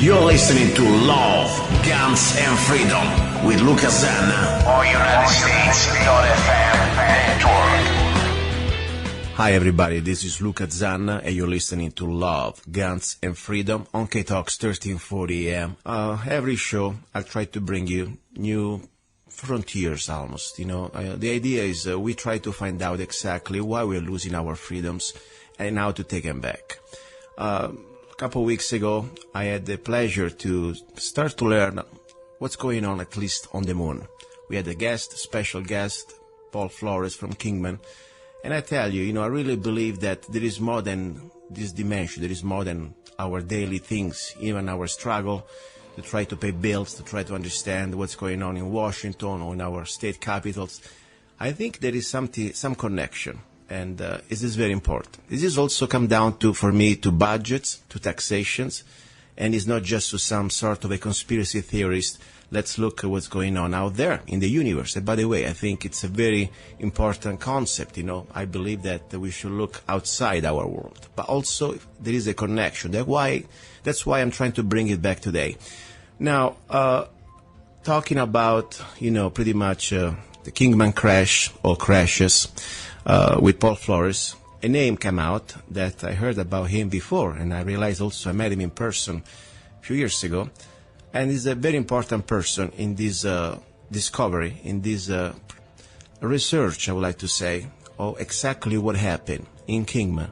You're listening to Love, Guns and Freedom with Luca Zanna on United States.FM network. Hi everybody, this is Luca Zanna and you're listening to Love, Guns and Freedom on KTOX 1340 AM. Every show I try to bring you new frontiers almost, the idea is we try to find out exactly why we're losing our freedoms and how to take them back. A couple of weeks ago, I had the pleasure to start to learn what's going on, at least on the moon. We had a special guest, Paul Flores from Kingman. And I tell you, I really believe that there is more than this dimension. There is more than our daily things, even our struggle to try to pay bills, to try to understand what's going on in Washington or in our state capitals. I think there is some connection. And this is very important. This is also come down to, for me, to budgets, to taxations, and it's not just to some sort of a conspiracy theorist. Let's look at what's going on out there in the universe. And by the way, I think it's a very important concept. I believe that we should look outside our world, but also there is a connection. That's why I'm trying to bring it back today. Now, talking about, pretty much the Kingman crash or crashes. With Paul Flores, a name came out that I heard about him before, and I realized also I met him in person a few years ago. And he's a very important person in this discovery, in this research, I would like to say, of exactly what happened in Kingman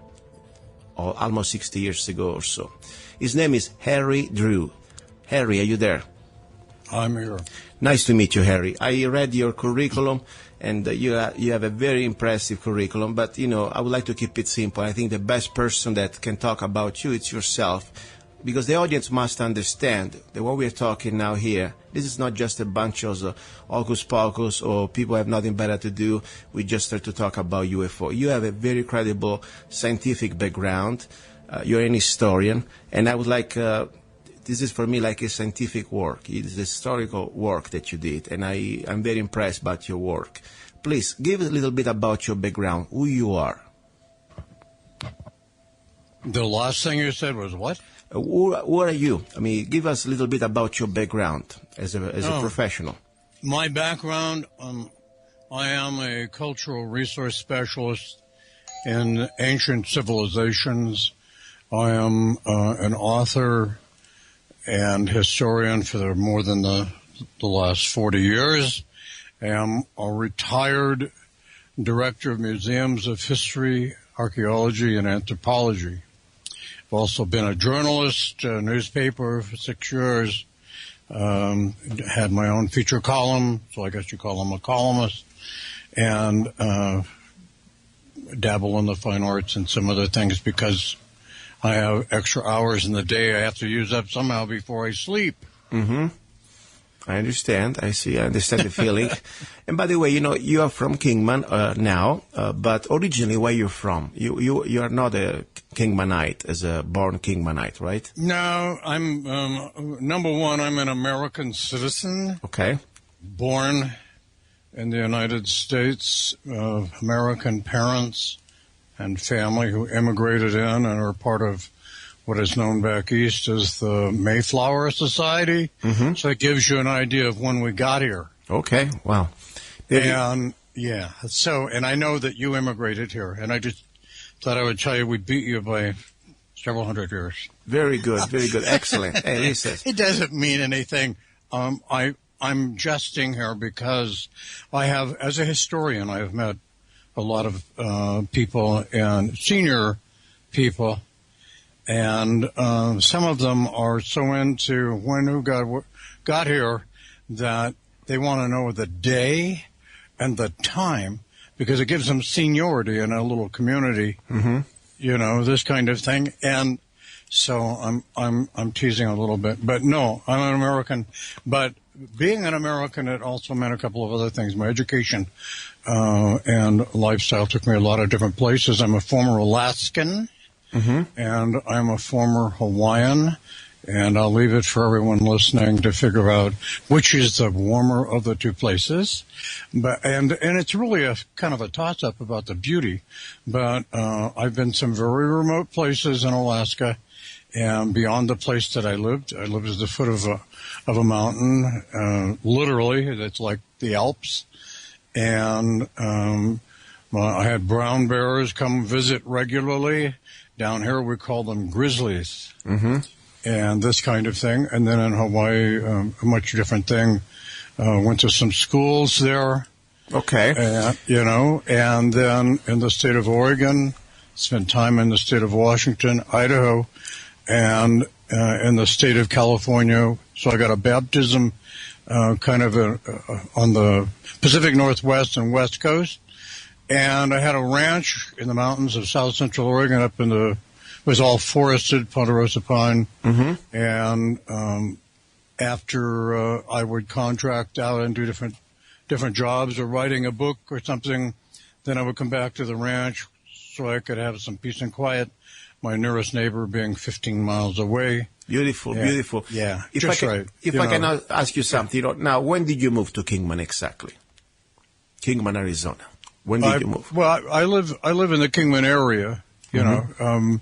almost 60 years ago or so. His name is Harry Drew. Harry, are you there? I'm here. Nice to meet you, Harry. I read your curriculum, and you have a very impressive curriculum, but, I would like to keep it simple. I think the best person that can talk about you, it's yourself, because the audience must understand that what we're talking now here, this is not just a bunch of hocus pocus or people have nothing better to do. We just start to talk about UFO. You have a very credible scientific background. You're an historian, and I would like... this is for me like a scientific work. It is a historical work that you did, and I'm very impressed about your work. Please, give a little bit about your background, who you are. The last thing you said was what? Who are you? Give us a little bit about your background as a professional. My background, I am a cultural resource specialist in ancient civilizations. I am an author and historian for more than the last 40 years. I am a retired director of museums of history, archaeology, and anthropology. I've also been a journalist, a newspaper for 6 years, had my own feature column, so I guess you call them a columnist, and dabble in the fine arts and some other things because I have extra hours in the day I have to use up somehow before I sleep. Mm-hmm. I understand. I understand the feeling. And by the way, you are from Kingman now, but originally where you're from? You are not a Kingmanite, as a born Kingmanite, right? No, I'm, number one, I'm an American citizen. Okay. Born in the United States, American parents and family who immigrated in and are part of what is known back east as the Mayflower Society. Mm-hmm. So it gives you an idea of when we got here. Okay, wow. And I know that you immigrated here, and I just thought I would tell you we beat you by several hundred years. Very good, excellent. Hey, listen. It doesn't mean anything. I'm jesting here because as a historian, I have met a lot of people and senior people, and some of them are so into who got here that they want to know the day and the time because it gives them seniority in a little community. Mm-hmm. This kind of thing. And so I'm teasing a little bit, but no, I'm an American. But being an American, it also meant a couple of other things. My education and lifestyle took me a lot of different places. I'm a former Alaskan, mm-hmm. and I'm a former Hawaiian, and I'll leave it for everyone listening to figure out which is the warmer of the two places. But and it's really a kind of a toss-up about the beauty. But I've been some very remote places in Alaska, And beyond the place that I lived at the foot of a mountain, literally, that's like the Alps. And I had brown bears come visit regularly. Down here, we call them grizzlies. Mm-hmm. And this kind of thing. And then in Hawaii, a much different thing. Went to some schools there. Okay. And then in the state of Oregon, spent time in the state of Washington, Idaho, and in the state of California. So I got a baptism kind of on the Pacific Northwest and West Coast. And I had a ranch in the mountains of South Central Oregon up in it was all forested, ponderosa pine. Mm-hmm. And after I would contract out and do different jobs or writing a book or something, then I would come back to the ranch so I could have some peace and quiet, my nearest neighbor being 15 miles away. Beautiful, beautiful. Yeah, If I can ask you something, now, when did you move to Kingman exactly? Kingman, Arizona. When did you move? Well, I live in the Kingman area, you know.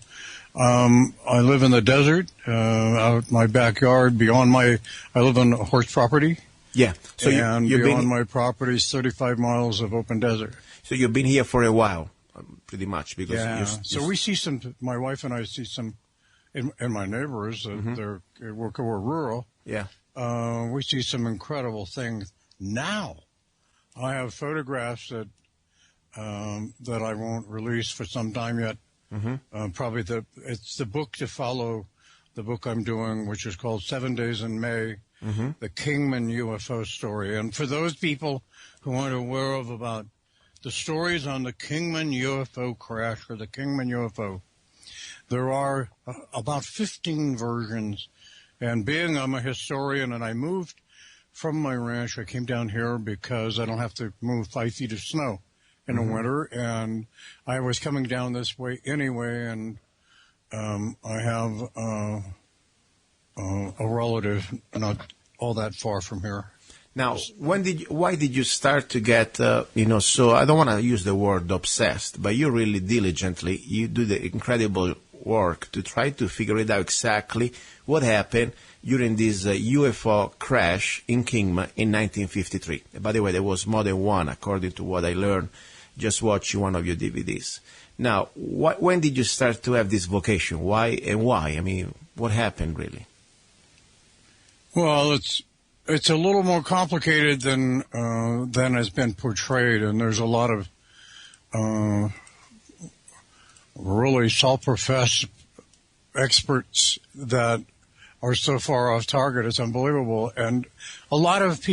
I live in the desert, out my backyard, I live on a horse property. Yeah. So beyond my property is 35 miles of open desert. So you've been here for a while, pretty much, because so we see my wife and I see some, and my neighbors, we're rural. Yeah. We see some incredible things now. I have photographs that I won't release for some time yet. Mm-hmm. Probably it's the book to follow the book I'm doing, which is called 7 Days in May, mm-hmm. the Kingman UFO story. And for those people who aren't aware about the stories on the Kingman UFO-crash or the Kingman UFO, there are about 15 versions. And being I'm a historian and I moved from my ranch, I came down here because I don't have to move 5 feet of snow in the winter, and I was coming down this way anyway, and I have a relative not all that far from here. Now, why did you start to get, so I don't want to use the word obsessed, but you really diligently, you do the incredible work to try to figure it out exactly what happened during this UFO crash in Kingman in 1953. By the way, there was more than one, according to what I learned. Just watch one of your DVDs. Now, when did you start to have this vocation? Why and why? I mean, what happened really? Well, it's a little more complicated than has been portrayed, and there's a lot of really self-professed experts that are so far off target. It's unbelievable. And a lot of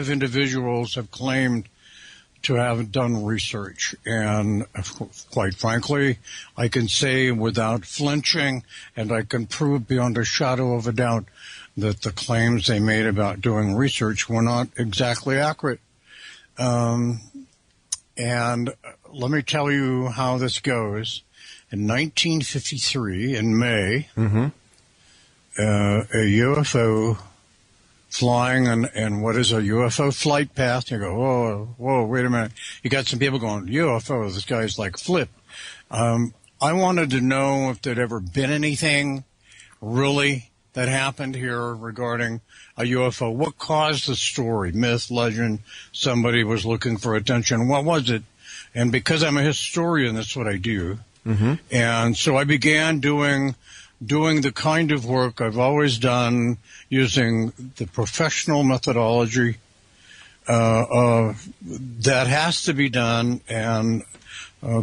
individuals have claimed to have done research. And quite frankly, I can say without flinching, and I can prove beyond a shadow of a doubt, that the claims they made about doing research were not exactly accurate. And let me tell you how this goes. In 1953, in May, mm-hmm. A UFO flying, and what is a UFO flight path? You go, whoa, wait a minute. You got some people going, UFO, this guy's like flip. I wanted to know if there'd ever been anything really that happened here regarding a UFO. What caused the story? Myth, legend, somebody was looking for attention. What was it? And because I'm a historian, that's what I do. Mm-hmm. And so I began doing the kind of work I've always done using the professional methodology that has to be done, and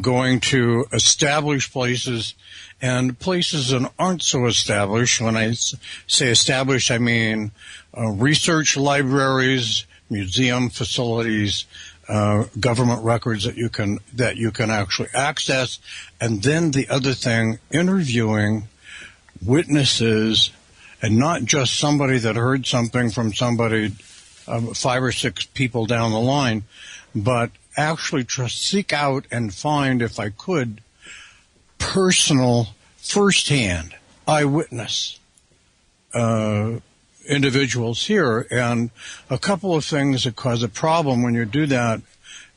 going to establish places and places that aren't so established. When I say established, I mean research libraries, museum facilities, government records that you can actually access, and then the other thing, interviewing witnesses, and not just somebody that heard something from somebody 5 or 6 people down the line, but actually to seek out and find, if I could, personal, firsthand, eyewitness individuals here. And a couple of things that cause a problem when you do that,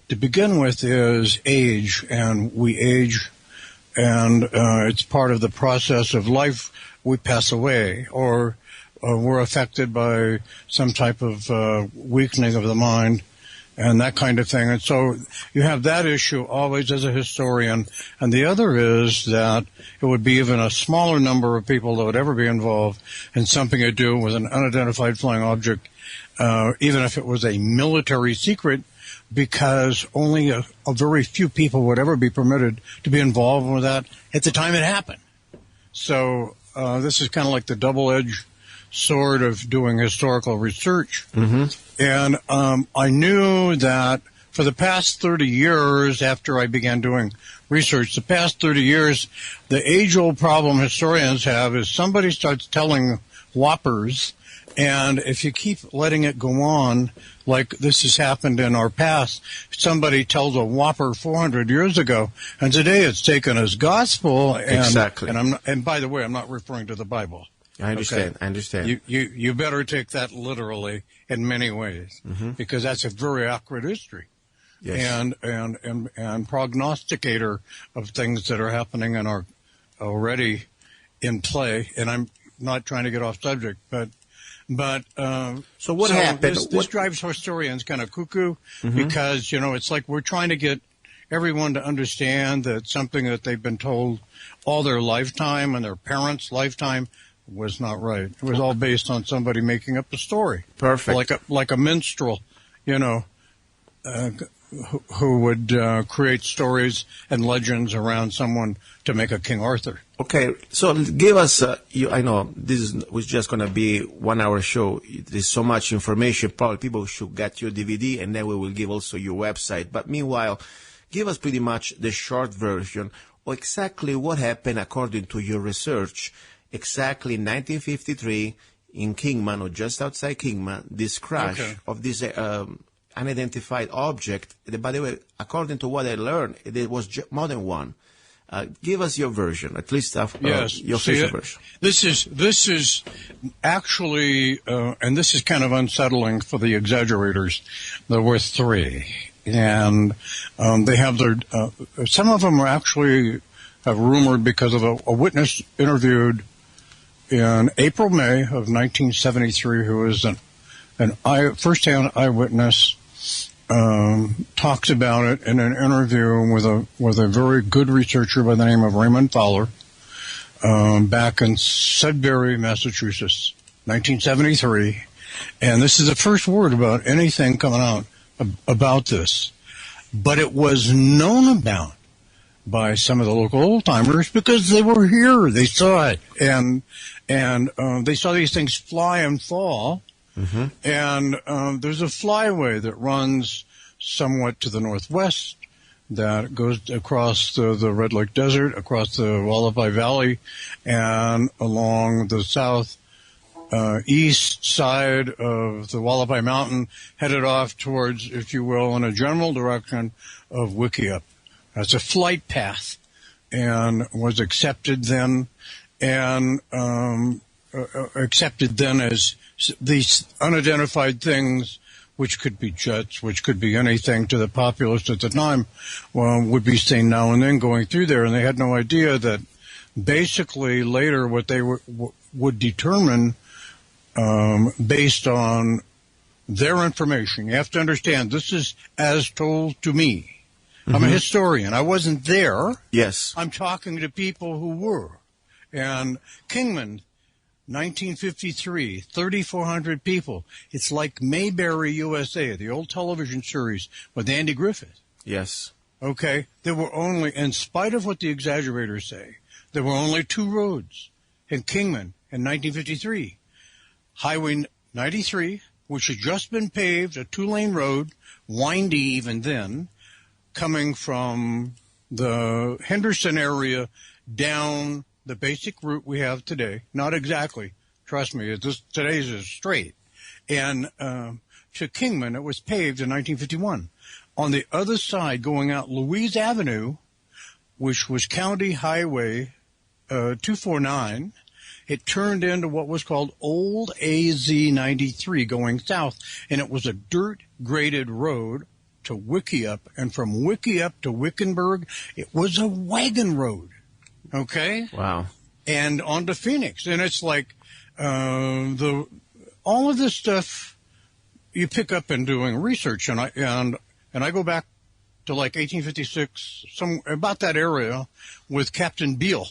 to begin with, is age. And we age it's part of the process of life. We pass away, or we're affected by some type of weakening of the mind, and that kind of thing. And so you have that issue always as a historian. And the other is that it would be even a smaller number of people that would ever be involved in something to do with an unidentified flying object, even if it was a military secret, because only a very few people would ever be permitted to be involved with that at the time it happened. So this is kind of like the double-edged sword of doing historical research. Mm-hmm. And I knew that for the past 30 years, after I began doing research, the past 30 years, the age-old problem historians have is somebody starts telling whoppers, and if you keep letting it go on, like this has happened in our past, somebody tells a whopper 400 years ago, and today it's taken as gospel. And, exactly. And by the way, I'm not referring to the Bible. I understand. Okay? I understand. You better take that literally in many ways, mm-hmm. because that's a very accurate history, yes. and prognosticator of things that are happening and are already in play. And I'm not trying to get off subject, but so what happened? This drives historians kind of cuckoo, mm-hmm. because it's like we're trying to get everyone to understand that something that they've been told all their lifetime and their parents' lifetime was not right. It was all based on somebody making up a story. Perfect. Like a minstrel, who would create stories and legends around someone to make a King Arthur. Okay, so give us, I know this was just going to be 1 hour show. There's so much information. Probably people should get your DVD, and then we will give also your website. But meanwhile, give us pretty much the short version of exactly what happened according to your research. Exactly 1953 in Kingman, or just outside Kingman, this crash of this unidentified object. By the way, according to what I learned, it was more than one. Give us your version, at least your official version. This is actually, and this is kind of unsettling for the exaggerators. There were three, and they have their. Some of them are actually rumored because of a witness interviewed in May of 1973, who was an first-hand eyewitness. Talks about it in an interview with a very good researcher by the name of Raymond Fowler, back in Sudbury, Massachusetts, 1973. And this is the first word about anything coming out about this. But it was known about by some of the local old-timers because they were here. They saw it. And they saw these things fly and fall. Mm-hmm. And there's a flyway that runs somewhat to the northwest that goes across the Red Lake Desert, across the Hualapai Valley, and along the south east side of the Hualapai Mountain, headed off towards, if you will, in a general direction of Wickiup. That's a flight path, and was accepted then, and accepted then as these unidentified things, which could be jets, which could be anything to the populace at the time, would be seen now and then going through there. And they had no idea that basically later what they would determine based on their information. You have to understand, this is as told to me. Mm-hmm. I'm a historian. I wasn't there. Yes. I'm talking to people who were. And Kingman, 1953, 3,400 people. It's like Mayberry, USA, the old television series with Andy Griffith. Yes. Okay? There were only, in spite of what the exaggerators say, there were only two roads in Kingman in 1953. Highway 93, which had just been paved, a two-lane road, windy even then, coming from the Henderson area down the basic route we have today. Not exactly. Trust me, today's is straight. And to Kingman, it was paved in 1951. On the other side, going out Louise Avenue, which was County Highway 249, it turned into what was called Old AZ 93 going south, and it was a dirt-graded road to Wickiup, and from Wickiup to Wickenburg, it was a wagon road. Okay. Wow. And on to Phoenix. And it's like, all of this stuff you pick up in doing research. And I go back to like 1856, about that area, with Captain Beale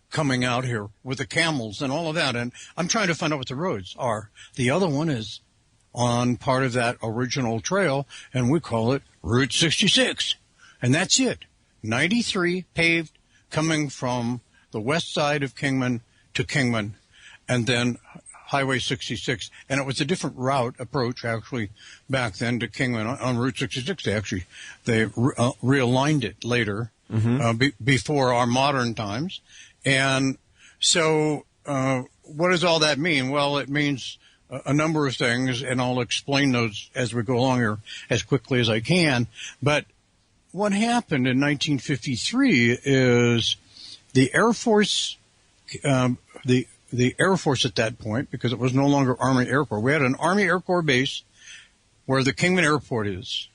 coming out here with the camels and all of that. And I'm trying to find out what the roads are. The other one is on part of that original trail, and we call it Route 66. And that's it. 93 paved coming from the west side of Kingman to Kingman, and then Highway 66. And it was a different route approach, actually, back then to Kingman on Route 66. They realigned it later, before our modern times. And so what does all that mean? Well, it means a number of things, and I'll explain those as we go along here as quickly as I can. But what happened in 1953 is the Air Force, the Air Force at that point, because it was no longer Army Air Corps. We had an Army Air Corps base where the Kingman Airport is.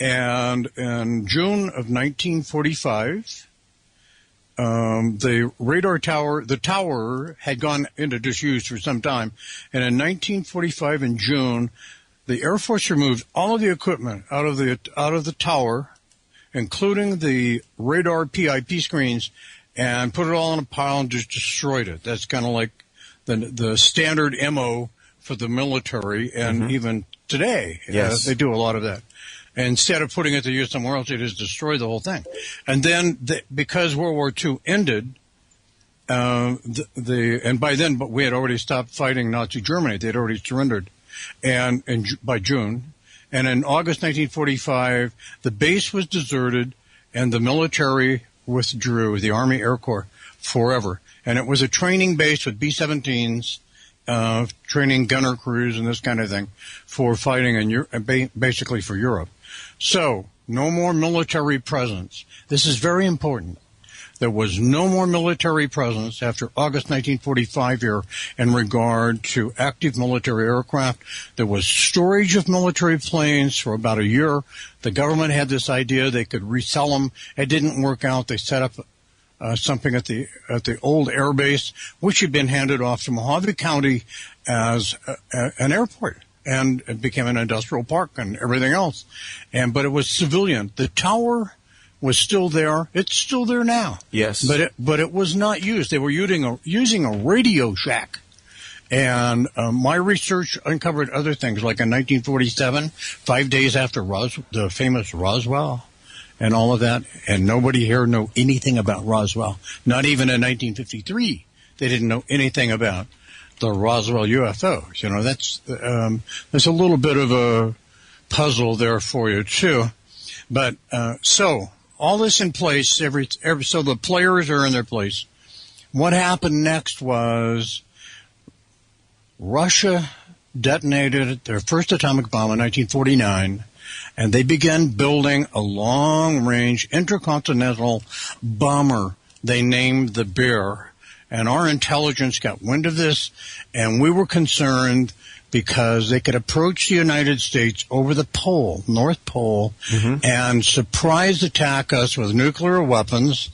And in June of 1945, the radar tower, the tower had gone into disuse for some time. And in 1945 in June, the Air Force removed all of the equipment out of the tower, including the radar PIP screens, and put it all in a pile and just destroyed it. That's kind of like the standard MO for the military, and even today, they do a lot of that. And instead of putting it to use somewhere else, they just destroy the whole thing. And then, because World War II ended, and by then, but we had already stopped fighting Nazi Germany. They had already surrendered, and by June. And in August 1945, the base was deserted, and the military withdrew, the Army Air Corps, forever. And it was a training base with B-17s, training gunner crews and this kind of thing for fighting in basically for Europe. So, no more military presence. This is very important. There was no more military presence after August 1945 here in regard to active military aircraft. There was storage of military planes for about a year. The government had this idea they could resell them. It didn't work out. They set up something at the old air base, which had been handed off to Mojave County as an airport. And it became an industrial park and everything else. But it was civilian. The tower was still there. It's still there now. Yes. But it was not used. They were using a Radio Shack. And my research uncovered other things, like in 1947, 5 days after the famous Roswell and all of that. And nobody here knew anything about Roswell. Not even in 1953. They didn't know anything about the Roswell UFOs. You know, there's a little bit of a puzzle there for you too. But so all this in place, so the players are in their place. What happened next was Russia detonated their first atomic bomb in 1949, and they began building a long-range intercontinental bomber they named the Bear. And our intelligence got wind of this, and we were concerned because they could approach the United States over the pole, North Pole, and surprise attack us with nuclear weapons.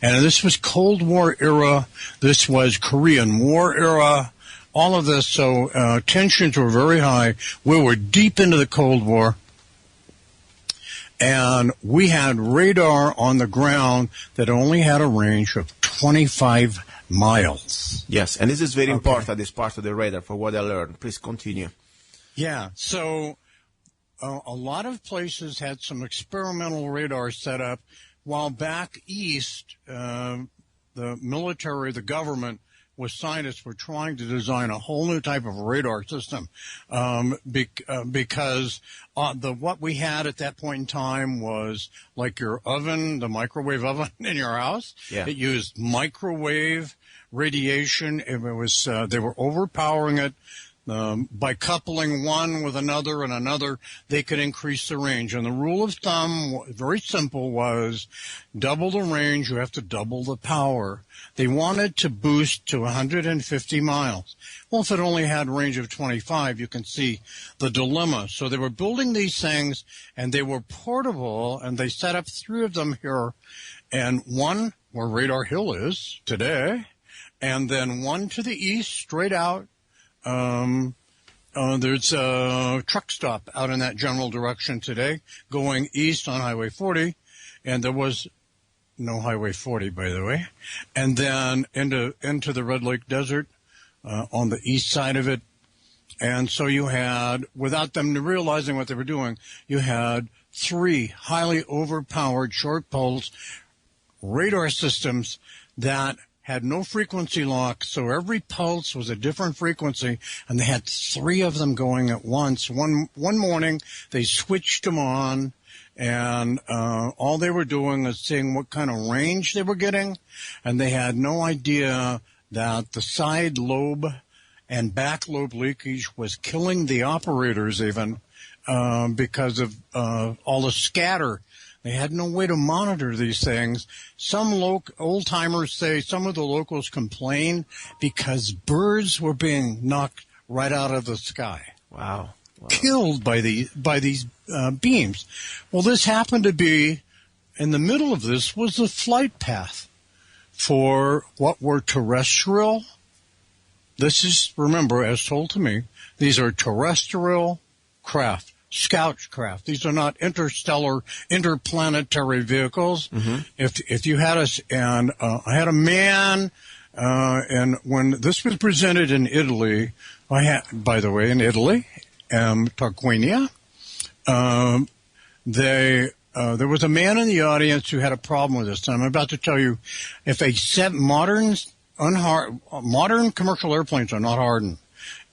And this was Cold War era. This was Korean War era. All of this, so tensions were very high. We were deep into the Cold War. And we had radar on the ground that only had a range of 25 miles. Yes, and this is very important, this part of the radar, for what I learned. Please continue. Yeah, so a lot of places had some experimental radar set up, while back east, the military, the government, with scientists were trying to design a whole new type of radar system, because what we had at that point in time was like your oven, the microwave oven in your house. Yeah. It used microwave radiation. It was they were overpowering it. By coupling one with another and another, they could increase the range. And the rule of thumb, very simple, was double the range, you have to double the power. They wanted to boost to 150 miles. Well, if it only had a range of 25, you can see the dilemma. So they were building these things, and they were portable, and they set up 3 of them here and one where Radar Hill is today, and then one to the east, straight out. There's a truck stop out in that general direction today, going east on Highway 40, and there was no Highway 40, by the way, and then into the Red Lake Desert on the east side of it. And so you had, without them realizing what they were doing, you had 3 highly overpowered short pulse radar systems that had no frequency lock, so every pulse was a different frequency, and they had 3 of them going at once. One morning, they switched them on, and all they were doing was seeing what kind of range they were getting, and they had no idea that the side lobe and back lobe leakage was killing the operators even because of all the scatter. They had no way to monitor these things. Some old-timers say some of the locals complained because birds were being knocked right out of the sky. Wow. Killed by these beams. Well, this happened to be, in the middle of this was the flight path for what were terrestrial. This is, remember, as told to me, these are terrestrial craft, scout craft. These are not interplanetary vehicles. Mm-hmm. If you had us, and I had a man, and when this was presented in Italy, by the way, in Italy, Tarquinia, there was a man in the audience who had a problem with this. And I'm about to tell you, if modern commercial airplanes are not hardened,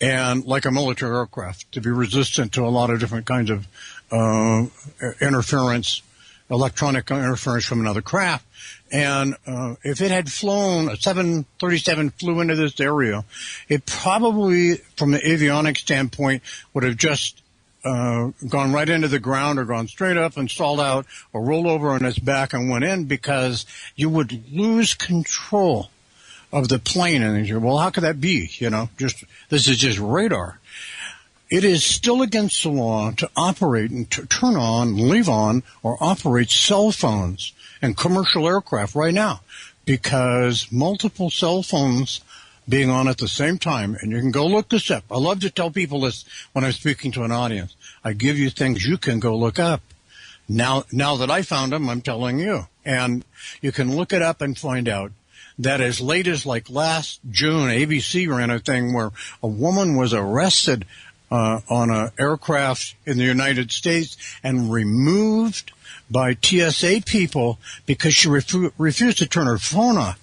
and like a military aircraft, to be resistant to a lot of different kinds of interference, electronic interference from another craft. And if it had flown, a 737 flew into this area, it probably, from the avionics standpoint, would have just gone right into the ground or gone straight up and stalled out or rolled over on its back and went in, because you would lose control of the plane. And you say, well, how could that be? This is just radar. It is still against the law to operate and to turn on, leave on, or operate cell phones and commercial aircraft right now, because multiple cell phones being on at the same time, and you can go look this up. I love to tell people this when I'm speaking to an audience. I give you things you can go look up. Now that I found them, I'm telling you. And you can look it up and find out that as late as like last June, ABC ran a thing where a woman was arrested on an aircraft in the United States and removed by TSA people because she refused to turn her phone off.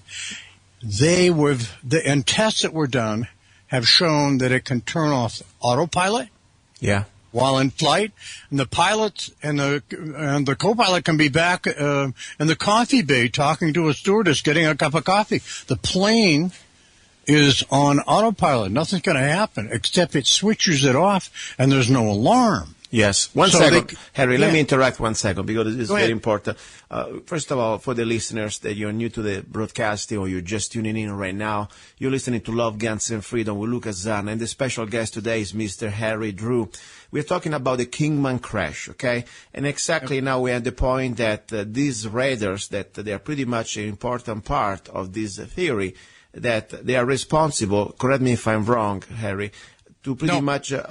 And tests that were done have shown that it can turn off autopilot. Yeah. While in flight, and the pilot and the co-pilot can be back in the coffee bay talking to a stewardess, getting a cup of coffee. The plane is on autopilot. Nothing's going to happen except it switches it off, and there's no alarm. Yes. One second, Harry, let me interrupt 1 second, because this is very important. First of all, for the listeners that you're new to the broadcasting or you're just tuning in right now, you're listening to Love, Guns, and Freedom with Lucas Zanna, and the special guest today is Mr. Harry Drew. We're talking about the Kingman crash, okay? And exactly now we're at the point that these radars, that they are pretty much an important part of this theory, that they are responsible, correct me if I'm wrong, Harry, to pretty much, this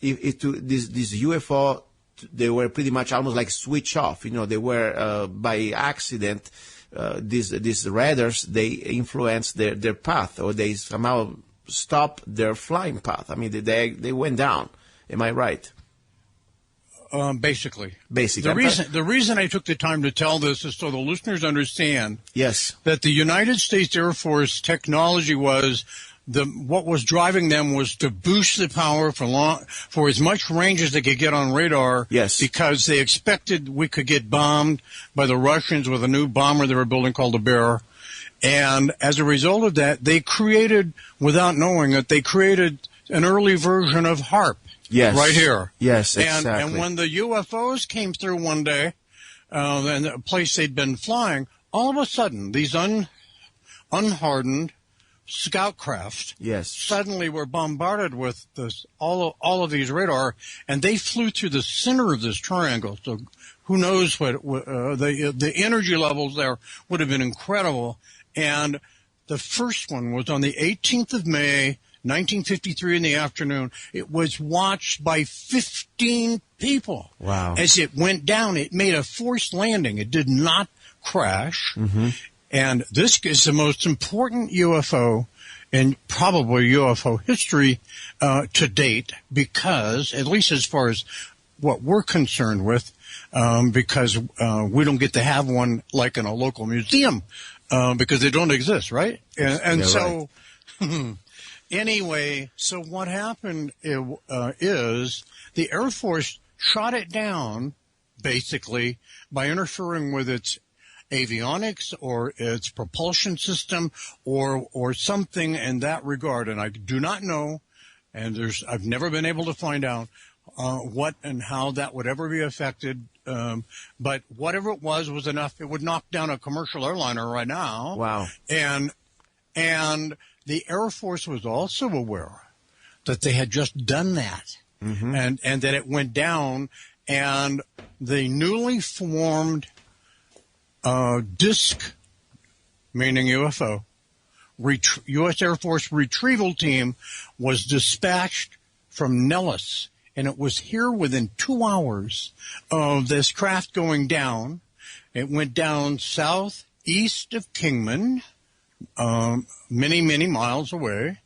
UFO, they were pretty much almost like switch off. They were, by accident, these radars, they influenced their path, or they somehow stopped their flying path. I mean, they went down. Am I right? Basically. The reason I took the time to tell this is so the listeners understand. Yes. That the United States Air Force technology was what was driving them was to boost the power for as much range as they could get on radar. Yes. Because they expected we could get bombed by the Russians with a new bomber they were building called the Bear. And as a result of that, they created, without knowing it, an early version of HARP. Yes. Right here. Yes, exactly. And when the UFOs came through one day, and the place they'd been flying, all of a sudden, these unhardened scout craft suddenly were bombarded with all of these radar, and they flew through the center of this triangle. So who knows what the energy levels there would have been incredible. And the first one was on the 18th of May, 1953 in the afternoon. It was watched by 15 people. Wow. As it went down, it made a forced landing. It did not crash. Mm-hmm. And this is the most important UFO in probably UFO history to date, because, at least as far as what we're concerned with, because we don't get to have one like in a local museum, because they don't exist, right? And so, right. Anyway, so what happened is the Air Force shot it down, basically, by interfering with its avionics or its propulsion system or something in that regard. And I do not know, and I've never been able to find out what and how that would ever be affected. But whatever it was enough. It would knock down a commercial airliner right now. Wow. And the Air Force was also aware that they had just done that, mm-hmm. and that it went down, and the newly formed DISC, meaning UFO, U.S. Air Force retrieval team was dispatched from Nellis, and it was here within 2 hours of this craft going down. It went down southeast of Kingman, many, many miles away.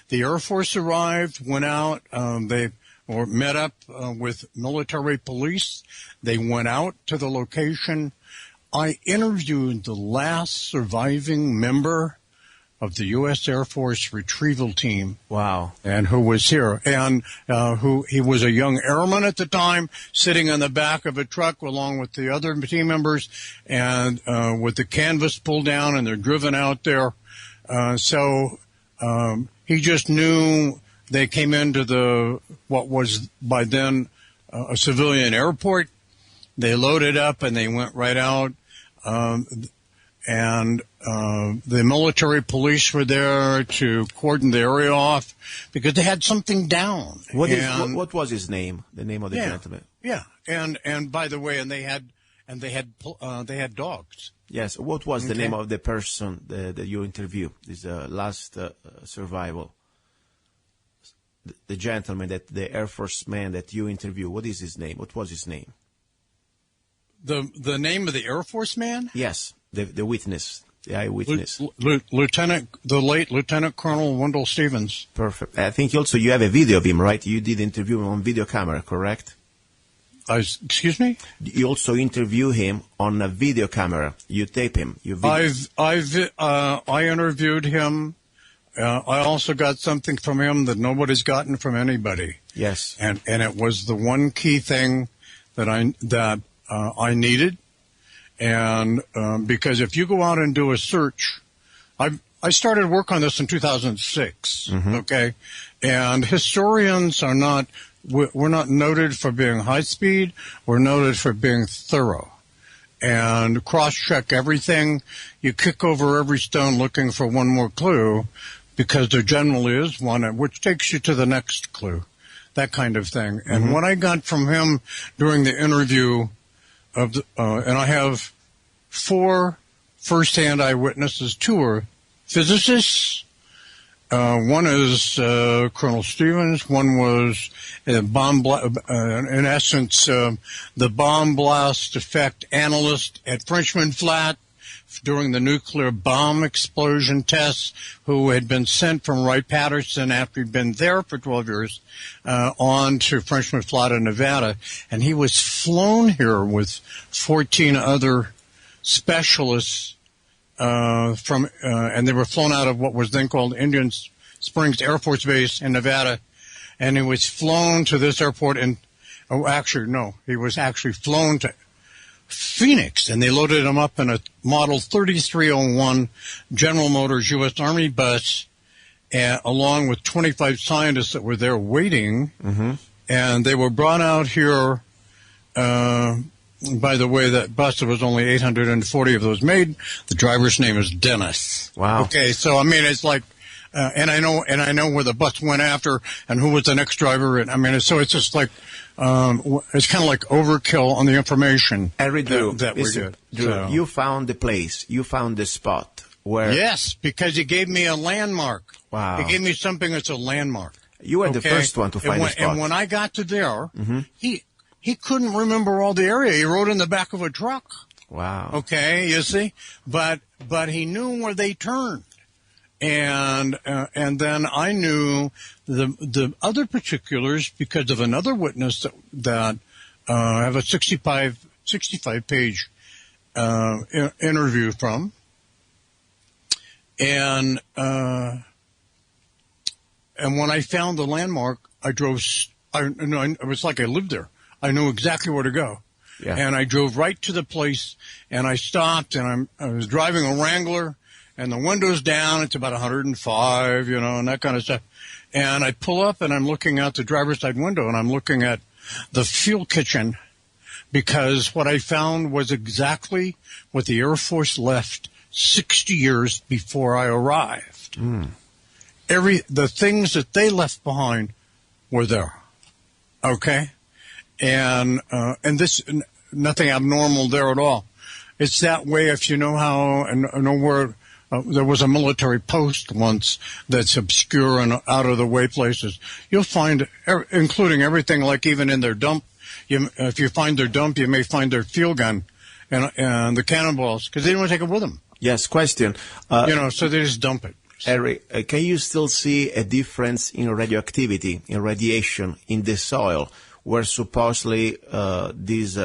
The Air Force arrived, went out, met up with military police. They went out to the location. I interviewed the last surviving member of the U.S. Air Force retrieval team. Wow. And who was here. And he was a young airman at the time, sitting in the back of a truck along with the other team members, and with the canvas pulled down, and they're driven out there. So he just knew they came into what was by then a civilian airport. They loaded up and they went right out. And the military police were there to cordon the area off because they had something down. What was his name? The name of the gentleman? Yeah, and by the way, they had dogs. Yes. What was the name of the person that you interviewed? This last survival. The gentleman, the Air Force man that you interviewed. What is his name? What was his name? The name of the Air Force man? Yes, the witness, the eyewitness. The late Lieutenant Colonel Wendell Stevens. Perfect. I think also you have a video of him, right? You did interview him on video camera, correct? Excuse me? You also interview him on a video camera. You tape him. I interviewed him. I also got something from him that nobody's gotten from anybody. Yes. And it was the one key thing that I needed. And because if you go out and do a search, I started work on this in 2006, mm-hmm. Okay? And historians we're not noted for being high speed. We're noted for being thorough and cross-check everything. You kick over every stone looking for one more clue, because there generally is one, which takes you to the next clue, that kind of thing. Mm-hmm. And what I got from him during the interview and I have 4 first-hand eyewitnesses. 2 are physicists. One is Colonel Stevens. One was in essence, the bomb blast effect analyst at Frenchman Flat during the nuclear bomb explosion tests, who had been sent from Wright-Patterson after he'd been there for 12 years on to Frenchman Flat in Nevada. And he was flown here with 14 other specialists and they were flown out of what was then called Indian Springs Air Force Base in Nevada. And he was flown to this airport he was actually flown to Phoenix, and they loaded him up in a Model 3301 General Motors U.S. Army bus, along with 25 scientists that were there waiting. Mm-hmm. And they were brought out here. By the way, that bus, there was only 840 of those made. The driver's name is Dennis. Wow. Okay, so I mean, it's like, and I know where the bus went after, and who was the next driver, and I mean, so it's just like, it's kind of like overkill on the information that we get. Drew, so. You found the place. You found the spot where. Yes, because he gave me a landmark. Wow. He gave me something that's a landmark. You were the first one to find the spot. And when I got to there, he couldn't remember all the area. He rode in the back of a truck. Wow. Okay, you see, but he knew where they turned, and then I knew the other particulars because of another witness that I have a 65 page interview from, and when I found the landmark, I drove. It was like I lived there. I knew exactly where to go. Yeah. And I drove right to the place, and I stopped, and I was driving a Wrangler, and the window's down. It's about 105, and that kind of stuff. And I pull up, and I'm looking out the driver's side window, and I'm looking at the fuel kitchen, because what I found was exactly what the Air Force left 60 years before I arrived. The things that they left behind were there. Okay? And this, nothing abnormal there at all. It's that way if you know how, and know where, there was a military post once that's obscure and out of the way places. You'll find, including everything like even in their dump, if you find their dump, you may find their field gun and the cannonballs, because they didn't want to take it with them. Yes, question. So they just dump it. Eric, can you still see a difference in radioactivity, in radiation, in the soil, where supposedly this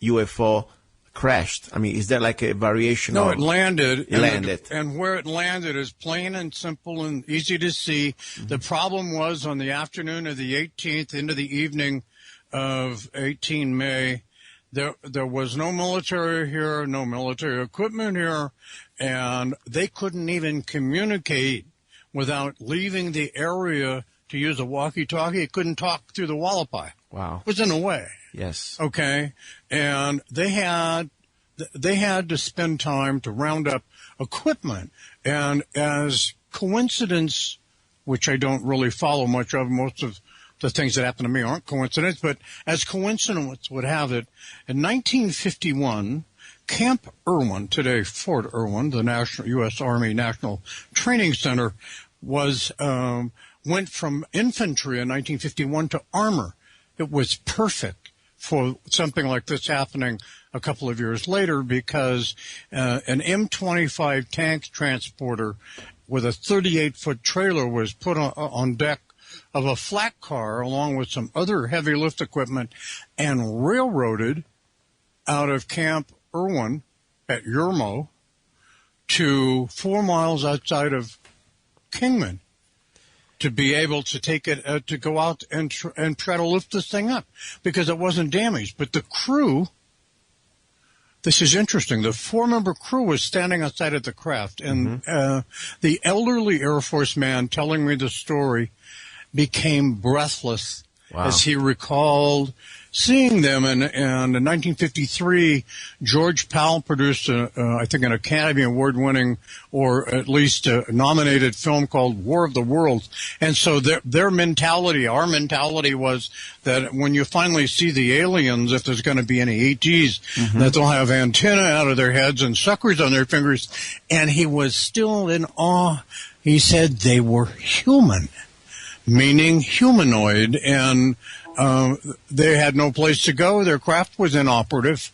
UFO crashed? I mean, is there like a variation? No, it landed. It landed. And where it landed is plain and simple and easy to see. The problem was on the afternoon of the 18th into the evening of 18 May, there was no military here, no military equipment here, and they couldn't even communicate without leaving the area to use a walkie-talkie. It couldn't talk through the Hualapai. Wow. It was in a way. Yes. Okay. And they had to spend time to round up equipment. And as coincidence, which I don't really follow much of, most of the things that happen to me aren't coincidence, but as coincidence would have it, in 1951, Camp Irwin, today Fort Irwin, the National U.S. Army National Training Center, went from infantry in 1951 to armor. It was perfect for something like this happening a couple of years later because an M25 tank transporter with a 38-foot trailer was put on deck of a flat car along with some other heavy lift equipment and railroaded out of Camp Irwin at Yermo to 4 miles outside of Kingman to be able to take it, to go out and try to lift this thing up because it wasn't damaged. But the crew, this is interesting, the 4-member crew was standing outside of the craft, and the elderly Air Force man telling me the story became breathless as he recalled seeing them. And in 1953, George Powell produced, I think, an Academy Award-winning, or at least a nominated film called War of the Worlds. And so their mentality, our mentality, was that when you finally see the aliens, if there's going to be any ETs, that they'll have antenna out of their heads and suckers on their fingers. And he was still in awe. He said they were human, meaning humanoid, and they had no place to go. Their craft was inoperative,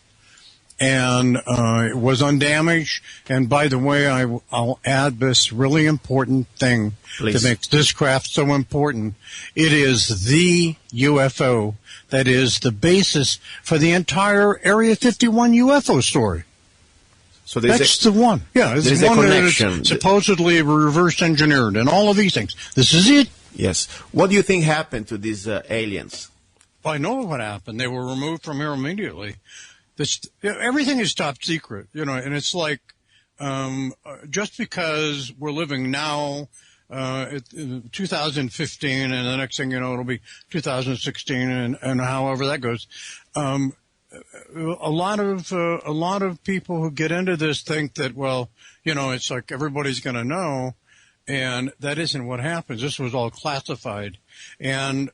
and it was undamaged. And by the way, I'll add this really important thing that makes this craft so important. It is the UFO that is the basis for the entire Area 51 UFO story. So that's the one. Yeah, it's the one that is supposedly reverse engineered and all of these things. This is it. Yes. What do you think happened to these aliens? Well, I know what happened. They were removed from here immediately. Everything is top secret, and it's like just because we're living now, 2015, and the next thing you know, it'll be 2016, and however that goes. A lot of people who get into this think that, well, it's like everybody's going to know. And that isn't what happens. This was all classified. And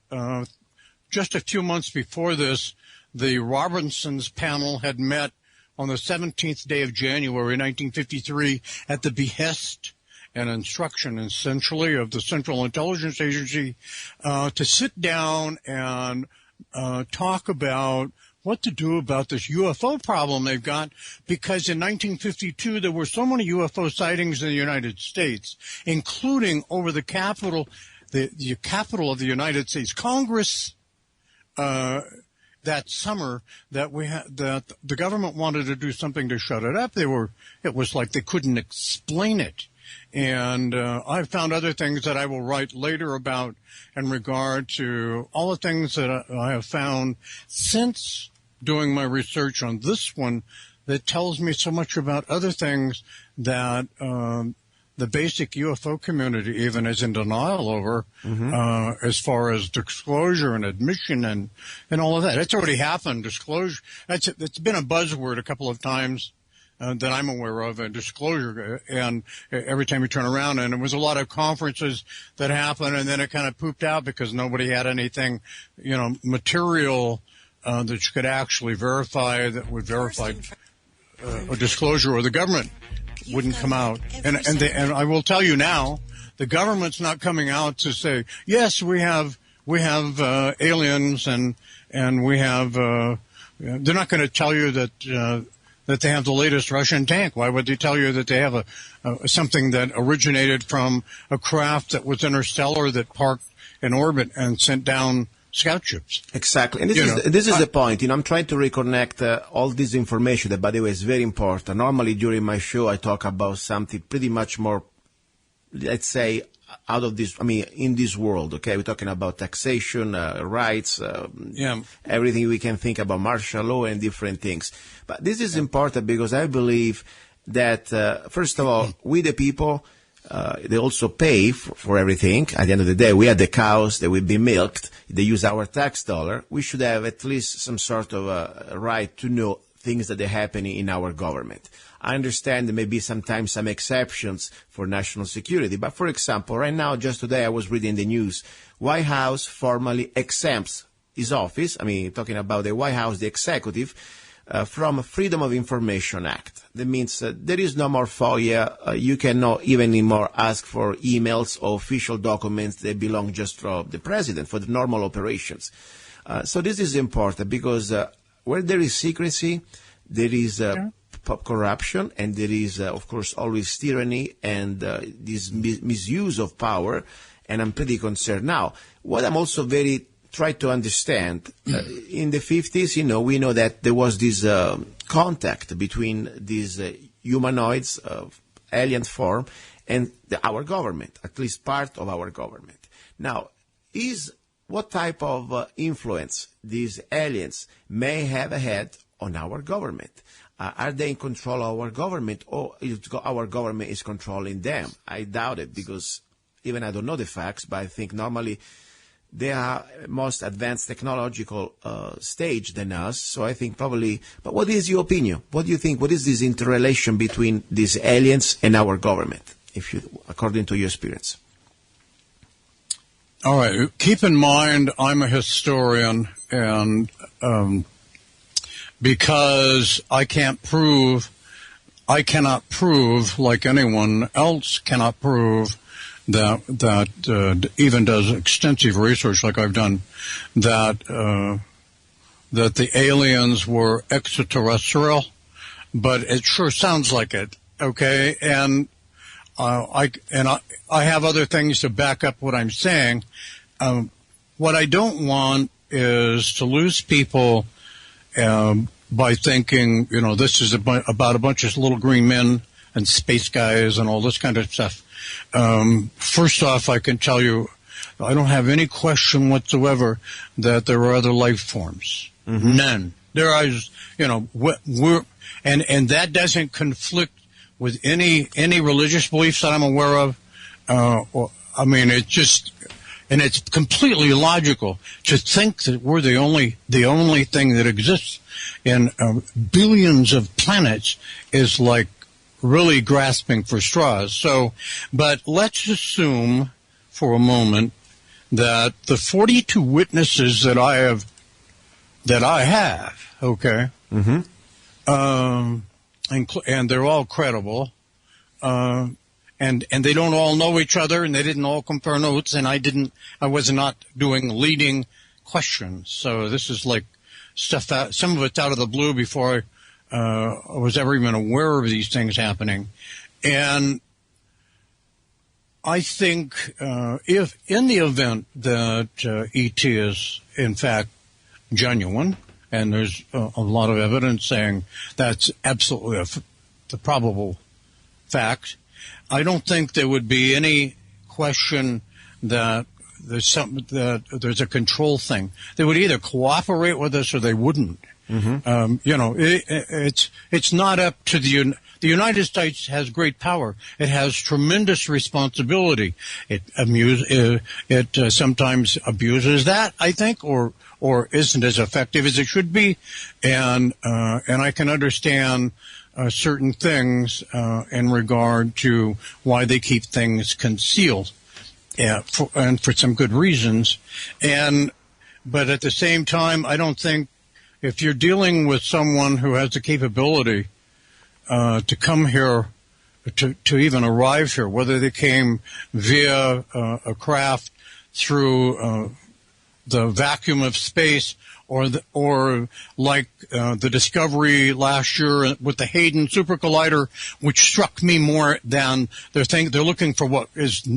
just a few months before this, the Robinson's panel had met on the 17th day of January 1953 at the behest and instruction, essentially, of the Central Intelligence Agency to sit down and talk about what to do about this UFO problem they've got, because in 1952 there were so many UFO sightings in the United States, including over the capital, the capital of the United States Congress, that summer, that the government wanted to do something to shut it up. It was like they couldn't explain it. And I've found other things that I will write later about in regard to all the things that I have found since doing my research on this one that tells me so much about other things that the basic UFO community even is in denial over, as far as disclosure and admission and all of that. It's already happened, disclosure. It's been a buzzword a couple of times that I'm aware of, disclosure, and every time you turn around, and there was a lot of conferences that happened, and then it kind of pooped out because nobody had anything, material that you could actually verify that would verify a disclosure, or the government wouldn't come out. And I will tell you now, the government's not coming out to say, yes, we have aliens and we have, they're not going to tell you that they have the latest Russian tank. Why would they tell you that they have something that originated from a craft that was interstellar that parked in orbit and sent down scout ships? Exactly. And this is the point. I'm trying to reconnect all this information that, by the way, is very important. Normally during my show, I talk about something pretty much more, let's say, out of this, in this world, okay? We're talking about taxation, rights, everything we can think about, martial law and different things. But this is important because I believe that, first of all, we the people, they also pay for everything. At the end of the day, we are the cows that will be milked. They use our tax dollar. We should have at least some sort of a right to know things that are happening in our government. I understand there may be sometimes some exceptions for national security. But, for example, right now, just today, I was reading the news. White House formally exempts his office, talking about the White House, the executive, from Freedom of Information Act. That means there is no more FOIA. You cannot even anymore ask for emails or official documents that belong just to the president for the normal operations. So this is important because where there is secrecy, there is corruption, and there is, of course, always tyranny and this misuse of power, and I'm pretty concerned. Now, what I'm also very try to understand, in the 50s, we know that there was this contact between these humanoids of alien form and our government, at least part of our government. Now, what type of influence these aliens may have had on our government? Are they in control of our government, or our government is controlling them? I doubt it, because even I don't know the facts, but I think normally they are most advanced technological stage than us, so I think probably. But what is your opinion? What do you think? What is this interrelation between these aliens and our government, according to your experience? All right. Keep in mind, I'm a historian, and because I cannot prove, like anyone else cannot prove, that even does extensive research like I've done, that the aliens were extraterrestrial, but it sure sounds like it. Okay, and I have other things to back up what I'm saying. What I don't want is to lose people by thinking, this is about a bunch of little green men and space guys and all this kind of stuff. First off, I can tell you, I don't have any question whatsoever that there are other life forms. Mm-hmm. None. There is, and that doesn't conflict with any religious beliefs that I'm aware of. It's completely illogical to think that we're the only thing that exists in billions of planets is like really grasping for straws. So, but let's assume for a moment that the 42 witnesses that I have, okay, and they're all credible, and they don't all know each other, and they didn't all compare notes, and I was not doing leading questions. So this is like stuff that some of it's out of the blue before I was ever even aware of these things happening. And I think if in the event that ET is in fact genuine, and there's a lot of evidence saying that's absolutely the probable fact, I don't think there would be any question that there's a control thing. They would either cooperate with us or they wouldn't. It's not up to the United States has great power. It has tremendous responsibility. It sometimes abuses that, I think, or isn't as effective as it should be. And I can understand certain things in regard to why they keep things concealed, and for some good reasons. But at the same time, I don't think if you're dealing with someone who has the capability to come here, to even arrive here, whether they came via a craft through the vacuum of space, or like the discovery last year with the Hayden Super Collider, which struck me more than they're looking for what is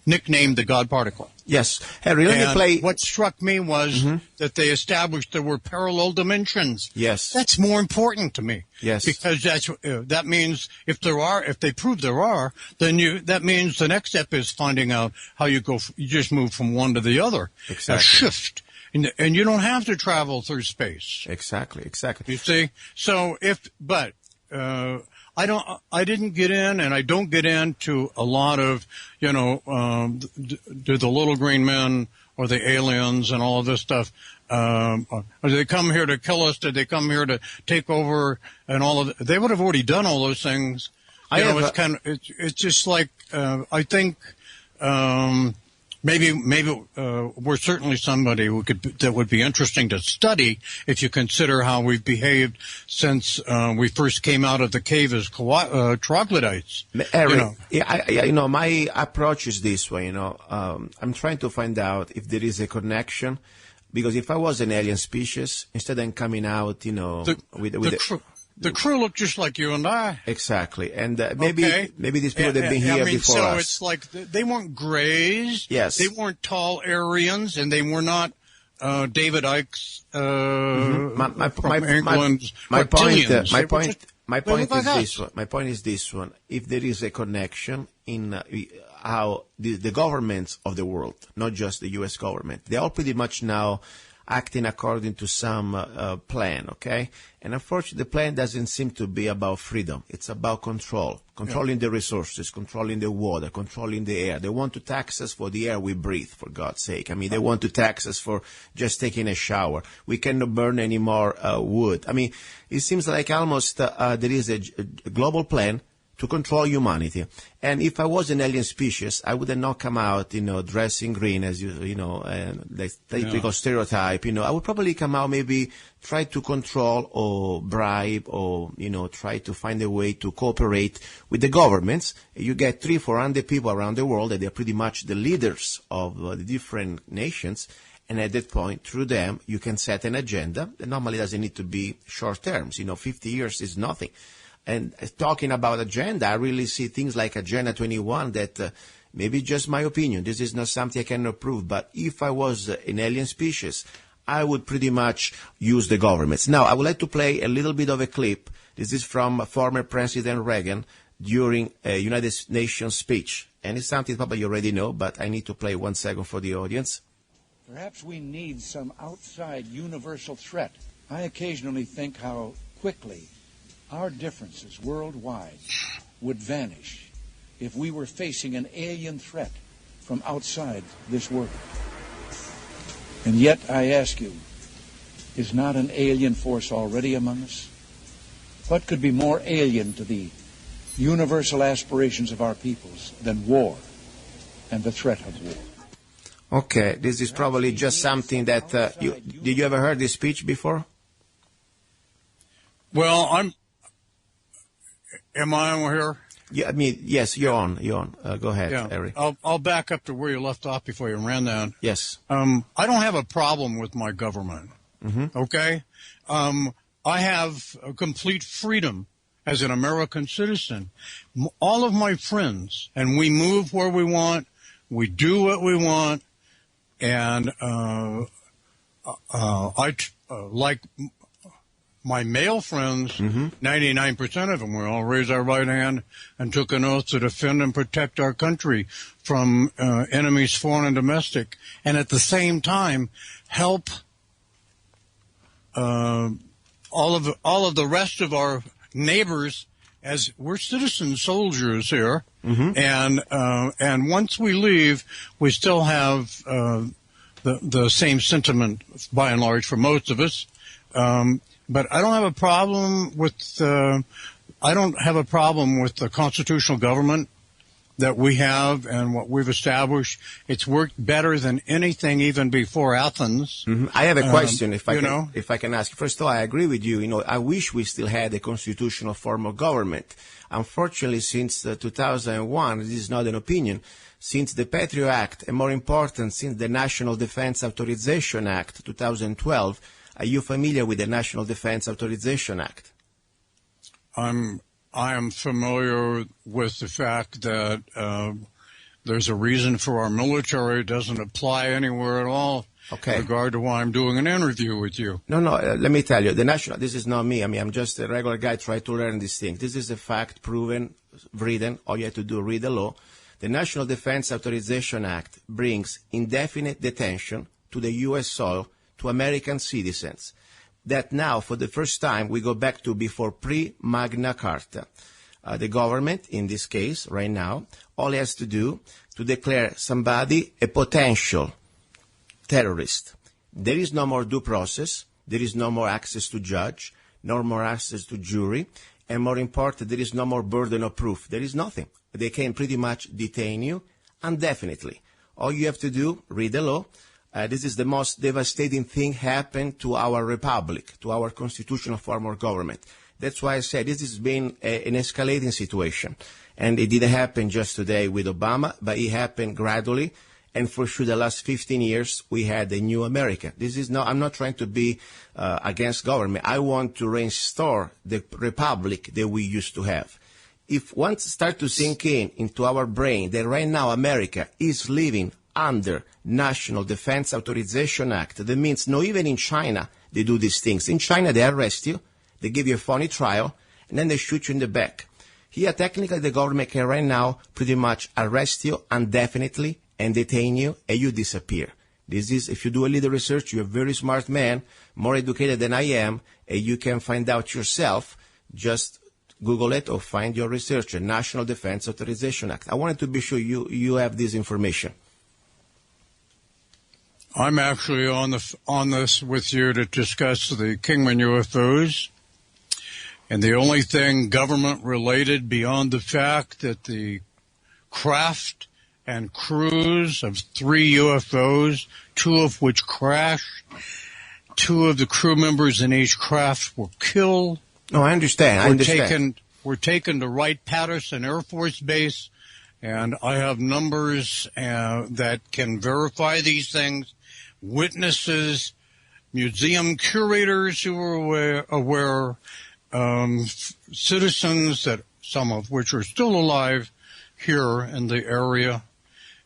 nicknamed the God particle. Yes, Harry, let me play. What struck me was that they established there were parallel dimensions. Yes, that's more important to me. Yes, because that means if they prove there are, then that means the next step is finding out how you go. You just move from one to the other. Exactly. A shift. And you don't have to travel through space. Exactly. You see? So I didn't get in, and I don't get into a lot of, do the little green men or the aliens and all of this stuff. Or did they come here to kill us? Did they come here to take over and all of it? They would have already done all those things. It's just like, I think, Maybe we're certainly somebody that would be interesting to study if you consider how we've behaved since we first came out of the cave as troglodytes. Eric, my approach is this way. I'm trying to find out if there is a connection, because if I was an alien species, instead of coming out, the crew look just like you and I. Exactly. And maybe these people that have been here before us. So it's like they weren't grays. Yes. They weren't tall Aryans, and they were not David Icke's from England's reptilians. My point is this one. If there is a connection in how the governments of the world, not just the U.S. government, they all pretty much now acting according to some plan, okay? And unfortunately, the plan doesn't seem to be about freedom. It's about controlling the resources, controlling the water, controlling the air. They want to tax us for the air we breathe, for God's sake. I mean, they want to tax us for just taking a shower. We cannot burn any more wood. I mean, it seems like almost there is a global plan to control humanity. And if I was an alien species, I would not come out, dressing green as the typical stereotype. I would probably come out, maybe try to control or bribe or, try to find a way to cooperate with the governments. You get 300-400 people around the world, and they're pretty much the leaders of the different nations. And at that point, through them, you can set an agenda that normally doesn't need to be short terms. 50 years is nothing. And talking about agenda, I really see things like Agenda 21 that maybe just my opinion. This is not something I can approve. But if I was an alien species, I would pretty much use the governments. Now, I would like to play a little bit of a clip. This is from former President Reagan during a United Nations speech. And it's something probably you already know, but I need to play 1 second for the audience. Perhaps we need some outside universal threat. I occasionally think how quickly our differences worldwide would vanish if we were facing an alien threat from outside this world. And yet, I ask you, is not an alien force already among us? What could be more alien to the universal aspirations of our peoples than war and the threat of war? Okay, this is probably just something that did you ever heard this speech before? Well, am I on here? Yeah, I mean, yes, you're on. Go ahead, Yeah. Eric. I'll back up to where you left off before you ran down. Yes. I don't have a problem with my government. Mm-hmm. Okay? I have a complete freedom as an American citizen. All of my friends, and we move where we want, we do what we want, and like my male friends, 99% of them, we all raised our right hand and took an oath to defend and protect our country from enemies, foreign and domestic, and at the same time help all of the rest of our neighbors, as we're citizen soldiers here, and once we leave, we still have the same sentiment by and large for most of us. But I don't have a problem with the constitutional government that we have and what we've established. It's worked better than anything even before Athens. I have a question, if I can ask. First of all, I agree with you. I wish we still had a constitutional form of government. Unfortunately, since 2001, this is not an opinion, since the Patriot Act, and more important, since the National Defense Authorization Act, 2012, are you familiar with the National Defense Authorization Act? I am familiar with the fact that there's a reason for our military. It doesn't apply anywhere at all. Okay. In regard to why I'm doing an interview with you. No, let me tell you, this is not me. I mean, I'm just a regular guy trying to learn these things. This is a fact, proven, written. All you have to do, read the law. The National Defense Authorization Act brings indefinite detention to the U.S. soil to American citizens. That now, for the first time, we go back to before pre-Magna Carta. The government, in this case, right now, all it has to do to declare somebody a potential terrorist. There is no more due process. There is no more access to judge, no more access to jury, and more important, there is no more burden of proof. There is nothing. They can pretty much detain you indefinitely. All you have to do, read the law. This is the most devastating thing happened to our republic, to our constitutional form of government. That's why I said this has been an escalating situation. And it didn't happen just today with Obama, but it happened gradually. And for sure, the last 15 years, we had a new America. I'm not trying to be against government. I want to restore the republic that we used to have. If once start to sink into our brain that right now America is living under National Defense Authorization Act, that means no, even in China, they do these things. In China, they arrest you, they give you a phony trial, and then they shoot you in the back. Here, technically, the government can right now pretty much arrest you indefinitely and detain you, and you disappear. This is, if you do a little research, you're a very smart man, more educated than I am, and you can find out yourself. Just Google it or find your researcher, National Defense Authorization Act. I wanted to be sure you have this information. I'm actually on this with you to discuss the Kingman UFOs. And the only thing government-related beyond the fact that the craft and crews of 3 UFOs, 2 of which crashed, 2 of the crew members in each craft were killed. No, I understand. We're taken to Wright-Patterson Air Force Base, and I have numbers that can verify these things. Witnesses, museum curators who were aware, citizens that some of which are still alive here in the area.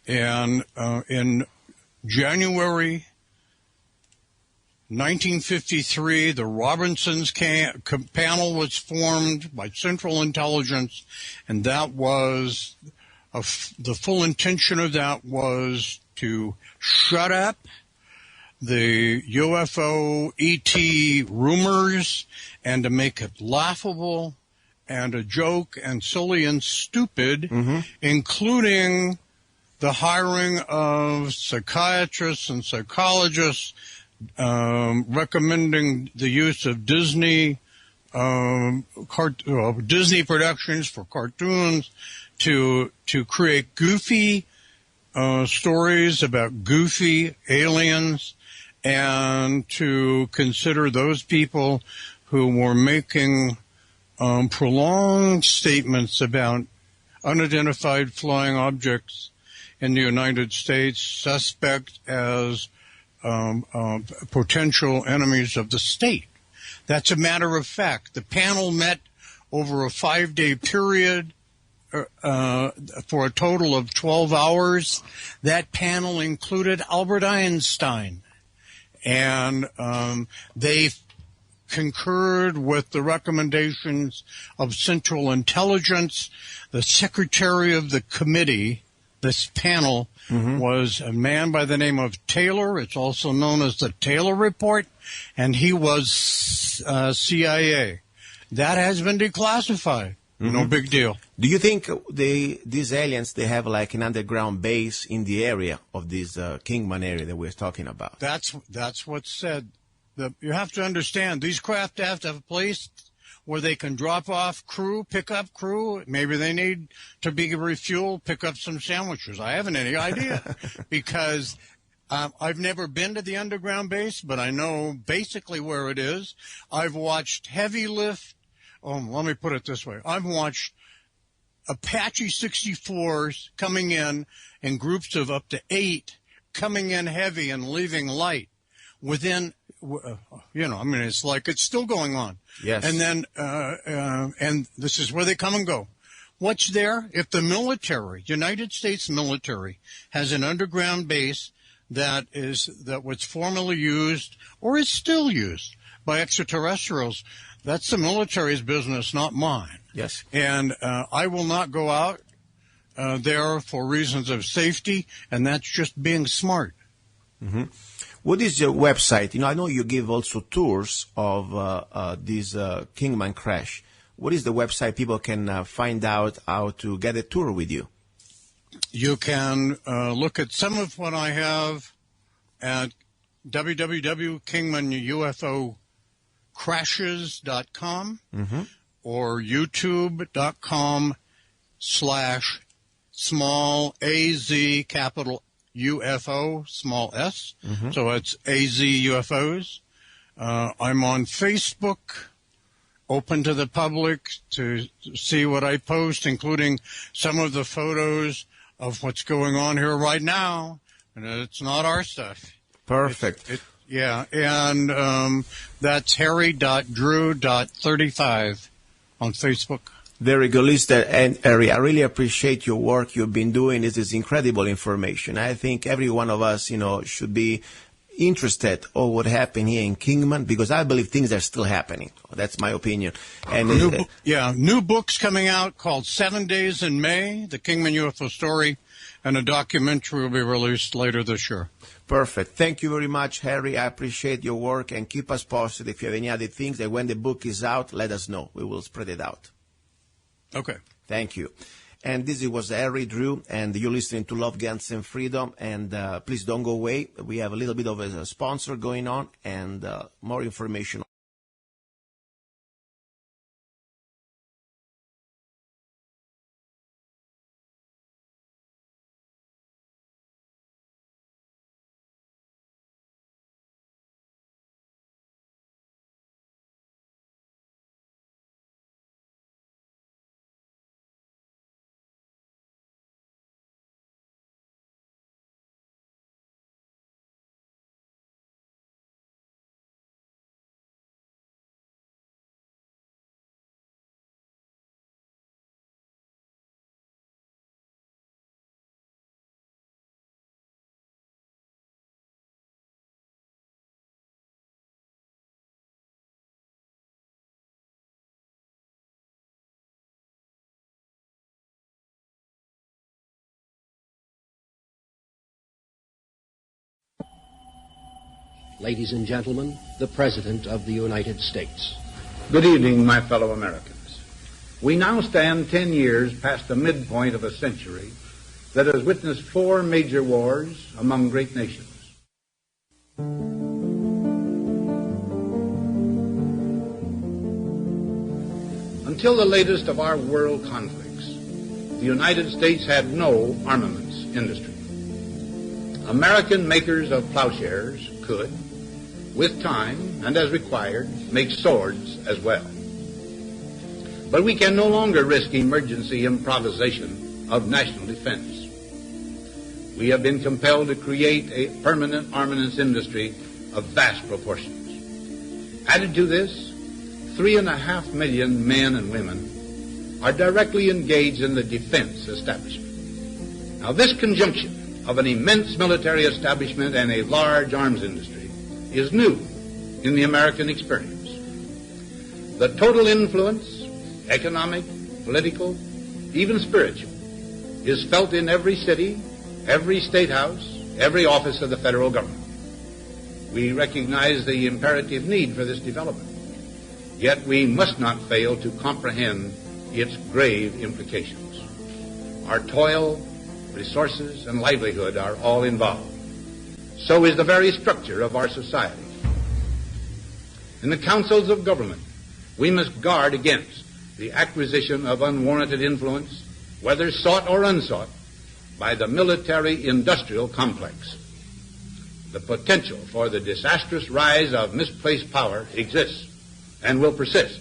And in January 1953, the Robinsons panel was formed by Central Intelligence, and that was the full intention of that was to shut up the UFO ET rumors and to make it laughable and a joke and silly and stupid, including the hiring of psychiatrists and psychologists, recommending the use of Disney Disney productions for cartoons to create goofy stories about goofy aliens and to consider those people who were making prolonged statements about unidentified flying objects in the United States, suspect as potential enemies of the state. That's a matter of fact. The panel met over a 5-day period for a total of 12 hours. That panel included Albert Einstein, and they concurred with the recommendations of Central Intelligence. The secretary of the committee, this panel, was a man by the name of Taylor. It's also known as the Taylor Report, and he was CIA. That has been declassified. No big deal. Do you think these aliens, they have like an underground base in the area of this Kingman area that we're talking about? That's what's said. You have to understand, these craft have to have a place where they can drop off crew, pick up crew. Maybe they need to be refueled, pick up some sandwiches. I haven't any idea because I've never been to the underground base, but I know basically where it is. I've watched heavy lift. Let me put it this way. I've watched Apache 64s coming in groups of up to 8, coming in heavy and leaving light within, it's like it's still going on. Yes. And then, and this is where they come and go. What's there? If the military, United States military, has an underground base that was formerly used or is still used by extraterrestrials, that's the military's business, not mine. Yes. And I will not go out there for reasons of safety, and that's just being smart. Mm-hmm. What is your website? I know you give also tours of this Kingman crash. What is the website people can find out how to get a tour with you? You can look at some of what I have at www.kingman-ufo-crashes.com or youtube.com/small AZ capital UFO small s. So it's AZ UFOs. I'm on Facebook, open to the public to see what I post, including some of the photos of what's going on here right now. And it's not our stuff. Perfect. Yeah, and that's harry.drew.35 on Facebook. Very good, Lister. And Harry, I really appreciate your work you've been doing. This is incredible information. I think every one of us, should be interested in what happened here in Kingman, because I believe things are still happening. That's my opinion. And new books coming out called 7 Days in May, the Kingman UFO story, and a documentary will be released later this year. Perfect. Thank you very much, Harry. I appreciate your work, and keep us posted if you have any other things. And when the book is out, let us know. We will spread it out. Okay. Thank you. And this was Harry Drew, and you're listening to Love, Guns, and Freedom. And please don't go away. We have a little bit of a sponsor going on, and more information. Ladies and gentlemen, the President of the United States. Good evening, my fellow Americans. We now stand 10 years past the midpoint of a century that has witnessed 4 major wars among great nations. Until the latest of our world conflicts, the United States had no armaments industry. American makers of plowshares could, with time and as required, make swords as well. But we can no longer risk emergency improvisation of national defense. We have been compelled to create a permanent armaments industry of vast proportions. Added to this, 3.5 million men and women are directly engaged in the defense establishment. Now, this conjunction of an immense military establishment and a large arms industry is new in the American experience. The total influence, economic, political, even spiritual, is felt in every city, every state house, every office of the federal government. We recognize the imperative need for this development, yet we must not fail to comprehend its grave implications. Our toil, resources, and livelihood are all involved. So is the very structure of our society. In the councils of government, we must guard against the acquisition of unwarranted influence, whether sought or unsought, by the military-industrial complex. The potential for the disastrous rise of misplaced power exists and will persist.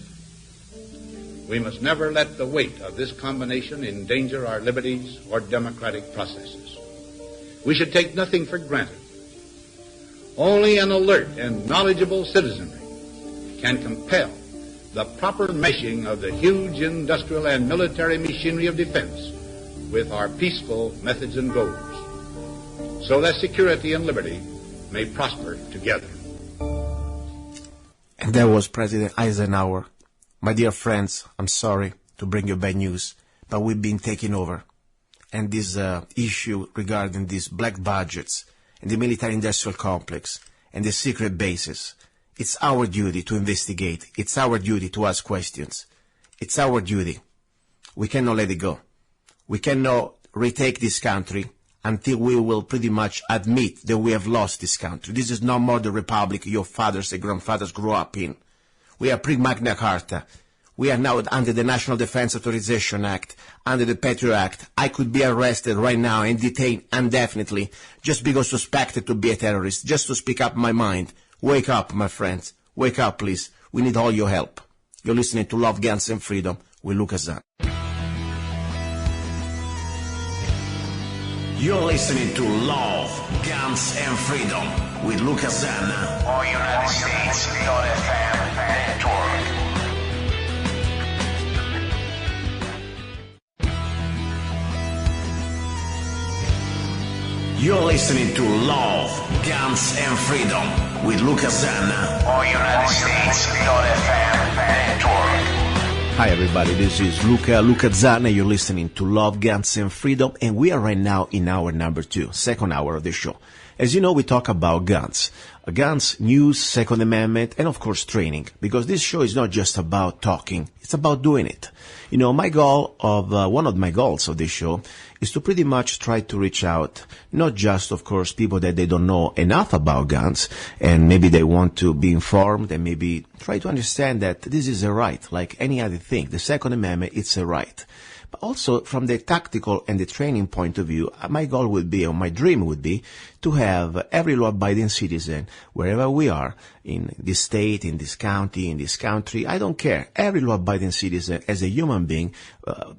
We must never let the weight of this combination endanger our liberties or democratic processes. We should take nothing for granted. Only an alert and knowledgeable citizenry can compel the proper meshing of the huge industrial and military machinery of defense with our peaceful methods and goals, so that security and liberty may prosper together. And that was President Eisenhower. My dear friends, I'm sorry to bring you bad news, but we've been taken over. And this issue regarding these black budgets and the military-industrial complex and the secret bases, it's our duty to investigate. It's our duty to ask questions. It's our duty. We cannot let it go. We cannot retake this country until we will pretty much admit that we have lost this country. This is no more the republic your fathers and grandfathers grew up in. We are pre-Magna Carta. We are now under the National Defense Authorization Act, under the Patriot Act. I could be arrested right now and detained indefinitely just because suspected to be a terrorist, just to speak up my mind. Wake up, my friends. Wake up, please. We need all your help. You're listening to Love, Guns, and Freedom with Lucas Zanna. You're listening to Love, Guns, and Freedom with Lucas Zanna on United States.FM network. You're listening to Love, Guns, and Freedom with Lucas Zanna on United States.FM network. Hi everybody, this is Luca Zanna. You're listening to Love, Guns, and Freedom, and we are right now in hour number 2, second hour of the show. As you know, we talk about guns. Guns, news, Second Amendment, and of course training, because this show is not just about talking, it's about doing it. You know, one of my goals of this show is to pretty much try to reach out, not just, of course, people that they don't know enough about guns, and maybe they want to be informed, and maybe try to understand that this is a right, like any other thing. The Second Amendment, it's a right. But also, from the tactical and the training point of view, my goal would be, or my dream would be, to have every law-abiding citizen, wherever we are, in this state, in this county, in this country, I don't care, every law-abiding citizen as a human being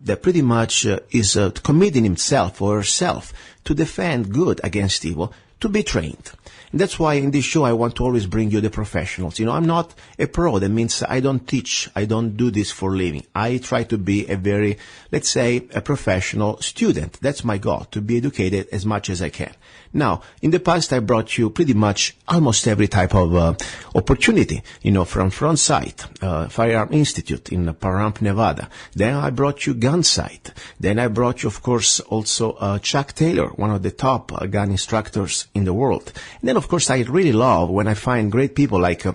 that pretty much is committing himself or herself to defend good against evil, to be trained. And that's why in this show I want to always bring you the professionals. You know, I'm not a pro. That means I don't teach. I don't do this for a living. I try to be a very, let's say, a professional student. That's my goal, to be educated as much as I can. Now, in the past I brought you pretty much almost every type of opportunity, you know, from Front Sight, Firearm Institute in Pahrump, Nevada. Then I brought you Gun Sight. Then I brought you, of course, also Chuck Taylor, one of the top gun instructors in the world. And then, of course, I really love when I find great people like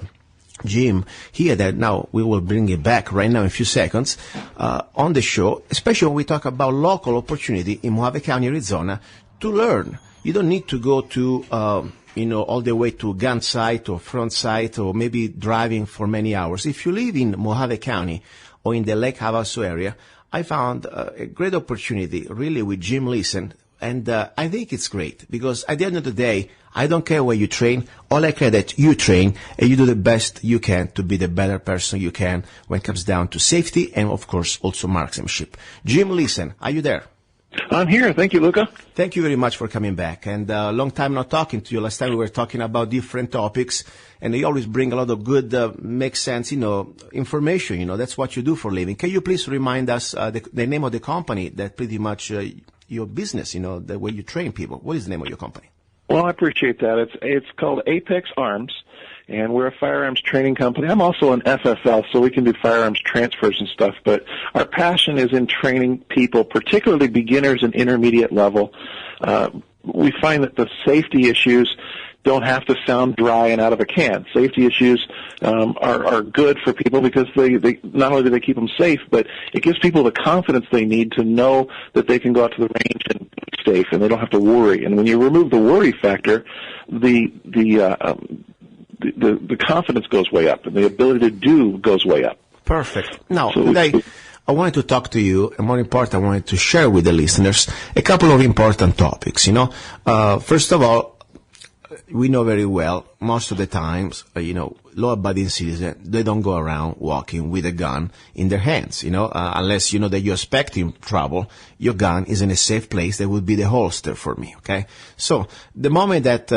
Jim here, that now we will bring it back right now in a few seconds on the show, especially when we talk about local opportunity in Mojave County, Arizona, to learn. You don't need to go to, all the way to Gun Sight or Front Sight or maybe driving for many hours. If you live in Mojave County or in the Lake Havasu area, I found a great opportunity really with Jim Liesen, And I think it's great because at the end of the day, I don't care where you train. All I care that you train and you do the best you can to be the better person you can when it comes down to safety and, of course, also marksmanship. Jim Liesen, are you there? I'm here. Thank you, Luca. Thank you very much for coming back. And long time not talking to you. Last time we were talking about different topics, and you always bring a lot of good, make sense, information. That's what you do for a living. Can you please remind us the name of the company that pretty much your business, the way you train people? What is the name of your company? Well, I appreciate that. It's called Apex Arms, and we're a firearms training company. I'm also an FFL, so we can do firearms transfers and stuff, but our passion is in training people, particularly beginners and intermediate level. We find that the safety issues don't have to sound dry and out of a can. Safety issues are good for people because they not only do they keep them safe, but it gives people the confidence they need to know that they can go out to the range and be safe, and they don't have to worry. And when you remove the worry factor, the confidence goes way up, and the ability to do goes way up. Perfect. Now, today, I wanted to talk to you, and more important, I wanted to share with the listeners a couple of important topics. First of all, we know very well, most of the times, law-abiding citizens, they don't go around walking with a gun in their hands, unless you know that you're expecting trouble. Your gun is in a safe place. That would be the holster for me, okay? So the moment that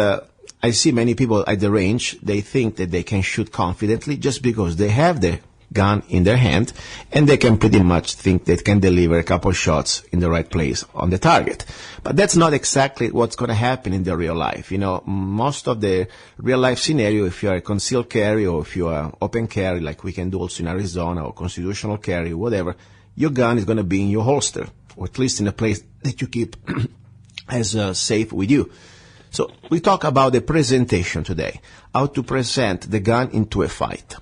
I see many people at the range, they think that they can shoot confidently just because they have the gun in their hand, and they can pretty much think they can deliver a couple shots in the right place on the target. But that's not exactly what's going to happen in the real life. Most of the real life scenario, if you're a concealed carry or if you're open carry, like we can do also in Arizona, or constitutional carry, whatever, your gun is going to be in your holster, or at least in a place that you keep as safe with you. So we talk about the presentation today, how to present the gun into a fight.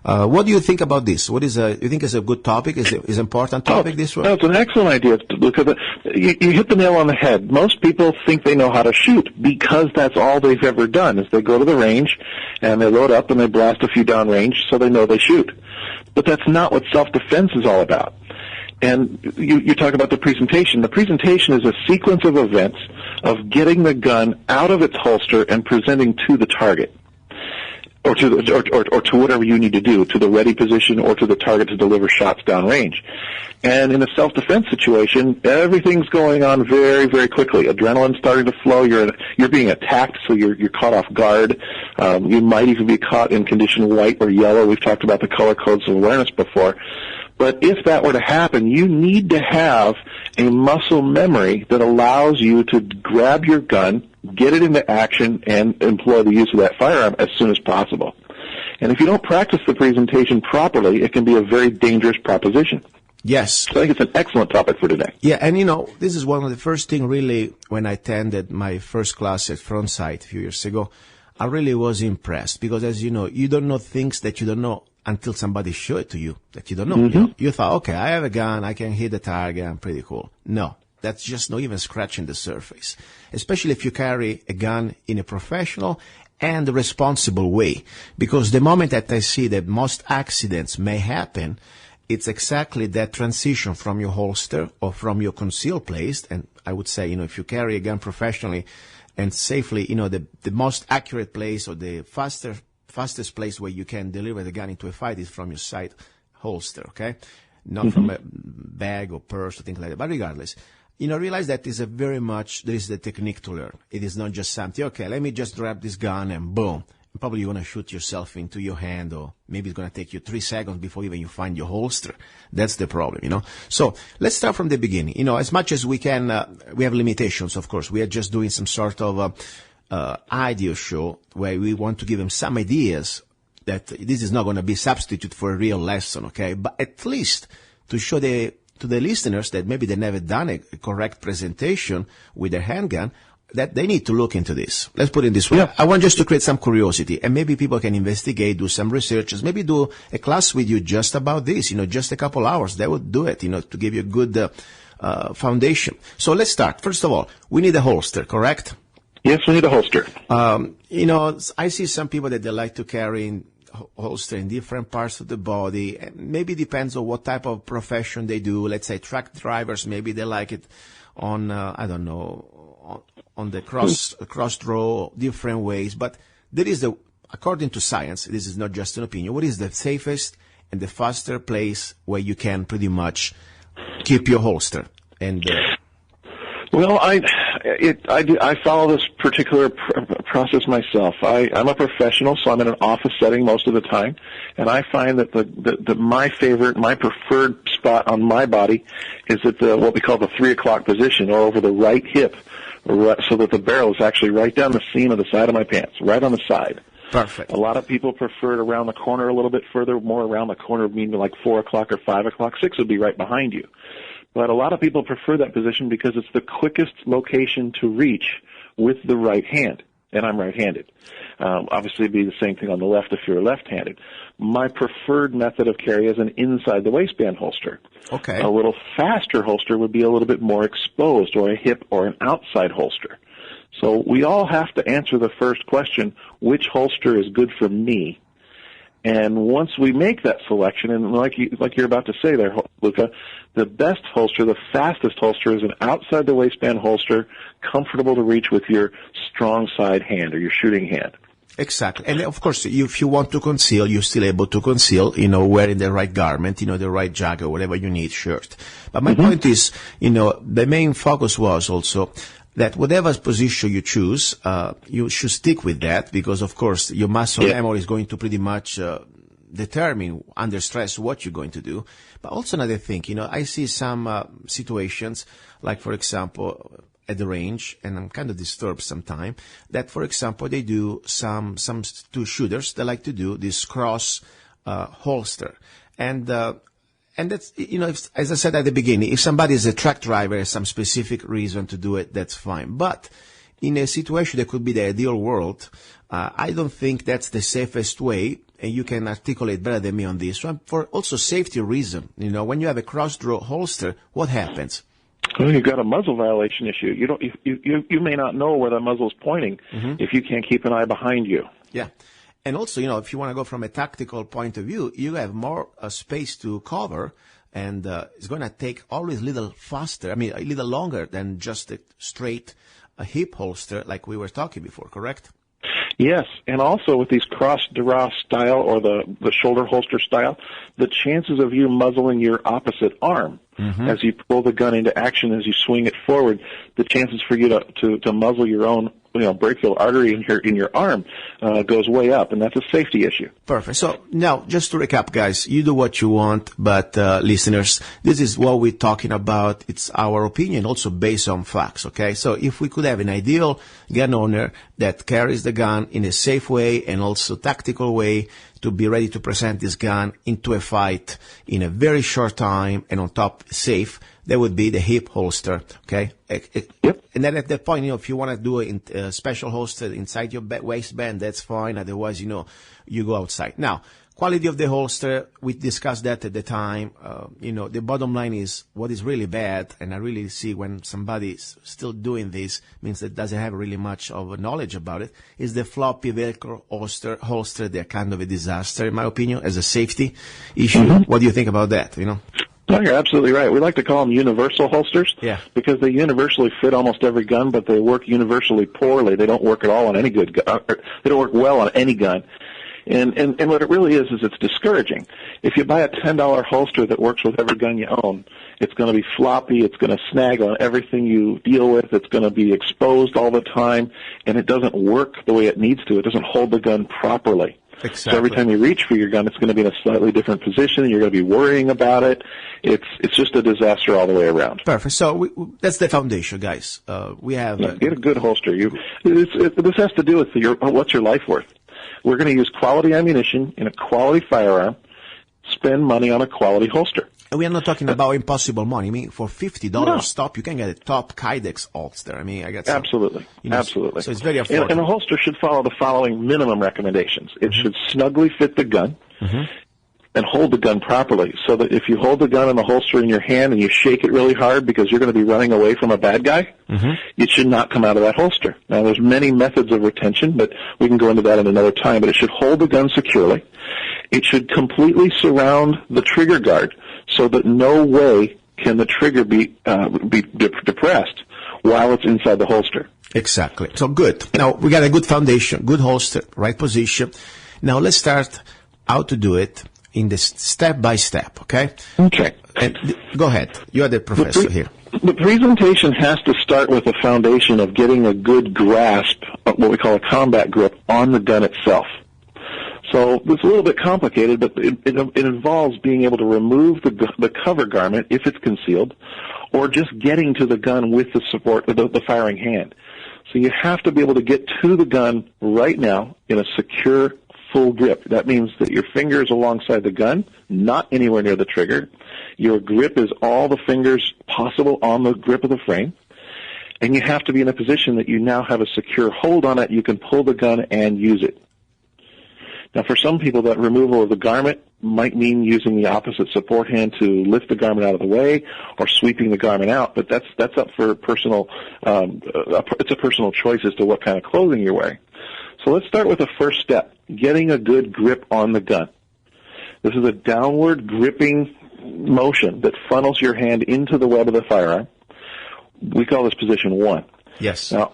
What do you think about this? You think it's a good topic? Is an important topic, this one? No, it's an excellent idea, because you hit the nail on the head. Most people think they know how to shoot because that's all they've ever done, is they go to the range and they load up and they blast a few downrange so they know they shoot. But that's not what self-defense is all about. And you talk about the presentation. The presentation is a sequence of events of getting the gun out of its holster and presenting to the target, or to whatever you need to do, to the ready position or to the target to deliver shots downrange. And in a self-defense situation, everything's going on very, very quickly. Adrenaline's starting to flow. You're being attacked, so you're caught off guard. You might even be caught in condition white or yellow. We've talked about the color codes of awareness before. But if that were to happen, you need to have a muscle memory that allows you to grab your gun, get it into action, and employ the use of that firearm as soon as possible. And if you don't practice the presentation properly, it can be a very dangerous proposition. Yes. So I think it's an excellent topic for today. Yeah, and this is one of the first things really when I attended my first class at Frontsight a few years ago. I really was impressed because, as you know, you don't know things that you don't know until somebody show it to you that you don't know. Mm-hmm. You thought, okay, I have a gun, I can hit the target, I'm pretty cool. No, that's just not even scratching the surface, especially if you carry a gun in a professional and responsible way. Because the moment that I see that most accidents may happen, it's exactly that transition from your holster or from your concealed place. And I would say, if you carry a gun professionally and safely, the most accurate place or the fastest place where you can deliver the gun into a fight is from your side holster, okay? Not from a bag or purse or things like that. But regardless, realize that there is the technique to learn. It is not just something, okay, let me just grab this gun and boom. Probably you're going to shoot yourself into your hand, or maybe it's going to take you 3 seconds before even you find your holster. That's the problem, So let's start from the beginning. As much as we can, we have limitations, of course. We are just doing some sort of idea show where we want to give them some ideas that this is not going to be a substitute for a real lesson, okay? But at least to show to the listeners that maybe they never done a correct presentation with their handgun, that they need to look into this. Let's put it this way. Yeah. I want just to create some curiosity, and maybe people can investigate, do some researches, maybe do a class with you just about this, just a couple hours. They would do it, to give you a good foundation. So let's start. First of all, we need a holster, correct? Yes, we need a holster. I see some people that they like to carry in holster in different parts of the body. Maybe it depends on what type of profession they do. Let's say truck drivers, maybe they like it on I don't know, on the cross draw different ways. But there is according to science, this is not just an opinion, what is the safest and the faster place where you can pretty much keep your holster? And well, I follow this particular process myself. I'm a professional, so I'm in an office setting most of the time, and I find that my preferred spot on my body is at what we call the 3 o'clock position, or over the right hip, so that the barrel is actually right down the seam of the side of my pants, right on the side. Perfect. A lot of people prefer it around the corner a little bit further, more around the corner, meaning like 4 o'clock or 5 o'clock. 6 would be right behind you. But a lot of people prefer that position because it's the quickest location to reach with the right hand, and I'm right-handed. Obviously, it'd be the same thing on the left if you're left-handed. My preferred method of carry is an inside-the-waistband holster. Okay. A little faster holster would be a little bit more exposed, or a hip or an outside holster. So we all have to answer the first question, which holster is good for me? And once we make that selection, and like you're about to say there, Luca, the best holster, the fastest holster is an outside-the-waistband holster, comfortable to reach with your strong side hand or your shooting hand. Exactly. And of course, if you want to conceal, you're still able to conceal, wearing the right garment, the right jacket, whatever you need, shirt. But my point is, the main focus was also that whatever position you choose, you should stick with that, because of course your muscle memory is going to pretty much determine under stress what you're going to do. But also another thing, I see some situations, like for example at the range, and I'm kind of disturbed sometimes, that for example they do some two shooters, they like to do this cross holster, and that's, as I said at the beginning, if somebody is a truck driver, has some specific reason to do it, that's fine. But in a situation that could be the ideal world, I don't think that's the safest way, and you can articulate better than me on this one. For also safety reason, when you have a cross-draw holster, what happens? Well, you've got a muzzle violation issue. You may not know where the muzzle's pointing if you can't keep an eye behind you. Yeah. And also, if you want to go from a tactical point of view, you have more space to cover, and it's going to take always a little faster, a little longer than just a straight hip holster like we were talking before, correct? Yes, and also with these cross-draw style or the shoulder holster style, the chances of you muzzling your opposite arm as you pull the gun into action, as you swing it forward, the chances for you to muzzle your own brachial artery in your arm goes way up, and that's a safety issue. Perfect. So now, just to recap, guys, you do what you want, but listeners, this is what we're talking about. It's our opinion, also based on facts, okay? So if we could have an ideal gun owner that carries the gun in a safe way and also tactical way to be ready to present this gun into a fight in a very short time and on top safe, that would be the hip holster, okay? Yep. And then at that point, if you want to do a special holster inside your waistband, that's fine. Otherwise, you go outside. Now, quality of the holster, we discussed that at the time. The bottom line is what is really bad, and I really see when somebody's still doing this, means that doesn't have really much of knowledge about it, is the floppy Velcro holster. They're kind of a disaster, in my opinion, as a safety issue. What do you think about that, No, you're absolutely right. We like to call them universal holsters because they universally fit almost every gun, but they work universally poorly. They don't work at all on any good gun. They don't work well on any gun. And what it really is it's discouraging. If you buy a $10 holster that works with every gun you own, it's going to be floppy, it's going to snag on everything you deal with, it's going to be exposed all the time, and it doesn't work the way it needs to. It doesn't hold the gun properly. Exactly. So every time you reach for your gun, it's going to be in a slightly different position. You're going to be worrying about it. It's just a disaster all the way around. Perfect. So that's the foundation, guys. We have get a good holster. This has to do with what's your life worth. We're going to use quality ammunition in a quality firearm. Spend money on a quality holster. And we are not talking about impossible money. For $50 top, you can get a top Kydex holster. I got some, absolutely. Absolutely. So it's very affordable. And a holster should follow the following minimum recommendations. It should snugly fit the gun and hold the gun properly, so that if you hold the gun in the holster in your hand and you shake it really hard because you're going to be running away from a bad guy, it should not come out of that holster. Now, there's many methods of retention, but we can go into that at another time. But it should hold the gun securely. It should completely surround the trigger guard so that no way can the trigger be depressed while it's inside the holster. Exactly. So good. Now, we got a good foundation, good holster, right position. Now, let's start how to do it in the step-by-step, okay? Okay. And go ahead. You are the professor here. The presentation has to start with a foundation of getting a good grasp of what we call a combat grip on the gun itself. So it's a little bit complicated, but it involves being able to remove the cover garment if it's concealed, or just getting to the gun with the support of the firing hand. So you have to be able to get to the gun right now in a secure, full grip. That means that your finger is alongside the gun, not anywhere near the trigger. Your grip is all the fingers possible on the grip of the frame. And you have to be in a position that you now have a secure hold on it. You can pull the gun and use it. Now, for some people, that removal of the garment might mean using the opposite support hand to lift the garment out of the way, or sweeping the garment out. But that's up for personal. It's a personal choice as to what kind of clothing you're wearing. So let's start with the first step: getting a good grip on the gun. This is a downward gripping motion that funnels your hand into the web of the firearm. We call this position 1. Yes. Now,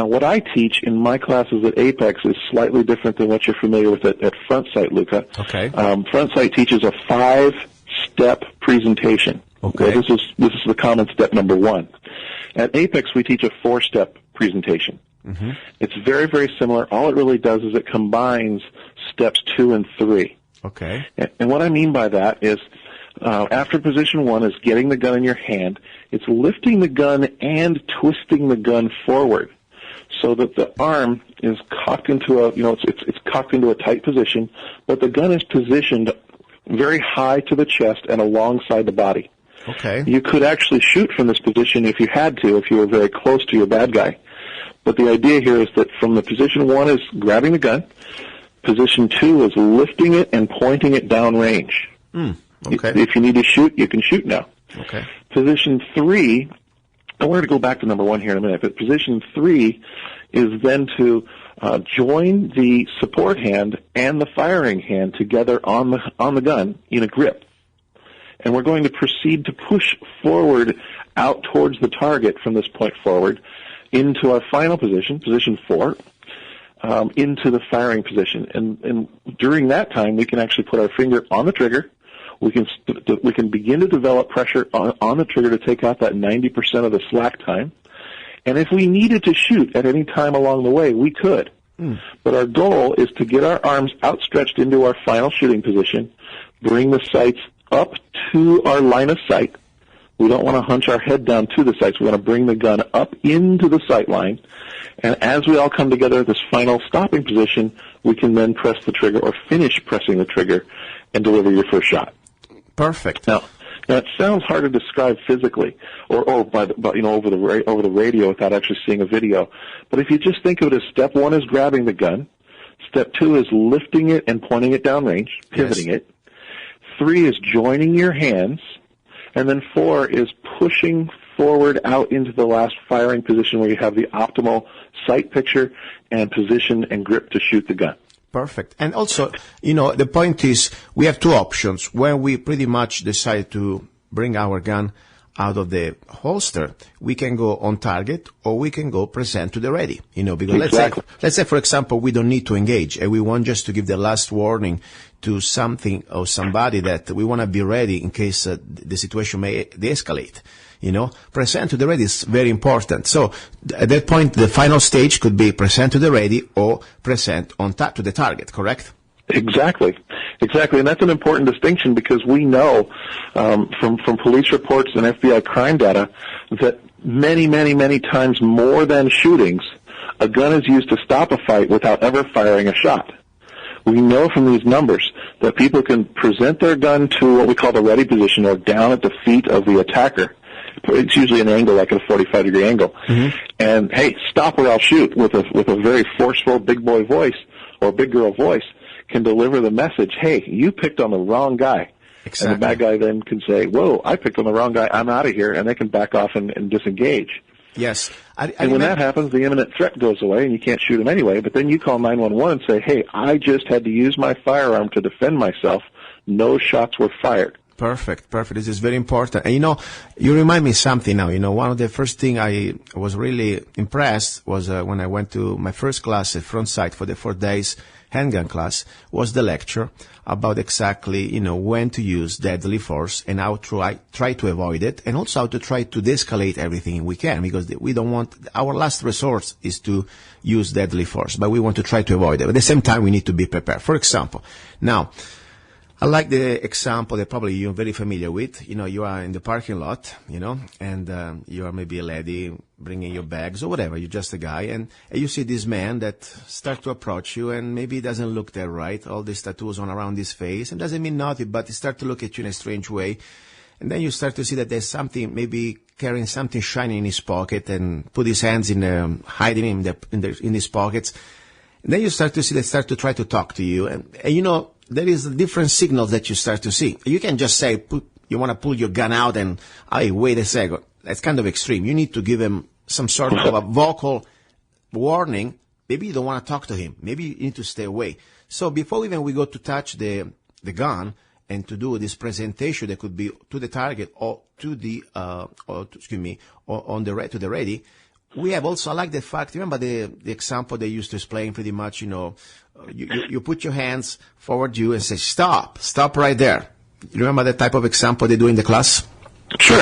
what I teach in my classes at Apex is slightly different than what you're familiar with at Front Sight, Luca. Okay. Front Sight teaches a 5-step presentation. Okay. So this is the common step number 1. At Apex, we teach a 4-step presentation. Mm-hmm. It's very, very similar. All it really does is it combines steps 2 and 3. Okay. And what I mean by that is, after position 1 is getting the gun in your hand, it's lifting the gun and twisting the gun forward so that the arm is cocked into it's cocked into a tight position, but the gun is positioned very high to the chest and alongside the body. Okay. You could actually shoot from this position if you had to, if you were very close to your bad guy. But the idea here is that from the position 1 is grabbing the gun, position 2 is lifting it and pointing it downrange. Okay. If you need to shoot, you can shoot now. Okay. Position 3, and we're going to go back to number 1 here in a minute, but position 3 is then to join the support hand and the firing hand together on the gun in a grip. And we're going to proceed to push forward out towards the target from this point forward into our final position, position 4, into the firing position. And during that time, we can actually put our finger on the trigger. We can begin to develop pressure on the trigger to take out that 90% of the slack time. And if we needed to shoot at any time along the way, we could. But our goal is to get our arms outstretched into our final shooting position, bring the sights up to our line of sight. We don't want to hunch our head down to the sights. We want to bring the gun up into the sight line. And as we all come together at this final stopping position, we can then press the trigger or finish pressing the trigger and deliver your first shot. Perfect. Now it sounds hard to describe physically, or over the radio without actually seeing a video. But if you just think of it as step 1 is grabbing the gun, step 2 is lifting it and pointing it downrange, pivoting it. 3 is joining your hands, and then 4 is pushing forward out into the last firing position where you have the optimal sight picture and position and grip to shoot the gun. Perfect. And also, the point is we have 2 options. When we pretty much decide to bring our gun out of the holster, we can go on target or we can go present to the ready. Because exactly. let's say, for example, we don't need to engage and we want just to give the last warning to something or somebody that we want to be ready in case the situation may de-escalate. Present to the ready is very important. So at that point, the final stage could be present to the ready or present to the target, correct? Exactly. And that's an important distinction because we know from police reports and FBI crime data that many, many, many times more than shootings, a gun is used to stop a fight without ever firing a shot. We know from these numbers that people can present their gun to what we call the ready position or down at the feet of the attacker. It's usually an angle like a 45-degree angle. Mm-hmm. And, hey, stop or I'll shoot with a very forceful big boy voice or big girl voice can deliver the message, hey, you picked on the wrong guy. Exactly. And the bad guy then can say, whoa, I picked on the wrong guy, I'm out of here, and they can back off and disengage. Yes. And when that happens, the imminent threat goes away, and you can't shoot them anyway, but then you call 911 and say, hey, I just had to use my firearm to defend myself. No shots were fired. Perfect. This is very important. And, you remind me something now. One of the first thing I was really impressed was when I went to my first class at Front Sight for the 4 days handgun class, was the lecture about exactly, when to use deadly force and how to try to avoid it, and also how to try to de-escalate everything we can, because we don't want, our last resort is to use deadly force, but we want to try to avoid it. But at the same time, we need to be prepared. For example, now, I like the example that probably you're very familiar with. You are in the parking lot, and you are maybe a lady bringing your bags or whatever. You're just a guy, and you see this man that start to approach you, and maybe he doesn't look that right. All these tattoos on around his face, and doesn't mean nothing, but he start to look at you in a strange way. And then you start to see that there's something, maybe carrying something shiny in his pocket, and put his hands in, hiding in his pockets. And then you start to see they start to try to talk to you, and there is different signals that you start to see. You can just say, you want to pull your gun out and, hey, wait a second. That's kind of extreme. You need to give him some sort of a vocal warning. Maybe you don't want to talk to him. Maybe you need to stay away. So before even we go to touch the gun and to do this presentation that could be to the target or to the, to the ready, we have also, I like the fact, remember the example they used to explain pretty much, you put your hands forward you and say, stop right there. You remember that type of example they do in the class? Sure.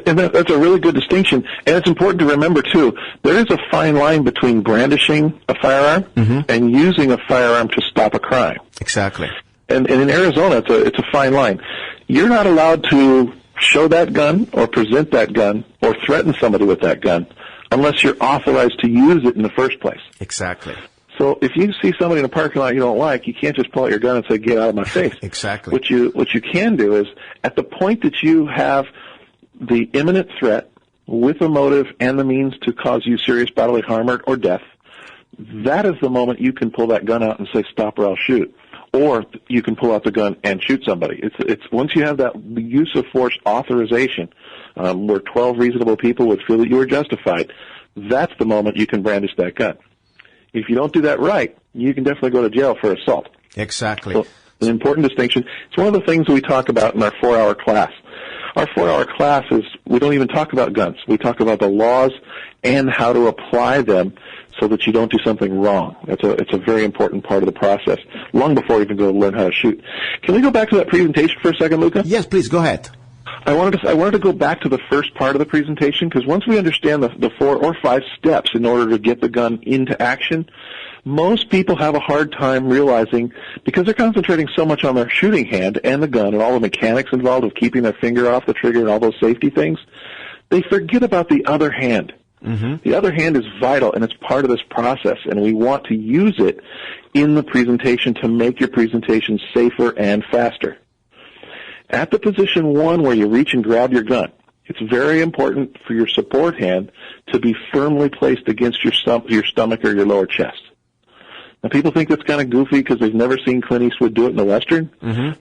And that's a really good distinction. And it's important to remember, too, there is a fine line between brandishing a firearm and using a firearm to stop a crime. Exactly. And in Arizona, it's a fine line. You're not allowed to show that gun or present that gun or threaten somebody with that gun unless you're authorized to use it in the first place. Exactly. So if you see somebody in a parking lot you don't like, you can't just pull out your gun and say, get out of my face. Exactly. What you can do is, at the point that you have the imminent threat with a motive and the means to cause you serious bodily harm or death, that is the moment you can pull that gun out and say, stop or I'll shoot. Or you can pull out the gun and shoot somebody. It's once you have that use of force authorization, where 12 reasonable people would feel that you were justified, that's the moment you can brandish that gun. If you don't do that right, you can definitely go to jail for assault. Exactly. So, an important distinction. It's one of the things we talk about in our 4-hour class. Our 4-hour class is, we don't even talk about guns. We talk about the laws and how to apply them so that you don't do something wrong. It's a very important part of the process, long before you even go learn how to shoot. Can we go back to that presentation for a second, Luca? Yes, please, go ahead. I wanted to go back to the first part of the presentation, because once we understand the 4 or 5 steps in order to get the gun into action, most people have a hard time realizing, because they're concentrating so much on their shooting hand and the gun and all the mechanics involved of keeping their finger off the trigger and all those safety things, they forget about the other hand. The other hand is vital, and it's part of this process, and we want to use it in the presentation to make your presentation safer and faster. At the position 1 where you reach and grab your gun, it's very important for your support hand to be firmly placed against your stomach or your lower chest. Now, people think that's kind of goofy because they've never seen Clint Eastwood do it in the Western,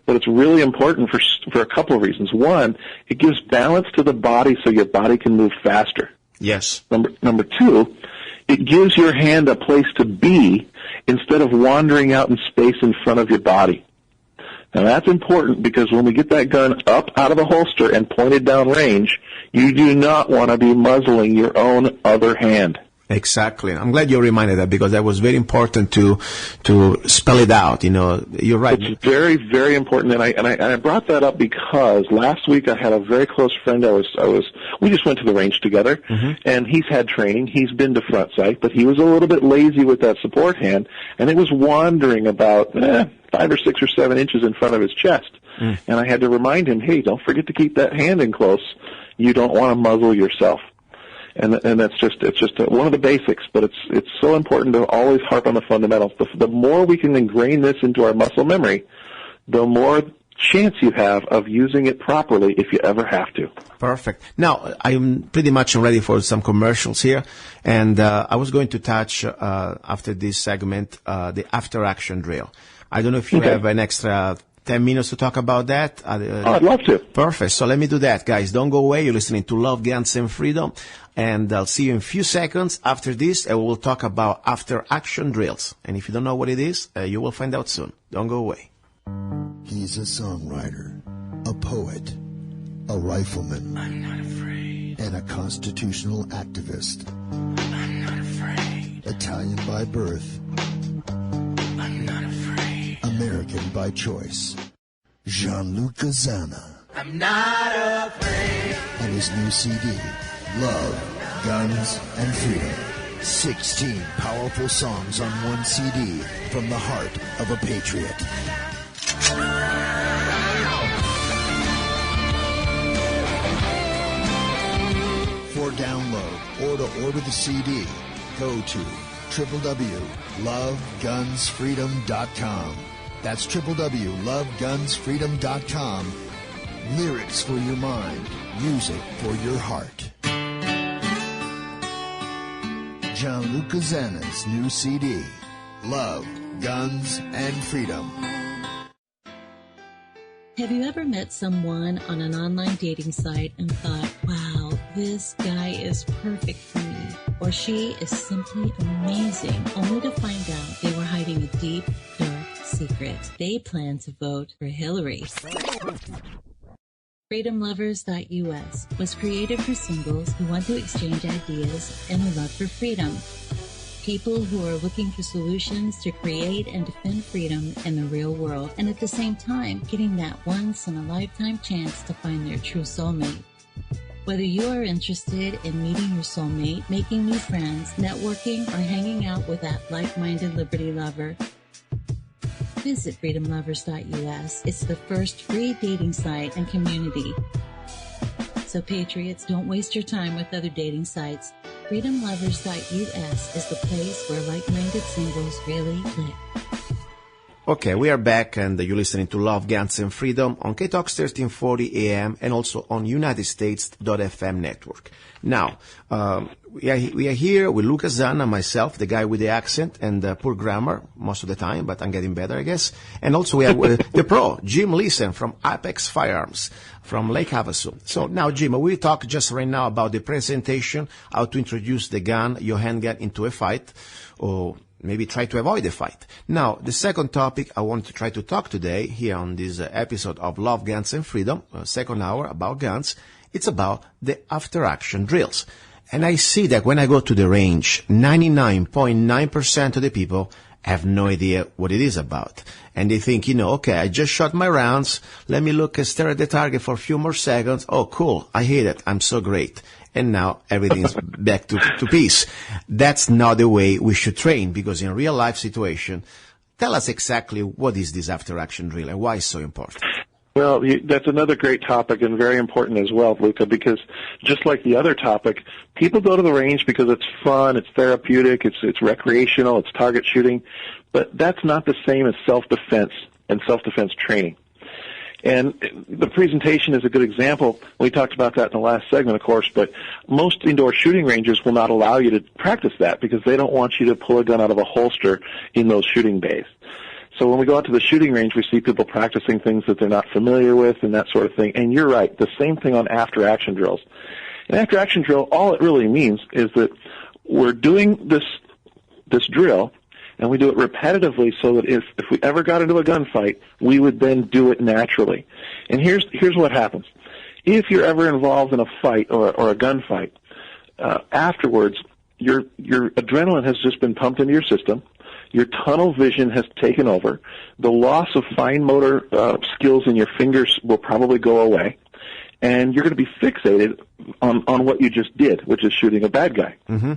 but it's really important for a couple of reasons. One, it gives balance to the body so your body can move faster. Yes. Number 2, it gives your hand a place to be instead of wandering out in space in front of your body. Now, that's important because when we get that gun up out of the holster and pointed down range, you do not want to be muzzling your own other hand. Exactly. I'm glad you reminded that, because that was very important to spell it out. You're right. It's very, very important, and I brought that up because last week I had a very close friend. We just went to the range together, and he's had training. He's been to front sight, but he was a little bit lazy with that support hand, and it was wandering about 5 or 6 or 7 inches in front of his chest. And I had to remind him, hey, don't forget to keep that hand in close. You don't want to muzzle yourself. And it's just one of the basics, but it's so important to always harp on the fundamentals. The more we can ingrain this into our muscle memory, the more chance you have of using it properly if you ever have to. Perfect. Now, I'm pretty much ready for some commercials here, and I was going to touch, after this segment, the after-action drill. I don't know if you have an extra 10 minutes to talk about that. I'd love to. Perfect. So let me do that, guys. Don't go away. You're listening to Love, Guns, and Freedom. And I'll see you in a few seconds after this, and we'll talk about after-action drills. And if you don't know what it is, you will find out soon. Don't go away. He's a songwriter, a poet, a rifleman, I'm not afraid, and a constitutional activist. I'm not afraid, Italian by birth, I'm not afraid, American by choice. Gianluca Zanna. I'm not afraid. And his new CD, Love, Guns, and Freedom. 16 powerful songs on one CD from the heart of a patriot. For download or to order the CD, go to www.lovegunsfreedom.com. That's www.lovegunsfreedom.com. Lyrics for your mind, music for your heart. Gianluca Zanna's new CD, Love, Guns, and Freedom. Have you ever met someone on an online dating site and thought, wow, this guy is perfect for me, or she is simply amazing, only to find out they were hiding a deep, dark secret? They plan to vote for Hillary. FreedomLovers.us was created for singles who want to exchange ideas and a love for freedom. People who are looking for solutions to create and defend freedom in the real world, and at the same time, getting that once-in-a-lifetime chance to find their true soulmate. Whether you are interested in meeting your soulmate, making new friends, networking, or hanging out with that like-minded liberty lover, visit FreedomLovers.us. It's the first free dating site and community. So patriots, don't waste your time with other dating sites. FreedomLovers.us is the place where like-minded singles really click. Okay, we are back, and you're listening to Love, Guns, and Freedom on KTOX 1340 AM and also on UnitedStates.fm network. Now, we are here with Luca Zanna, myself, the guy with the accent and poor grammar most of the time, but I'm getting better, I guess. And also we have the pro, Jim Liesen from Apex Firearms from Lake Havasu. So now, Jim, we talk just right now about the presentation, how to introduce the gun, your handgun, into a fight, or maybe try to avoid a fight. Now, the second topic I want to try to talk today here on this episode of Love, Guns, and Freedom, second hour about guns, it's about the after-action drills. And I see that when I go to the range, 99.9% of the people have no idea what it is about. And they think, okay, I just shot my rounds. Let me stare at the target for a few more seconds. Oh, cool. I hit it. I'm so great. And now everything's back to peace. That's not the way we should train, because in real life situation, tell us exactly what is this after-action drill and why it's so important. Well, that's another great topic and very important as well, Luca, because just like the other topic, people go to the range because it's fun, it's therapeutic, it's recreational, it's target shooting, but that's not the same as self-defense and self-defense training. And the presentation is a good example. We talked about that in the last segment, of course, but most indoor shooting ranges will not allow you to practice that because they don't want you to pull a gun out of a holster in those shooting bays. So when we go out to the shooting range, we see people practicing things that they're not familiar with and that sort of thing. And you're right, the same thing on after-action drills. An after-action drill, all it really means is that we're doing this drill, and we do it repetitively so that if we ever got into a gunfight, we would then do it naturally. And here's what happens. If you're ever involved in a fight or a gunfight, afterwards, your adrenaline has just been pumped into your system. Your tunnel vision has taken over. The loss of fine motor skills in your fingers will probably go away. And you're going to be fixated on what you just did, which is shooting a bad guy. Mm-hmm.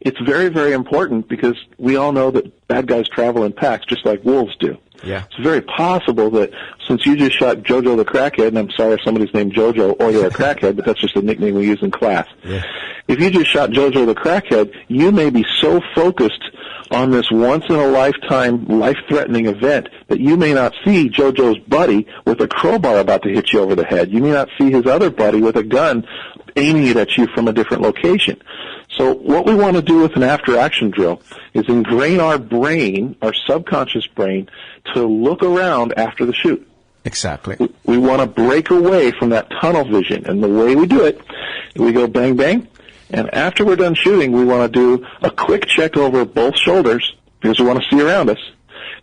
It's very, very important because we all know that bad guys travel in packs just like wolves do. Yeah. It's very possible that since you just shot Jojo the Crackhead, and I'm sorry if somebody's named Jojo or you're a crackhead, but that's just a nickname we use in class. Yeah. If you just shot Jojo the Crackhead, you may be so focused on this once-in-a-lifetime, life-threatening event that you may not see Jojo's buddy with a crowbar about to hit you over the head. You may not see his other buddy with a gun aiming it at you from a different location. So what we want to do with an after-action drill is ingrain our brain, our subconscious brain, to look around after the shoot. Exactly. We want to break away from that tunnel vision, and the way we do it, we go bang, bang, and after we're done shooting, we want to do a quick check over both shoulders because we want to see around us.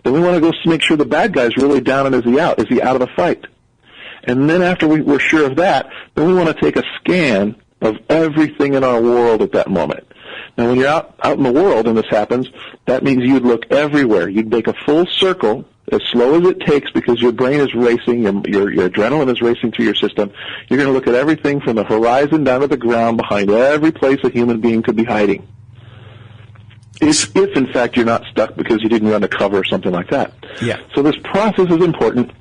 Then we want to go make sure the bad guy's really down and is he out? Is he out of the fight? And then after we're sure of that, then we want to take a scan of everything in our world at that moment. Now, when you're out in the world and this happens, that means you'd look everywhere. You'd make a full circle as slow as it takes because your brain is racing, your adrenaline is racing through your system. You're going to look at everything from the horizon down to the ground behind every place a human being could be hiding. If in fact you're not stuck because you didn't run to cover or something like that. Yeah. So this process is important.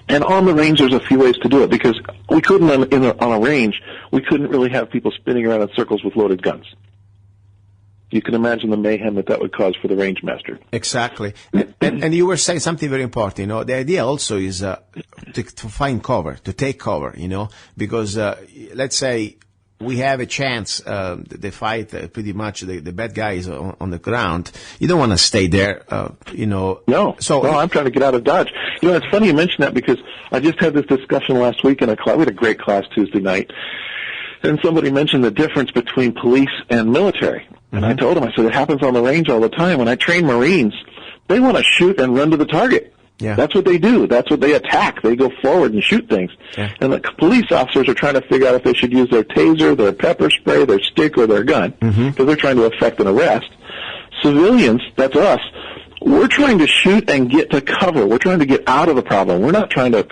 And on the range, there's a few ways to do it because we couldn't on a range, we couldn't really have people spinning around in circles with loaded guns. You can imagine the mayhem that would cause for the range master. Exactly. And you were saying something very important, you know. The idea also is to find cover, to take cover, you know, because let's say we have a chance, the fight, pretty much the bad guy is on the ground. You don't want to stay there, you know. No, I'm trying to get out of Dodge. You know, it's funny you mention that because I just had this discussion last week in a class. We had a great class Tuesday night. And somebody mentioned the difference between police and military. And I told him, I said, it happens on the range all the time. When I train Marines, they want to shoot and run to the target. Yeah. That's what they do. That's what they attack. They go forward and shoot things. Yeah. And the police officers are trying to figure out if they should use their taser, their pepper spray, their stick, or their gun, because they're trying to effect an arrest. Civilians, that's us, we're trying to shoot and get to cover. We're trying to get out of the problem. We're not trying to,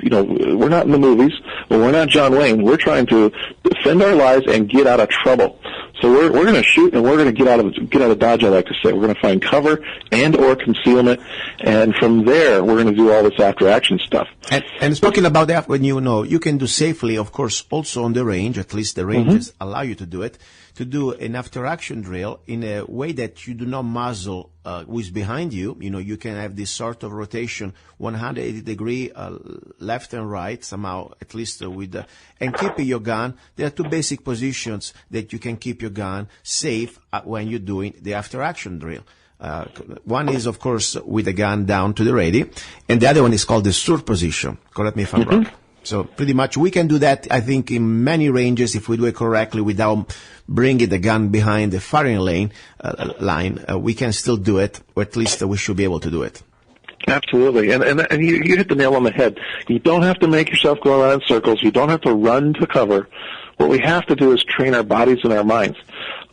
we're not in the movies, or we're not John Wayne. We're trying to defend our lives and get out of trouble. So we're going to shoot and we're going to get out of Dodge, I like to say. We're going to find cover and or concealment, and from there we're going to do all this after action stuff. And speaking about that, when you can do safely, of course, also on the range, at least the ranges allow you to do it, to do an after action drill in a way that you do not muzzle who is behind you. You know, you can have this sort of rotation 180 degree left and right somehow, at least and keeping your gun. There are two basic positions that you can keep your gun safe when you're doing the after action drill. One is, of course, with the gun down to the ready, and the other one is called the sur position. Correct me if I'm wrong. So pretty much we can do that, I think, in many ranges if we do it correctly without bringing the gun behind the firing line. We can still do it, or at least we should be able to do it. Absolutely. And you hit the nail on the head. You don't have to make yourself go around in circles. You don't have to run to cover. What we have to do is train our bodies and our minds.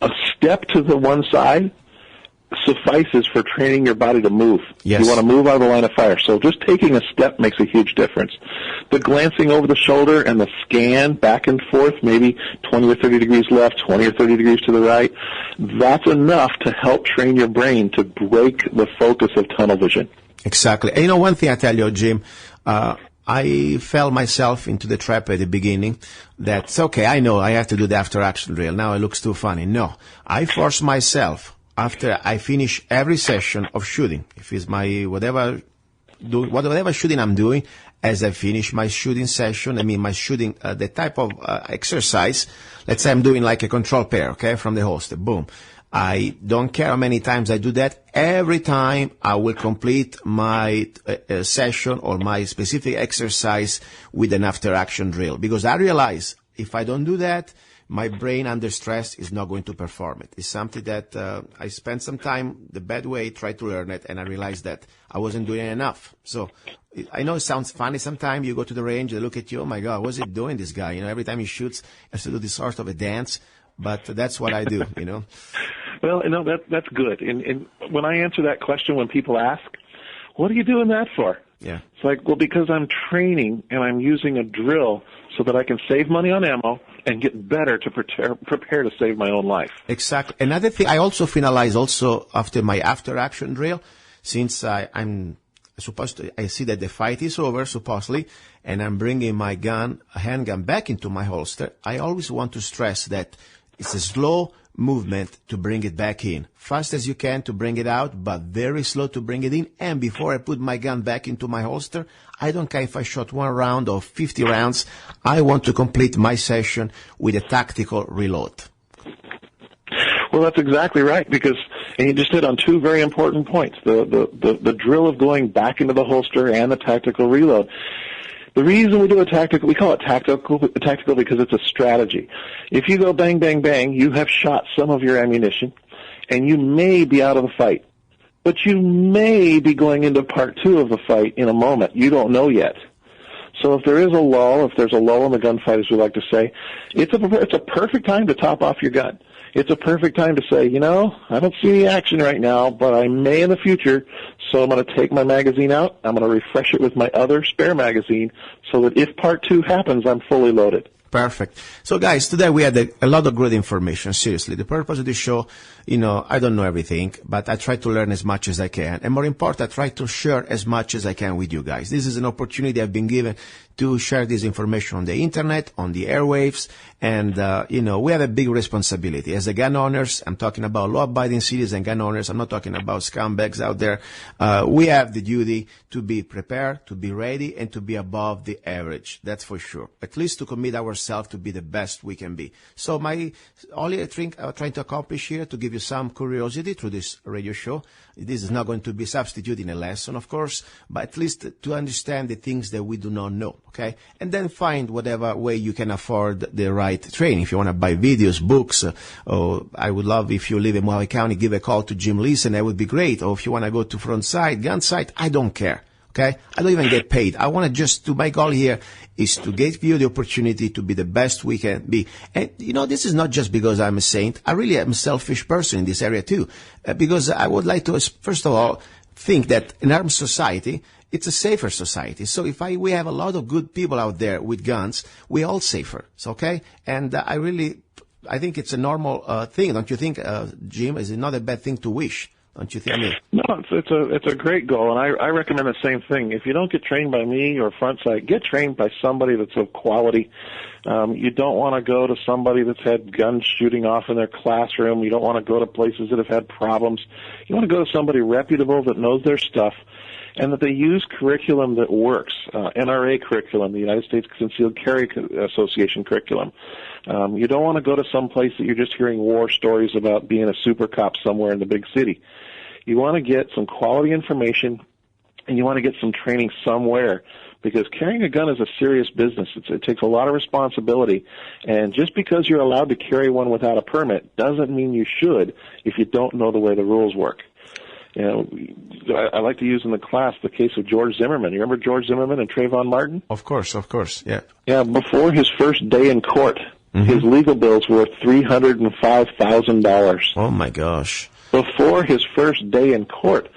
A step to the one side suffices for training your body to move. Yes. You want to move out of the line of fire. So just taking a step makes a huge difference. The glancing over the shoulder and the scan back and forth, maybe 20 or 30 degrees left, 20 or 30 degrees to the right, that's enough to help train your brain to break the focus of tunnel vision. Exactly. And you know, one thing I tell you, Jim, I fell myself into the trap at the beginning. That's okay. I know I have to do the after action drill. Now it looks too funny. No, I force myself after I finish every session of shooting. If it's my whatever shooting I'm doing, as I finish my shooting session, my shooting, the type of exercise. Let's say I'm doing like a control pair, okay, from the holster. Boom. I don't care how many times I do that. Every time I will complete my session or my specific exercise with an after-action drill. Because I realize if I don't do that, my brain under stress is not going to perform it. It's something that I spent some time the bad way, tried to learn it, and I realized that I wasn't doing it enough. So I know it sounds funny sometimes. You go to the range, they look at you, oh my God, what's he doing, this guy? Every time he shoots, he has to do this sort of a dance. But that's what I do, Well, that's good. And when I answer that question, when people ask, what are you doing that for? Yeah. It's like, well, because I'm training and I'm using a drill so that I can save money on ammo and get better to prepare to save my own life. Exactly. Another thing, I also finalize after my after-action drill, since I'm supposed to, I see that the fight is over, supposedly, and I'm bringing my handgun back into my holster. I always want to stress that it's a slow movement to bring it back in. Fast as you can to bring it out, but very slow to bring it in. And before I put my gun back into my holster, I don't care if I shot 1 round or 50 rounds. I want to complete my session with a tactical reload. Well, that's exactly right, and you just hit on two very important points, the drill of going back into the holster and the tactical reload. The reason we do we call it tactical because it's a strategy. If you go bang, bang, bang, you have shot some of your ammunition, and you may be out of the fight. But you may be going into part 2 of the fight in a moment. You don't know yet. So if there is a lull, if there's a lull in the gunfight, as we like to say, it's a perfect time to top off your gun. It's a perfect time to say, I don't see any action right now, but I may in the future, so I'm going to take my magazine out. I'm going to refresh it with my other spare magazine so that if part 2 happens, I'm fully loaded. Perfect. So, guys, today we had a lot of good information, seriously. The purpose of the show, I don't know everything, but I try to learn as much as I can. And more important, I try to share as much as I can with you guys. This is an opportunity I've been given to share this information on the internet, on the airwaves, and, we have a big responsibility. As a gun owners, I'm talking about law-abiding citizens and gun owners. I'm not talking about scumbags out there. We have the duty to be prepared, to be ready, and to be above the average. That's for sure. At least to commit ourselves to be the best we can be. So my only thing I'm trying to accomplish here, to give you some curiosity through this radio show. This is not going to be substituting a lesson, of course, but at least to understand the things that we do not know, okay? And then find whatever way you can afford the right training. If you want to buy videos, books, or I would love if you live in Hualapai County, give a call to Jim Liesen. That would be great. Or if you want to go to front side, gun site, I don't care. Okay? I don't even get paid. I want to just my goal here is to give you the opportunity to be the best we can be. And, this is not just because I'm a saint. I really am a selfish person in this area too. Because I would like to, first of all, think that in our society, it's a safer society. So if we have a lot of good people out there with guns, we're all safer. Okay? And I think it's a normal thing. Don't you think, Jim? Is it not a bad thing to wish? Don't you think? No, it's a great goal, and I recommend the same thing. If you don't get trained by me or Front Sight, get trained by somebody that's of quality. You don't want to go to somebody that's had guns shooting off in their classroom. You don't want to go to places that have had problems. You want to go to somebody reputable that knows their stuff, and that they use curriculum that works. NRA curriculum, the United States Concealed Carry Association curriculum. You don't want to go to some place that you're just hearing war stories about being a super cop somewhere in the big city. You want to get some quality information, and you want to get some training somewhere, because carrying a gun is a serious business. It takes a lot of responsibility, and just because you're allowed to carry one without a permit doesn't mean you should if you don't know the way the rules work. I like to use in the class the case of George Zimmerman. You remember George Zimmerman and Trayvon Martin? Of course, yeah. Yeah, before his first day in court, his legal bills were $305,000. Oh, my gosh. Before his first day in court.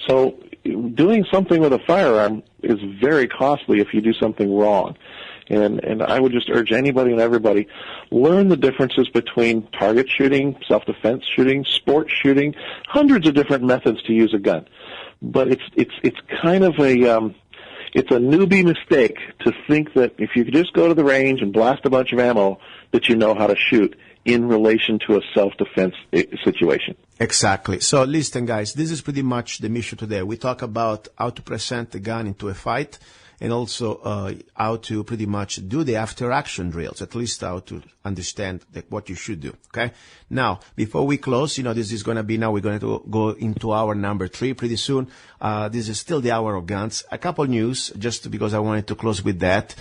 So doing something with a firearm is very costly if you do something wrong. And I would just urge anybody and everybody, learn the differences between target shooting, self-defense shooting, sport shooting, hundreds of different methods to use a gun. But it's kind of it's a newbie mistake to think that if you could just go to the range and blast a bunch of ammo, that you know how to shoot in relation to a self-defense situation. Exactly. So listen, guys, this is pretty much the mission today. We talk about how to present the gun into a fight, and also how to pretty much do the after-action drills, at least how to understand what you should do, okay? Now, before we close, this is going to be now, we're going to go into hour number 3 pretty soon. This is still the hour of guns. A couple news, just because I wanted to close with that.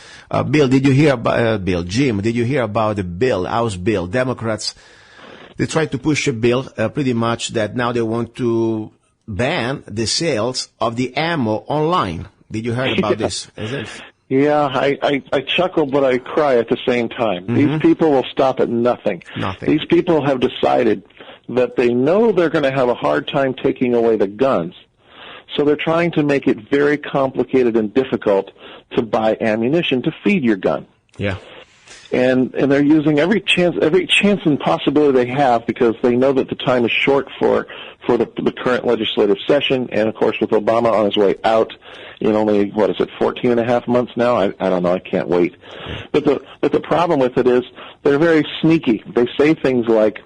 Bill, did you hear about, Jim, did you hear about the bill, House bill? Democrats, they tried to push a bill pretty much that now they want to ban the sales of the ammo online. Did you hear about this? Yeah, I chuckle, but I cry at the same time. These people will stop at nothing. These people have decided that they know they're going to have a hard time taking away the guns, so they're trying to make it very complicated and difficult to buy ammunition to feed your gun. Yeah. And they're using every chance and possibility they have, because they know that the time is short for the current legislative session, and of course with Obama on his way out in only 14 and a half months now. I don't know, I can't wait. But the problem with it is they're very sneaky. They say things like,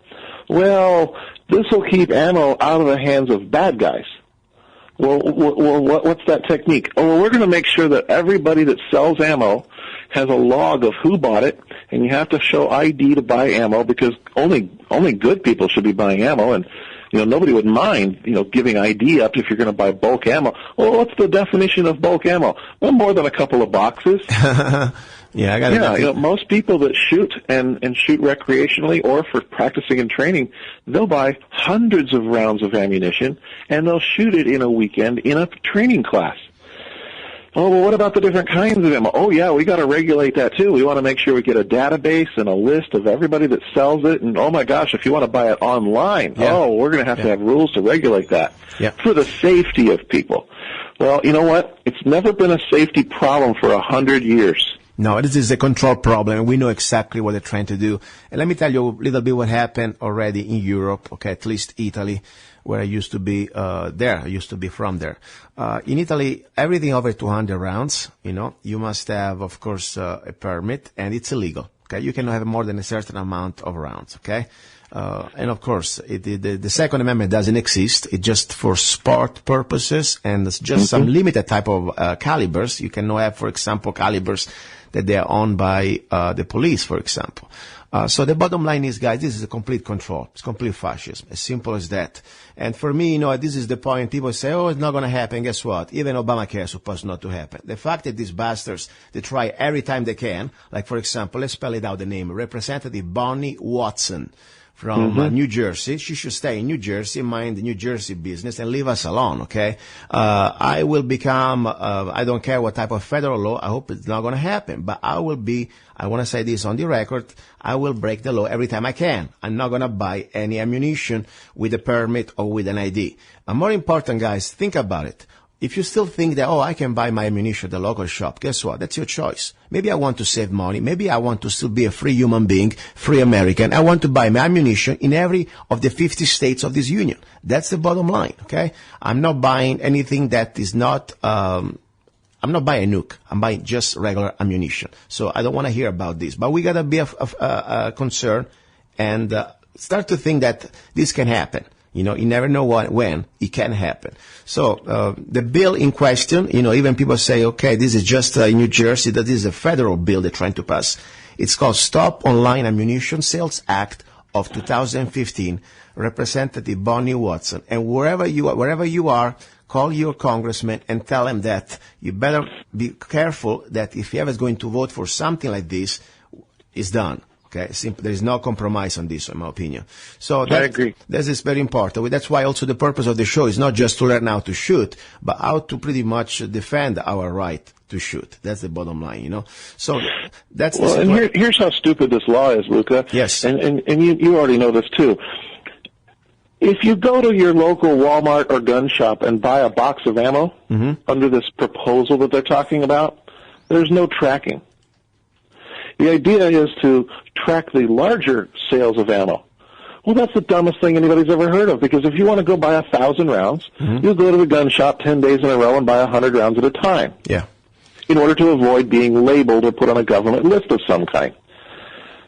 well, this will keep ammo out of the hands of bad guys. Well, what's that technique? Oh, well, we're going to make sure that everybody that sells ammo has a log of who bought it, and you have to show ID to buy ammo, because only good people should be buying ammo, and nobody would mind giving ID up if you're going to buy bulk ammo. Well, what's the definition of bulk ammo? Well, more than a couple of boxes. Most people that shoot and shoot recreationally or for practicing and training, they'll buy hundreds of rounds of ammunition, and they'll shoot it in a weekend in a training class. Oh, well, what about the different kinds of ammo? Oh, yeah, we got to regulate that, too. We want to make sure we get a database and a list of everybody that sells it. And, oh, my gosh, if you want to buy it online, we're going to have rules to regulate that for the safety of people. Well, you know what? It's never been a safety problem for 100 years. No, this is a control problem, and we know exactly what they're trying to do. And let me tell you a little bit what happened already in Europe, okay, at least Italy, where I used to be there. I used to be from there. In Italy, everything over 200 rounds, you must have, of course, a permit, and it's illegal, okay? You cannot have more than a certain amount of rounds, okay? And of course, the Second Amendment doesn't exist. It's just for sport purposes, and it's just some limited type of calibers. You cannot have, for example, calibers that they are owned by the police, for example. So the bottom line is, guys, this is a complete control. It's complete fascism, as simple as that. And for me, this is the point. People say, oh, it's not going to happen. Guess what? Even Obamacare is supposed not to happen. The fact that these bastards, they try every time they can, like, for example, let's spell it out, the name, Representative Bonnie Watson from New Jersey. She should stay in New Jersey, mind the New Jersey business, and leave us alone, okay? I will become, I don't care what type of federal law, I hope it's not going to happen, but I want to say this on the record, I will break the law every time I can. I'm not going to buy any ammunition with a permit or with an ID. And more important, guys, think about it. If you still think that, I can buy my ammunition at the local shop, guess what? That's your choice. Maybe I want to save money. Maybe I want to still be a free human being, free American. I want to buy my ammunition in every of the 50 states of this union. That's the bottom line, okay? I'm not buying anything that is not, I'm not buying a nuke. I'm buying just regular ammunition. So I don't want to hear about this. But we got to be concerned and start to think that this can happen. You never know when it can happen. So, the bill in question, even people say, okay, this is just in New Jersey, that is a federal bill they're trying to pass. It's called Stop Online Ammunition Sales Act of 2015, Representative Bonnie Watson. And wherever you are, call your congressman and tell him that you better be careful that if he ever is going to vote for something like this, it's done. Okay, there is no compromise on this, in my opinion. So I agree. This is very important. That's why also the purpose of the show is not just to learn how to shoot, but how to pretty much defend our right to shoot. That's the bottom line, So that's and here's how stupid this law is, Luca. Yes. And you already know this too. If you go to your local Walmart or gun shop and buy a box of ammo under this proposal that they're talking about, there's no tracking. The idea is to track the larger sales of ammo. Well, that's the dumbest thing anybody's ever heard of, because if you want to go buy 1,000 rounds, you'll go to the gun shop 10 days in a row and buy 100 rounds at a time. Yeah. In order to avoid being labeled or put on a government list of some kind.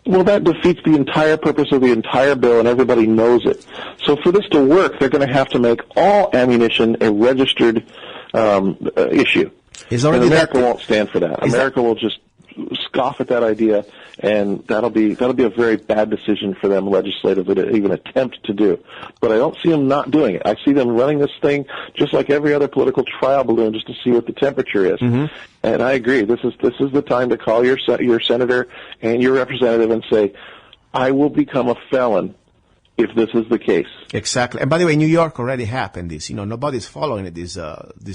Well, that defeats the entire purpose of the entire bill, and everybody knows it. So for this to work, they're going to have to make all ammunition a registered issue. And America won't stand for that. America will just scoff at that idea, and that'll be a very bad decision for them legislatively to even attempt to do. But I don't see them not doing it. I see them running this thing just like every other political trial balloon, just to see what the temperature is. And I agree. This is the time to call your senator and your representative and say, I will become a felon if this is the case. Exactly. And by the way, New York already happened this. Nobody's following this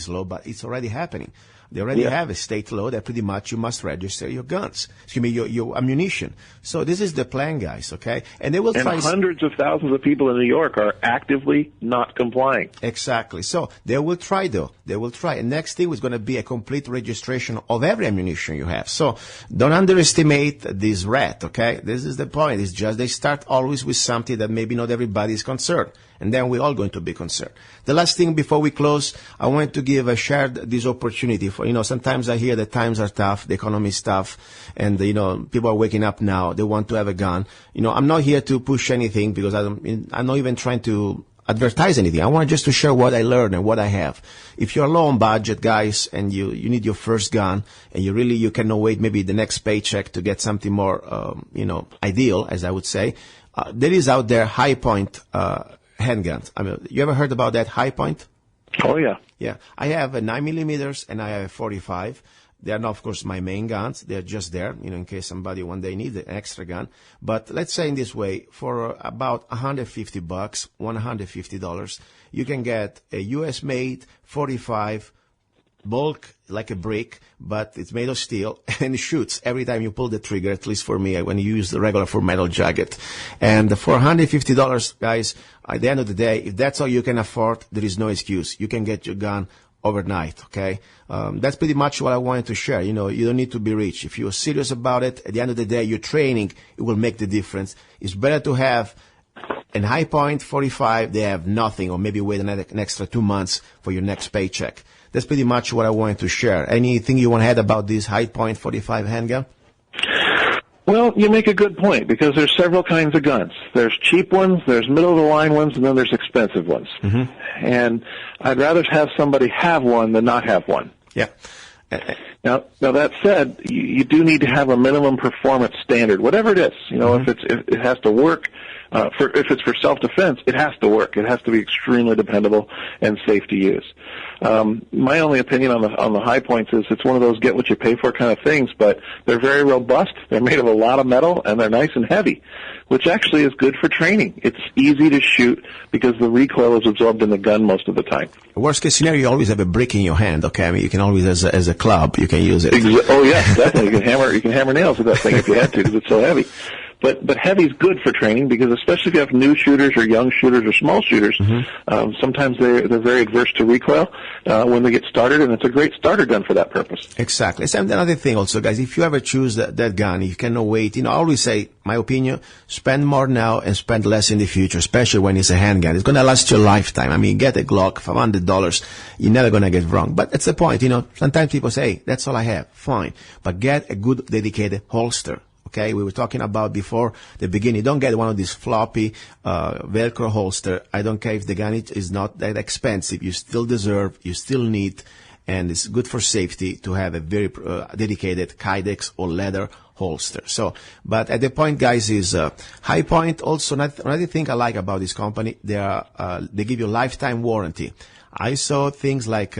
law, but it's already happening. They already have a state law that pretty much you must register your guns. Your ammunition. So this is the plan, guys, okay? And they will try. And hundreds of thousands of people in New York are actively not complying. Exactly. So they will try, though. They will try. And next thing is going to be a complete registration of every ammunition you have. So don't underestimate this rat, okay? This is the point. It's just they start always with something that maybe not everybody is concerned. And then we're all going to be concerned. The last thing before we close, I want to share this opportunity for, sometimes I hear that times are tough, the economy is tough, and, people are waking up now, they want to have a gun. I'm not here to push anything because I'm not even trying to advertise anything. I want just to share what I learned and what I have. If you're low on budget, guys, and you need your first gun, and you cannot wait maybe the next paycheck to get something more, ideal, as I would say, there is out there High Point, handguns. You ever heard about that High Point? Oh, yeah. Yeah. I have a 9mm and I have a 45. They are not, of course, my main guns. They're just there, in case somebody one day needs an extra gun. But let's say in this way, for about $150, $150, you can get a U.S.-made 45 bulk like a brick, but it's made of steel and it shoots every time you pull the trigger, at least for me, when you use the regular full metal jacket. And for $150, guys, at the end of the day, if that's all you can afford, there is no excuse. You can get your gun overnight, okay? That's pretty much what I wanted to share. You know, you don't need to be rich. If you're serious about it, at the end of the day, your training, it will make the difference. It's better to have an High Point 45, they have nothing, or maybe wait an extra 2 months for your next paycheck. That's pretty much what I wanted to share. Anything you want to add about this High Point 45 handgun? Well, you make a good point, because there's several kinds of guns. There's cheap ones, there's middle-of-the-line ones, and then there's expensive ones. Mm-hmm. And I'd rather have somebody have one than not have one. Yeah. Now that said, you do need to have a minimum performance standard, whatever it is. You know, if it has to work, if it's for self-defense, it has to work. It has to be extremely dependable and safe to use. My only opinion on the High Points is it's one of those get what you pay for kind of things, but they're very robust. They're made of a lot of metal, and they're nice and heavy, which actually is good for training. It's easy to shoot because the recoil is absorbed in the gun most of the time. Worst case scenario, you always have a brick in your hand. Okay, I mean, you can always, as a club, you can use it. Oh yes, definitely. You can hammer nails with that thing if you had to, because it's so heavy. But heavy's good for training, because especially if you have new shooters or young shooters or small shooters, sometimes they're very adverse to recoil when they get started, and it's a great starter gun for that purpose. Exactly. So another thing also, guys, if you ever choose that gun, you cannot wait. You know, I always say, my opinion, spend more now and spend less in the future, especially when it's a handgun. It's going to last you a lifetime. I mean, get a Glock, $500, you're never going to get wrong. But that's the point, you know. Sometimes people say, hey, that's all I have. Fine. But get a good dedicated holster. Okay, we were talking about before the beginning. Don't get one of these floppy Velcro holster. I don't care if the gun is not that expensive. You still deserve, you still need, and it's good for safety to have a very dedicated Kydex or leather holster. So, but at the point, guys, is High Point. Also, another thing I like about this company, they give you lifetime warranty. I saw things like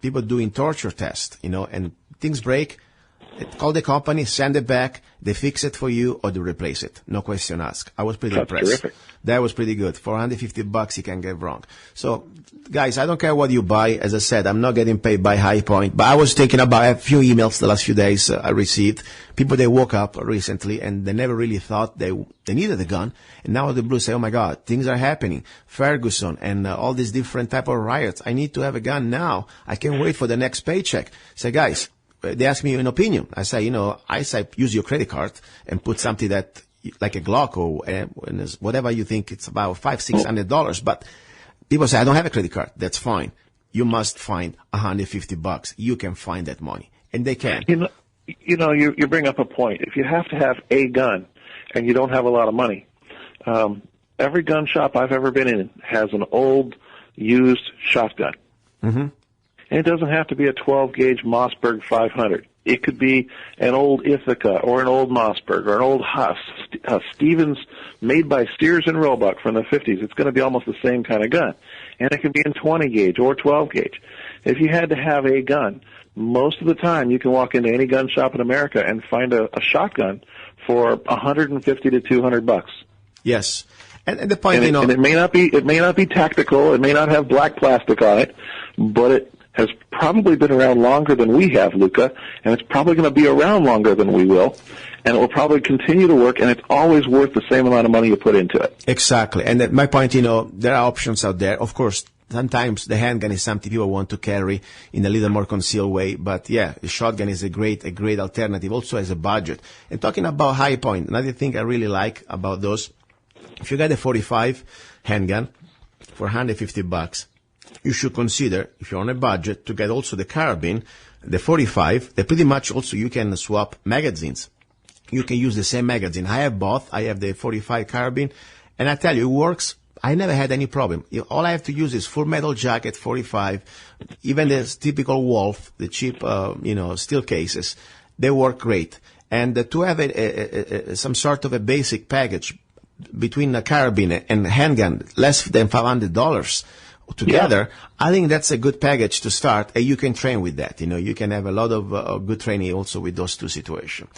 people doing torture tests, you know, and things break. Call the company, send it back, they fix it for you, or they replace it. No question asked. I was pretty impressed. Terrific. That was pretty good. For $150, you can get wrong. So, guys, I don't care what you buy. As I said, I'm not getting paid by High Point, but I was thinking about a few emails the last few days I received. People, they woke up recently and they never really thought they needed a gun. And now the Blues say, oh my God, things are happening. Ferguson and all these different type of riots. I need to have a gun now. I can't wait for the next paycheck. Say, guys, they ask me an opinion. I say, you know, I say use your credit card and put something that, like a Glock or whatever you think it's about $500-600. But people say, I don't have a credit card. That's fine. You must find $150. You can find that money, and they can. You know, you bring up a point. If you have to have a gun and you don't have a lot of money, every gun shop I've ever been in has an old used shotgun. Mm-hmm. And it doesn't have to be a 12-gauge Mossberg 500. It could be an old Ithaca or an old Mossberg or an old Stevens made by Sears and Roebuck from the 50s. It's going to be almost the same kind of gun. And it can be in 20-gauge or 12-gauge. If you had to have a gun, most of the time you can walk into any gun shop in America and find a shotgun for $150 to $200. Yes. And the point, and it may not be tactical. It may not have black plastic on it, but it has probably been around longer than we have, Luca, and it's probably going to be around longer than we will, and it will probably continue to work, and it's always worth the same amount of money you put into it. Exactly. And my point, you know, there are options out there. Of course, sometimes the handgun is something people want to carry in a little more concealed way, but yeah, the shotgun is a great alternative, also as a budget. And talking about High Point, another thing I really like about those, if you get a 45 handgun for $150, you should consider, if you're on a budget, to get also the carabine, the 45. They pretty much also, you can swap magazines. You can use the same magazine. I have both. I have the 45 carabine, and I tell you, it works. I never had any problem. All I have to use is full metal jacket, 45, even the typical Wolf, the cheap, steel cases. They work great. And to have some sort of a basic package between a carabine and handgun, less than $500, together, I think that's a good package to start, and you can train with that. You can have a lot of good training also with those two situations.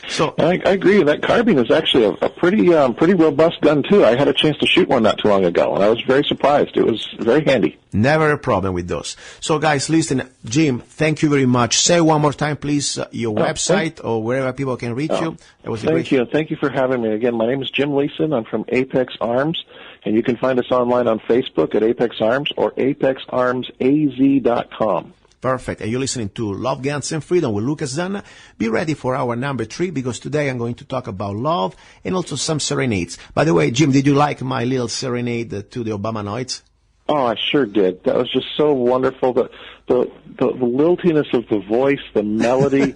So I agree. That carbine is actually a pretty robust gun too. I had a chance to shoot one not too long ago, and I was very surprised. It was very handy. Never a problem with those. So guys, listen, Jim, thank you very much. Say one more time, please, your website or wherever people can reach you. It was thank you. Thank you for having me again. My name is Jim Liesen. I'm from Apex Arms. And you can find us online on Facebook at Apex Arms or apexarmsaz.com. Perfect. And you're listening to Love, Guns, and Freedom with Lucas Zanna. Be ready for our number 3, because today I'm going to talk about love and also some serenades. By the way, Jim, did you like my little serenade to the Obamanoids? Oh, I sure did. That was just so wonderful. The liltiness of the voice, the melody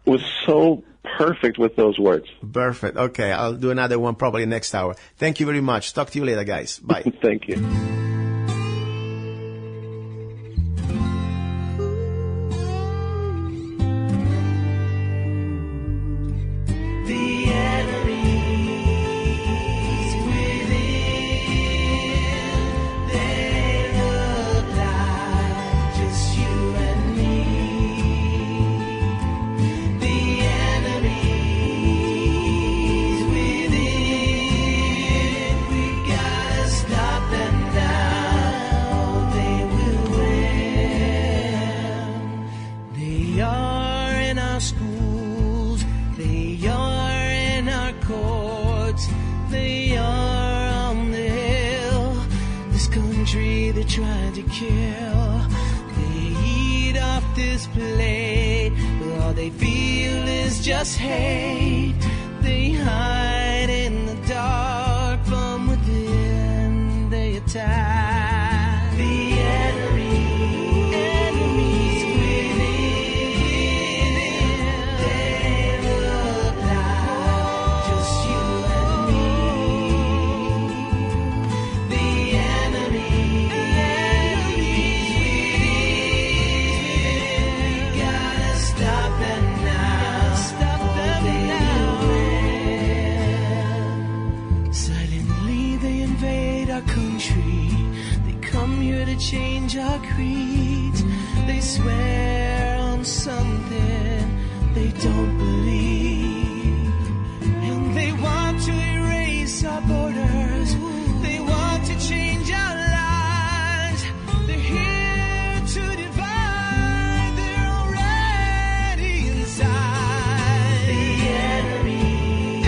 was so perfect with those words. Perfect. Okay, I'll do another one probably next hour. Thank you very much. Talk to you later, guys. Bye. Thank you. Trying to kill, they eat off this plate, but all they feel is just hate. They hide in the dark, from within they attack. The enemies within, they look like just you and me. The change our creeds. They swear on something they don't believe, and they want to erase our borders. They want to change our lives. They're here to divide. They're already inside. The enemies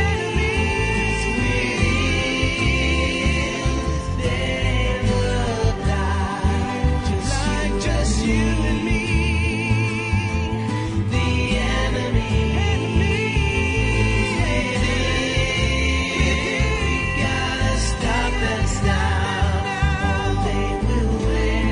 within, they look like just you and me. The enemies within, we gotta stop and stop, or they will win.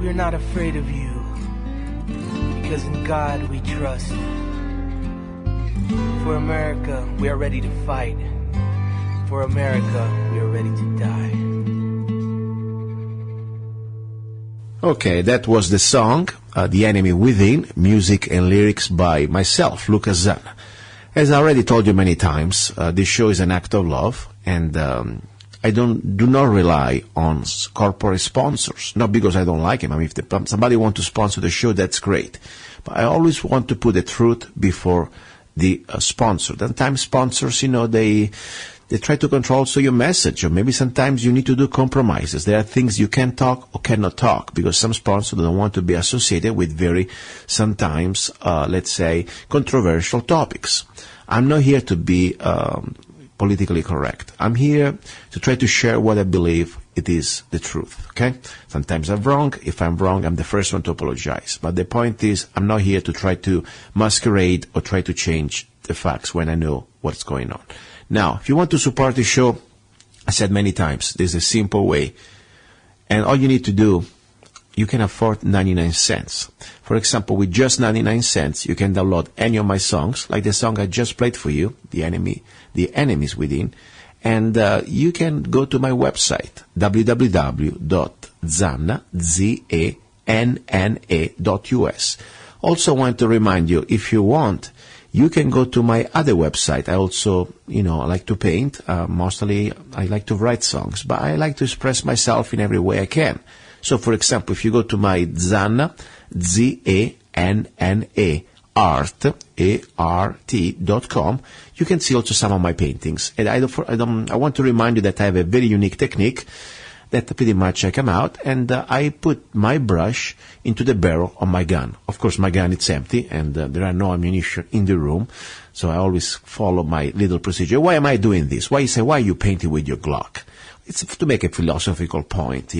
We're not afraid of you, because in God we trust. For America, we are ready to fight. For America, we are ready to die. Okay, that was the song, The Enemy Within, music and lyrics by myself, Lucas Zanna. As I already told you many times, this show is an act of love, and I do not rely on corporate sponsors, not because I don't like them. I mean, if somebody wants to sponsor the show, that's great. But I always want to put the truth before the sponsor. Sometimes sponsors, they try to control also your message, or maybe sometimes you need to do compromises. There are things you can talk or cannot talk, because some sponsors don't want to be associated with very, sometimes, let's say, controversial topics. I'm not here to be politically correct. I'm here to try to share what I believe it is the truth, okay? Sometimes I'm wrong. If I'm wrong, I'm the first one to apologize. But the point is, I'm not here to try to masquerade or try to change the facts when I know what's going on. Now, if you want to support the show, I said many times, there's a simple way. And all you need to do, you can afford 99 cents. For example, with just 99 cents, you can download any of my songs, like the song I just played for you, The Enemies Within, and you can go to my website, www.zanna.us. Also want to remind you, if you want, you can go to my other website. I also, I like to paint. Mostly, I like to write songs, but I like to express myself in every way I can. So, for example, if you go to my Zanna, ZANNA, art.com, you can see also some of my paintings. And I want to remind you that I have a very unique technique that pretty much I come out and I put my brush into the barrel of my gun. Of course, my gun is empty and there are no ammunition in the room, so I always follow my little procedure. Why am I doing this? Why are you painting with your Glock? It's to make a philosophical point,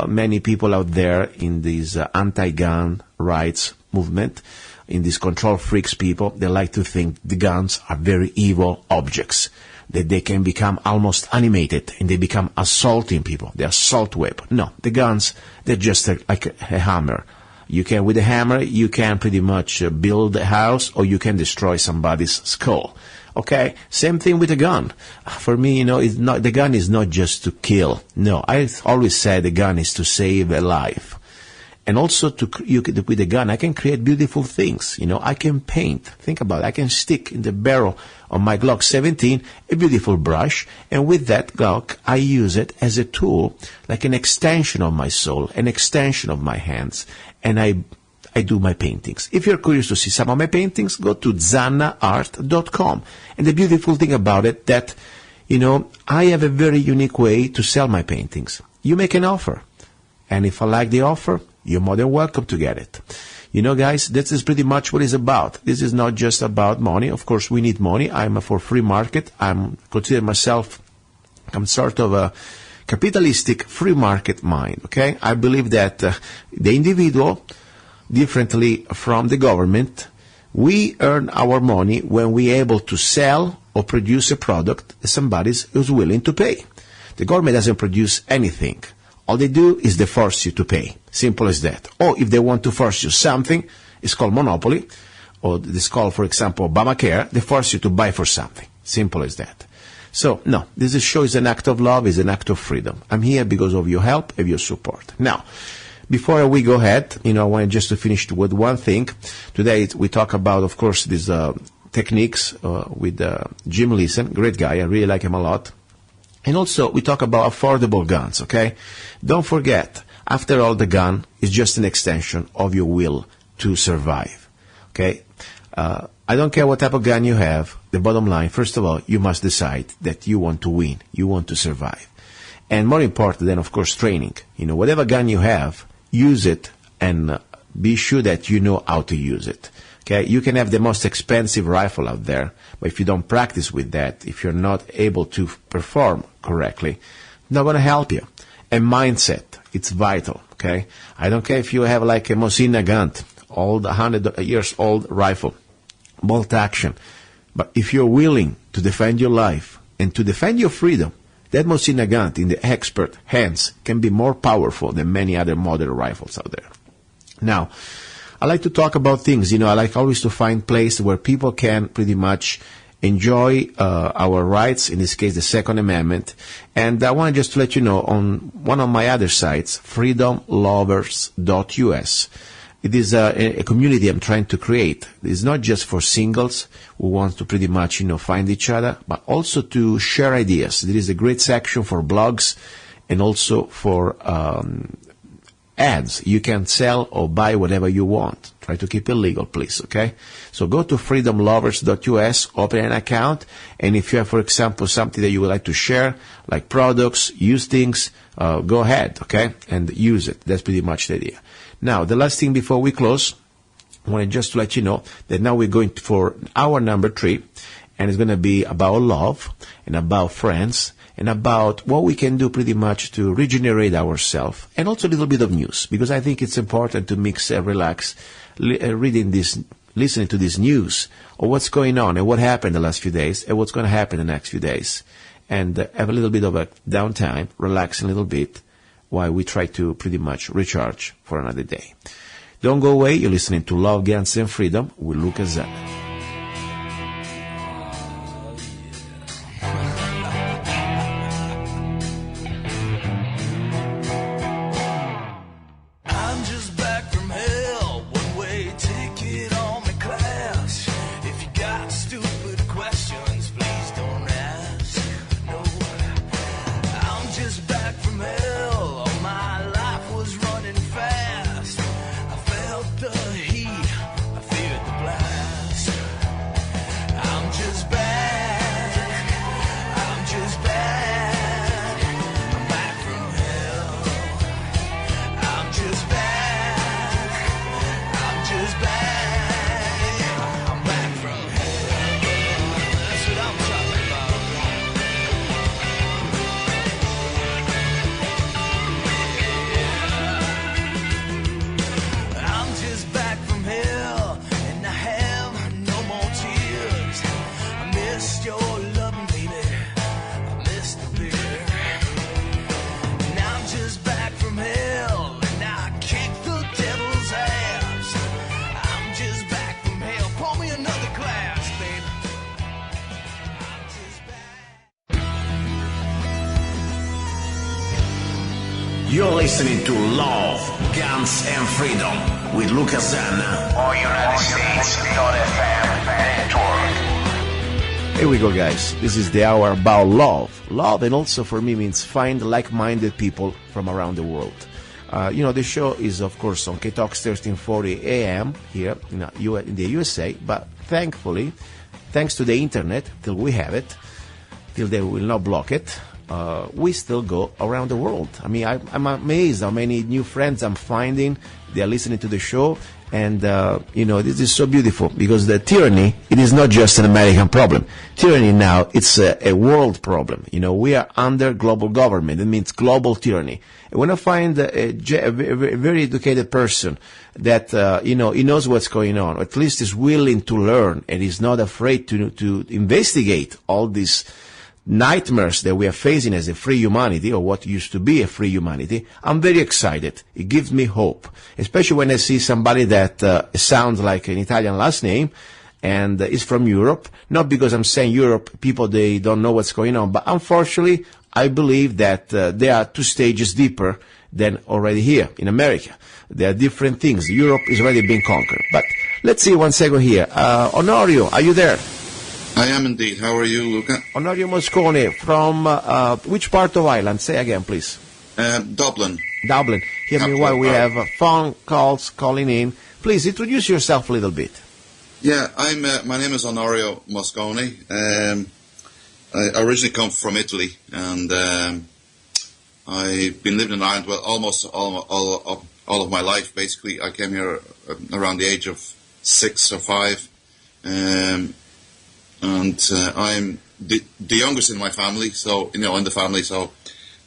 Many people out there in this anti-gun rights movement, in these control freaks people, they like to think the guns are very evil objects, that they can become almost animated and they become assaulting people. They're assault weapon. No, the guns, they're just like a hammer. With a hammer, you can pretty much build a house or you can destroy somebody's skull. Okay? Same thing with a gun. For me, the gun is not just to kill. No, I always say the gun is to save a life. And also with a gun, I can create beautiful things. I can paint. Think about it. I can stick in the barrel of my Glock 17 a beautiful brush, and with that Glock, I use it as a tool, like an extension of my soul, an extension of my hands, and I do my paintings. If you're curious to see some of my paintings, go to zannaart.com. And the beautiful thing about it that, I have a very unique way to sell my paintings. You make an offer, and if I like the offer, you're more than welcome to get it. Guys, this is pretty much what it's about. This is not just about money. Of course, we need money. I'm for free market. I'm consider myself, I'm sort of a capitalistic free market mind, okay? I believe that the individual, differently from the government, we earn our money when we're able to sell or produce a product that somebody is willing to pay. The government doesn't produce anything. All they do is they force you to pay. Simple as that. Or if they want to force you something, it's called monopoly. Or it's called, for example, Obamacare. They force you to buy for something. Simple as that. So, no, this show is an act of love, is an act of freedom. I'm here because of your help and your support. Now, before we go ahead, I want just to finish with one thing. Today we talk about, of course, these techniques with Jim Liesen, great guy. I really like him a lot. And also, we talk about affordable guns, okay? Don't forget, after all, the gun is just an extension of your will to survive, okay? I don't care what type of gun you have. The bottom line, first of all, you must decide that you want to win. You want to survive. And more important than, of course, training. Whatever gun you have, use it and be sure that you know how to use it. Okay, you can have the most expensive rifle out there, but if you don't practice with that, if you're not able to perform correctly, it's not going to help you. And mindset, it's vital, okay? I don't care if you have like a Mosin Nagant, old 100 years old rifle, bolt action, but if you're willing to defend your life and to defend your freedom, that Mosin Nagant in the expert hands can be more powerful than many other modern rifles out there. Now, I like to talk about things, I like always to find places where people can pretty much enjoy our rights, in this case the Second Amendment. And I want just to let you know, on one of my other sites, freedomlovers.us, it is a community I'm trying to create. It's not just for singles who want to pretty much, find each other, but also to share ideas. There is a great section for blogs and also for ads. You can sell or buy whatever you want. Try to keep it legal, please, okay? So go to freedomlovers.us, open an account, and if you have, for example, something that you would like to share, like products, use things, go ahead, okay? And use it. That's pretty much the idea. Now, the last thing before we close, I want just to let you know that now we're going for hour number 3, and it's going to be about love and about friends and about what we can do pretty much to regenerate ourselves, and also a little bit of news, because I think it's important to mix and relax, listening to this news of what's going on and what happened the last few days and what's going to happen the next few days. and have a little bit of a downtime, relax a little bit, while we try to pretty much recharge for another day. Don't go away. You're listening to Love, Guns, and Freedom with Luca Zanna. You're listening to Love, Guns, and Freedom with Luca Zanna on United States.FM network. Here we go, guys. This is the hour about love. Love, and also for me, means find like-minded people from around the world. The show is, of course, on KTOX 1340 AM here in the USA, but thankfully, thanks to the internet, till we have it, till they will not block it, we still go around the world. I mean, I'm amazed how many new friends I'm finding. They are listening to the show, and this is so beautiful, because the tyranny, it is not just an American problem. Tyranny now, it's a world problem. We are under global government. It means global tyranny. And when I find a very educated person that he knows what's going on, or at least is willing to learn and is not afraid to investigate all these nightmares that we are facing as a free humanity, or what used to be a free humanity, I'm very excited. It gives me hope, especially when I see somebody that sounds like an Italian last name and is from Europe. Not because I'm saying Europe, people, they don't know what's going on, but unfortunately, I believe that they are 2 stages deeper than already here in America. There are different things. Europe is already being conquered. But let's see 1 second here. Honorio, are you there? I am indeed. How are you, Luca? Onorio Moscone, from which part of Ireland? Say again, please. Dublin. Dublin. Hear me while we have phone calls calling in. Please introduce yourself a little bit. Yeah, my name is Onorio Moscone. I originally come from Italy, and I've been living in Ireland almost all of my life. Basically, I came here around the age of 6 or 5. And I'm the youngest in my family, so, in the family, so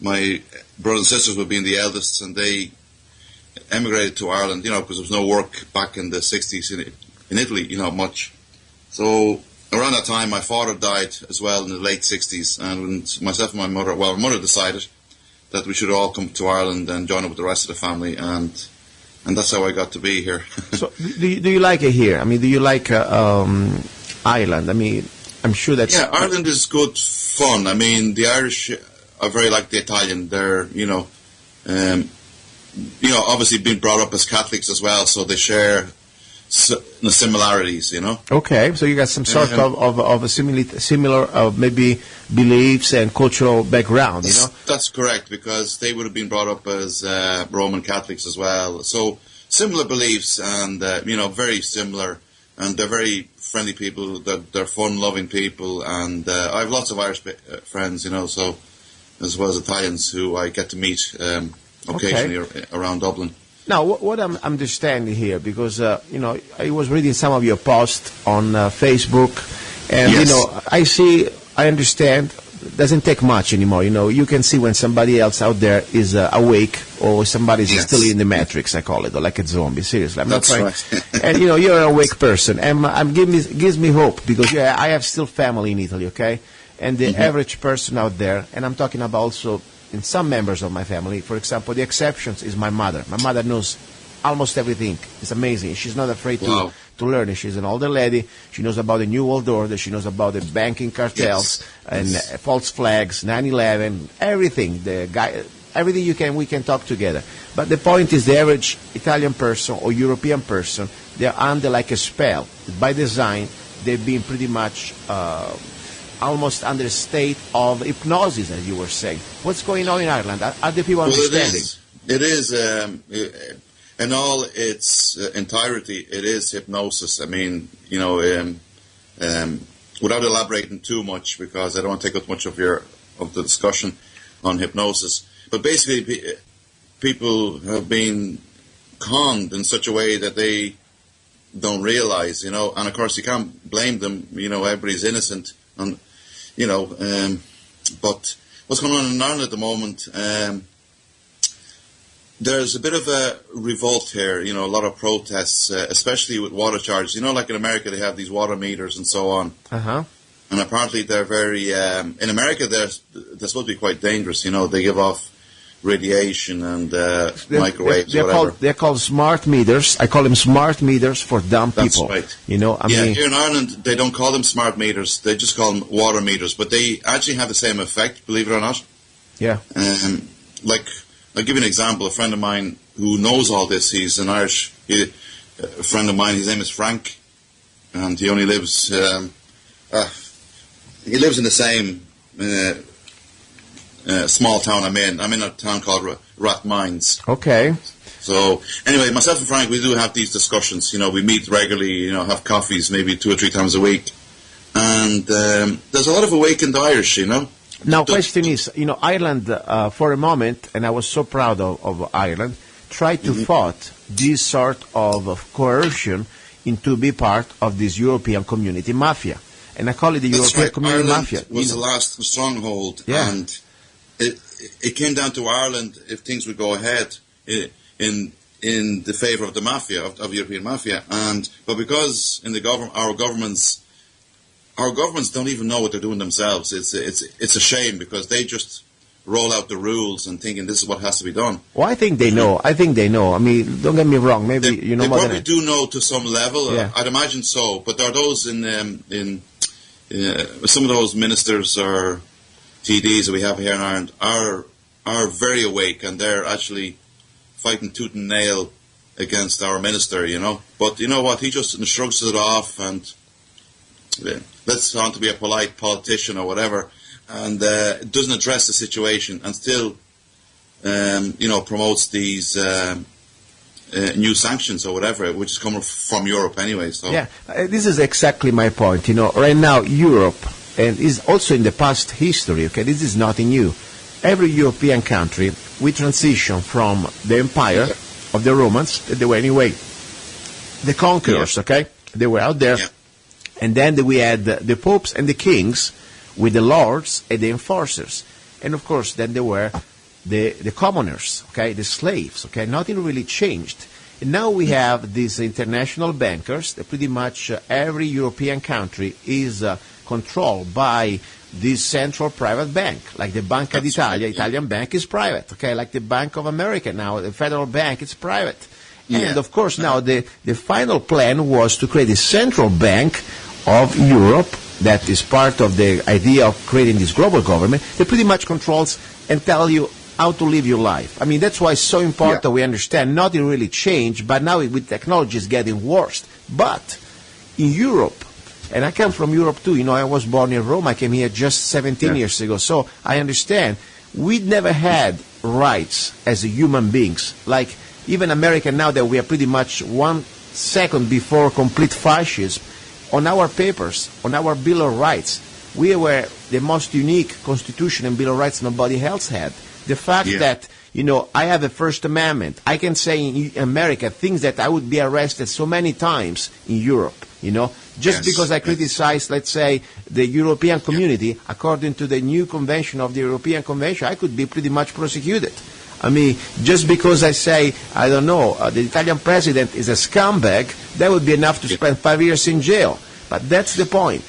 my brothers and sisters would be the eldest, and they emigrated to Ireland, because there was no work back in the 60s in Italy, much. So around that time, my father died as well in the late 60s, and myself and my mother decided that we should all come to Ireland and join up with the rest of the family, and that's how I got to be here. So do you like it here? I mean, do you like Ireland? I mean, I'm sure that... Yeah, Ireland is good fun. I mean, the Irish are very like the Italian. They're, obviously being brought up as Catholics as well, so they share the similarities, Okay, so you got some sort of a similar maybe beliefs and cultural background, That's correct, because they would have been brought up as Roman Catholics as well. So similar beliefs and, very similar, and they're very friendly people, they're fun-loving people, and I have lots of Irish friends, so as well as Italians who I get to meet occasionally around Dublin. Now, what I'm understanding here, because, I was reading some of your posts on Facebook, and, yes. I understand, it doesn't take much anymore, you can see when somebody else out there is awake, or somebody's still in the matrix, I call it, or like a zombie, seriously. I'm not trying. Right. And, you're an awake person, and gives me hope, because, I have still family in Italy, okay? and the average person out there, and I'm talking about also in some members of my family. For example, the exceptions is my mother. My mother knows almost everything. It's amazing. She's not afraid to learn. She's an older lady. She knows about the New World Order. She knows about the banking cartels and false flags, 9/11, everything. Everything we can talk together. But the point is, the average Italian person or European person, they're under like a spell. By design, they've been pretty much almost under a state of hypnosis, as you were saying. What's going on in Ireland? Are the people understanding? It is in all its entirety, it is hypnosis. I mean, you know, without elaborating too much, because I don't want to take up much of the discussion on hypnosis. But basically, people have been conned in such a way that they don't realize, you know. And of course, you can't blame them. You know, everybody's innocent, and you know. But what's going on in Ireland at the moment? There's a bit of a revolt here, you know, a lot of protests, especially with water charges. You know, like in America, they have these water meters and so on. And apparently they're very, in America, they're supposed to be quite dangerous. You know, they give off radiation and microwaves, whatever. They're called smart meters. I call them smart meters for dumb people. That's right. You know, I mean, here in Ireland, they don't call them smart meters. They just call them water meters. But they actually have the same effect, believe it or not. Yeah. Like, I'll give you an example. A friend of mine who knows all this, he's an Irish a friend of mine, his name is Frank, and he only lives, he lives in the same small town I'm in. I'm in a town called Rathmines. Okay. So, anyway, myself and Frank, we do have these discussions. You know, we meet regularly, you know, have coffees maybe 2 or 3 times a week. And there's a lot of awakened Irish, you know. Now, question is, you know, Ireland, for a moment, and I was so proud of Ireland, tried to fight this sort of coercion into be part of this European community mafia. And I call it the European community mafia. Ireland was the last stronghold, and it came down to Ireland if things would go ahead in the favour of the mafia, of European mafia. But because in the our governments don't even know what they're doing themselves. It's a shame, because they just roll out the rules and thinking this is what has to be done. Well, I think they know. I mean, don't get me wrong. Maybe you know they more probably than do know to some level. Yeah. I'd imagine so. But there are those in some of those ministers or TDs that we have here in Ireland are very awake, and they're actually fighting tooth and nail against our minister. You know. But you know what? He just shrugs it off and lets on to be a polite politician or whatever, and doesn't address the situation, and still, you know, promotes these new sanctions or whatever, which is coming from Europe anyway. So yeah, this is exactly my point. You know, right now Europe, and is also in the past history. Okay, this is nothing new. Every European country, we transition from the empire of the Romans. They were anyway the conquerors. Okay, they were out there. And then we had the popes and the kings with the lords and the enforcers. And of course, then there were the commoners, okay, the slaves, okay. Nothing really changed. And now we have these international bankers that pretty much every European country is controlled by this central private bank, like the Banca d'Italia. Italian bank is private, okay, like the Bank of America now, the federal bank is private. And of course now the final plan was to create a central bank of Europe that is part of the idea of creating this global government that pretty much controls and tell you how to live your life. I mean, that's why it's so important we understand nothing really changed, but now with technology it's getting worse. But in Europe, and I come from Europe too, you know, I was born in Rome, I came here just 17 years ago, so I understand we never had rights as human beings. Like even America now that we are pretty much 1 second before complete fascism, on our papers, on our Bill of Rights, we were the most unique constitution and Bill of Rights nobody else had. The fact that, you know, I have a First Amendment. I can say in America things that I would be arrested so many times in Europe, you know, just because I criticize, let's say, the European community. According to the new convention of the European Convention, I could be pretty much prosecuted. I mean, just because I say, I don't know, the Italian president is a scumbag, that would be enough to spend 5 years in jail. But that's the point.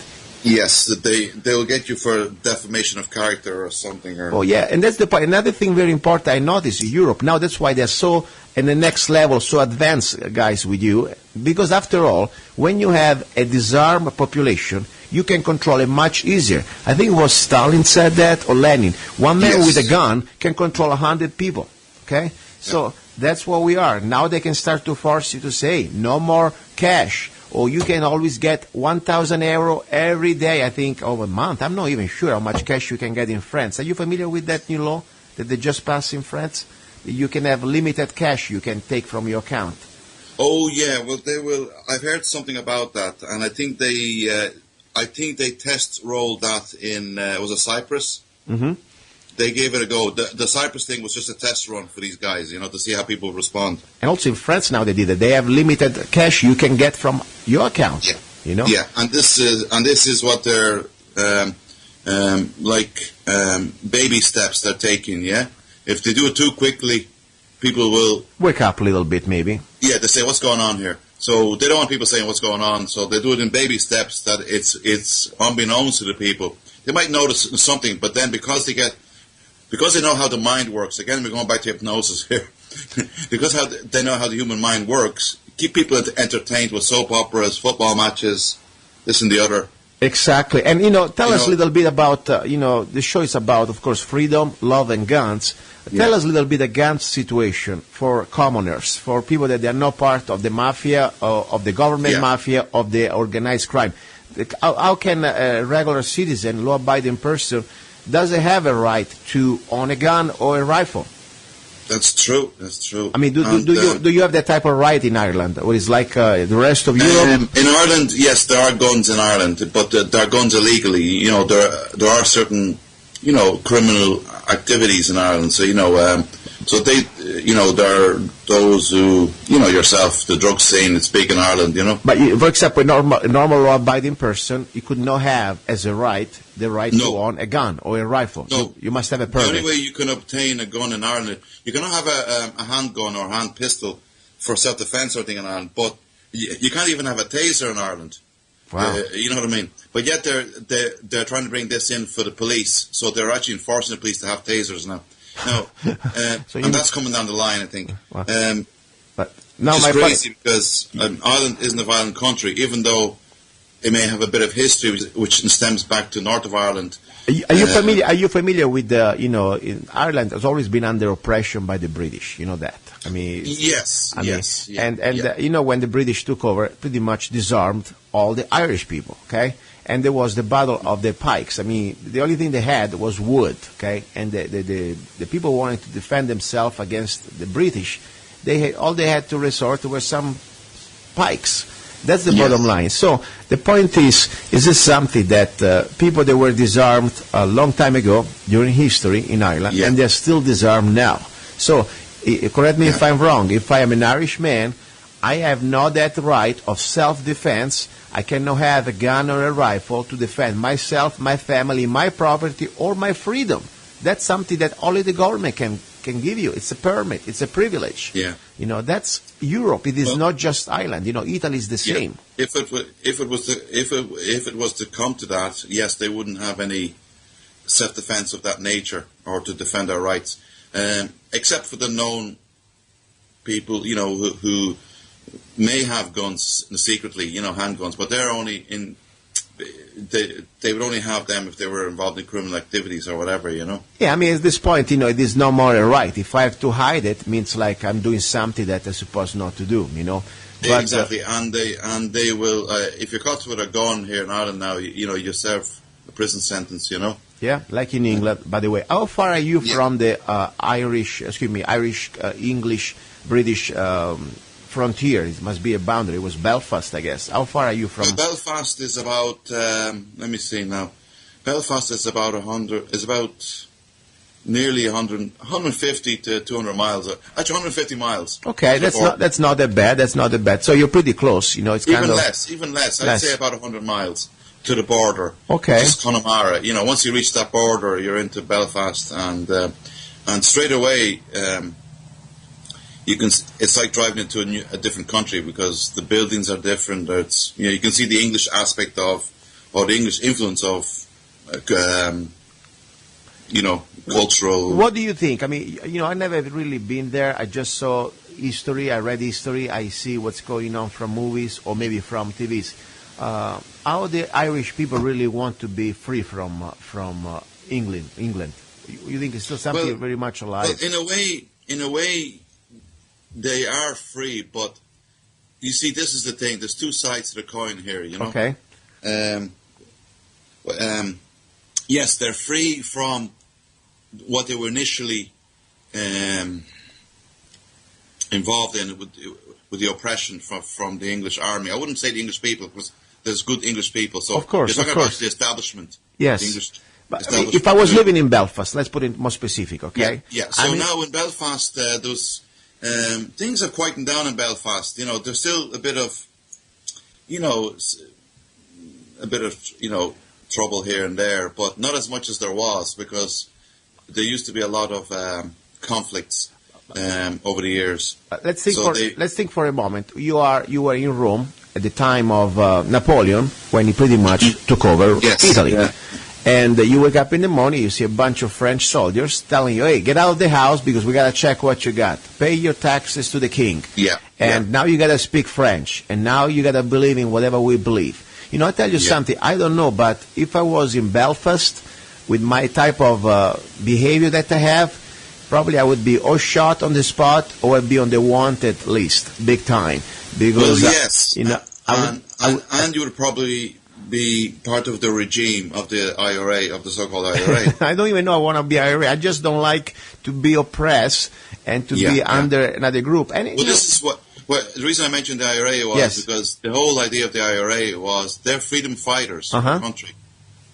Yes, that they will get you for defamation of character or something. Or oh yeah, and that's the point. Another thing very important I noticed in Europe now. That's why they're so in the next level, so advanced, guys, with you. Because after all, when you have a disarmed population, you can control it much easier. I think it was Stalin said that, or Lenin. One man with a gun can control 100 people. Okay, so that's what we are. Now they can start to force you to say no more cash. Or you can always get 1,000 euro every day, I think, over a month. I'm not even sure how much cash you can get in France. Are you familiar with that new law that they just passed in France? You can have limited cash you can take from your account. Oh, yeah. Well, they will. I've heard something about that, and I think they test rolled that in, was it Cyprus? Mm-hmm. They gave it a go. The Cyprus thing was just a test run for these guys, to see how people respond. And also in France now they did it. They have limited cash you can get from your account. Yeah. Yeah, and this is what they're baby steps they're taking. Yeah, if they do it too quickly, people will wake up a little bit, maybe. Yeah, they say what's going on here. So they don't want people saying what's going on. So they do it in baby steps that it's unbeknownst to the people. They might notice something, but then because they know how the mind works, again, we're going back to hypnosis here, because they know how the human mind works, keep people entertained with soap operas, football matches, this and the other. Exactly. And, tell us a little bit about, the show is about, of course, freedom, love, and guns. Tell us a little bit the gun situation for commoners, for people that they are not part of the mafia, of the government mafia, of the organized crime. How can a regular citizen, law-abiding person, does it have a right to own a gun or a rifle? That's true. I mean, do you have that type of right in Ireland, or is like the rest of Europe? In Ireland, yes, there are guns in Ireland, but there are guns illegally. There are certain, criminal activities in Ireland. So so they, there are those who, yourself, the drug scene that's big in Ireland. But for example, a normal law-abiding person, you could not have as a right the right to own a gun or a rifle. No. You must have a permit. The only way you can obtain a gun in Ireland, you cannot have a handgun or hand pistol for self-defense or anything in Ireland, but you can't even have a taser in Ireland. Wow. You know what I mean? But yet they're trying to bring this in for the police, so they're actually enforcing the police to have tasers now. And that's coming down the line, I think. Wow. But now it's crazy because Ireland isn't a violent country, even though it may have a bit of history which stems back to north of Ireland. Are you familiar with in Ireland has always been under oppression by the British, you know that? I mean, yes. When the British took over, pretty much disarmed all the Irish people, okay? And there was the Battle of the Pikes. I mean, the only thing they had was wood, okay? And the people wanted to defend themselves against the British. All they had to resort to were some pikes. That's the bottom line. So the point is this something that people that were disarmed a long time ago during history in Ireland, and they're still disarmed now. So correct me if I'm wrong. If I am an Irish man, I have not that right of self-defense. I cannot have a gun or a rifle to defend myself, my family, my property, or my freedom. That's something that only the government can give you. It's a permit. It's a privilege. Yeah. That's Europe. It is not just Ireland. Italy is the same. If it was to come to that, yes, they wouldn't have any self-defense of that nature or to defend our rights, except for the known people, who may have guns secretly, handguns, but they're only in. They would only have them if they were involved in criminal activities or whatever, Yeah, I mean, at this point, it is no more a right. If I have to hide it, means like I'm doing something that I'm supposed not to do, But, exactly, and they will. If you're caught with a gun here in Ireland now, you serve a prison sentence, Yeah, like in England. By the way, how far are you from the Irish, English, British frontier? It must be a boundary. It was Belfast, I guess. How far are you from? Belfast is about. Let me see now. Belfast is about 100. Is about nearly 150 to 200 miles. Actually, 150 miles. Okay, that's not that bad. That's not that bad. So you're pretty close. It's even less. I'd say about 100 miles to the border. Okay. Just Connemara. Once you reach that border, you're into Belfast, and straight away. It's like driving into a different country because the buildings are different. You can see the English aspect of or the English influence of, cultural. What do you think? I mean, I've never really been there. I just saw history. I read history. I see what's going on from movies or maybe from TVs. How the Irish people really want to be free from England? You think it's still something very much alive? Well, in a way, they are free. But you see, this is the thing. There's two sides to the coin here. Okay. Yes, they're free from what they were initially involved in with the oppression from the English army. I wouldn't say the English people, because there's good English people. So of course, you're talking about the establishment. Yes. The English establishment. If I was living in Belfast, let's put it more specific, okay? Yeah. So now in Belfast, those things have quietened down in Belfast. There's still a bit of, trouble here and there, but not as much as there was, because there used to be a lot of conflicts over the years. Let's think for a moment. You were in Rome at the time of Napoleon, when he pretty much took over Italy. Yeah. And you wake up in the morning, you see a bunch of French soldiers telling you, hey, get out of the house because we got to check what you got. Pay your taxes to the king. Yeah. And now you got to speak French. And now you got to believe in whatever we believe. I tell you something, I don't know, but if I was in Belfast with my type of behavior that I have, probably I would be or shot on the spot or I'd be on the wanted list, big time. Because, and you would probably be part of the regime of the IRA, of the so-called IRA. I don't even know I want to be IRA. I just don't like to be oppressed and to be under another group. And this is what. Well, the reason I mentioned the IRA was because the whole idea of the IRA was they're freedom fighters for the country.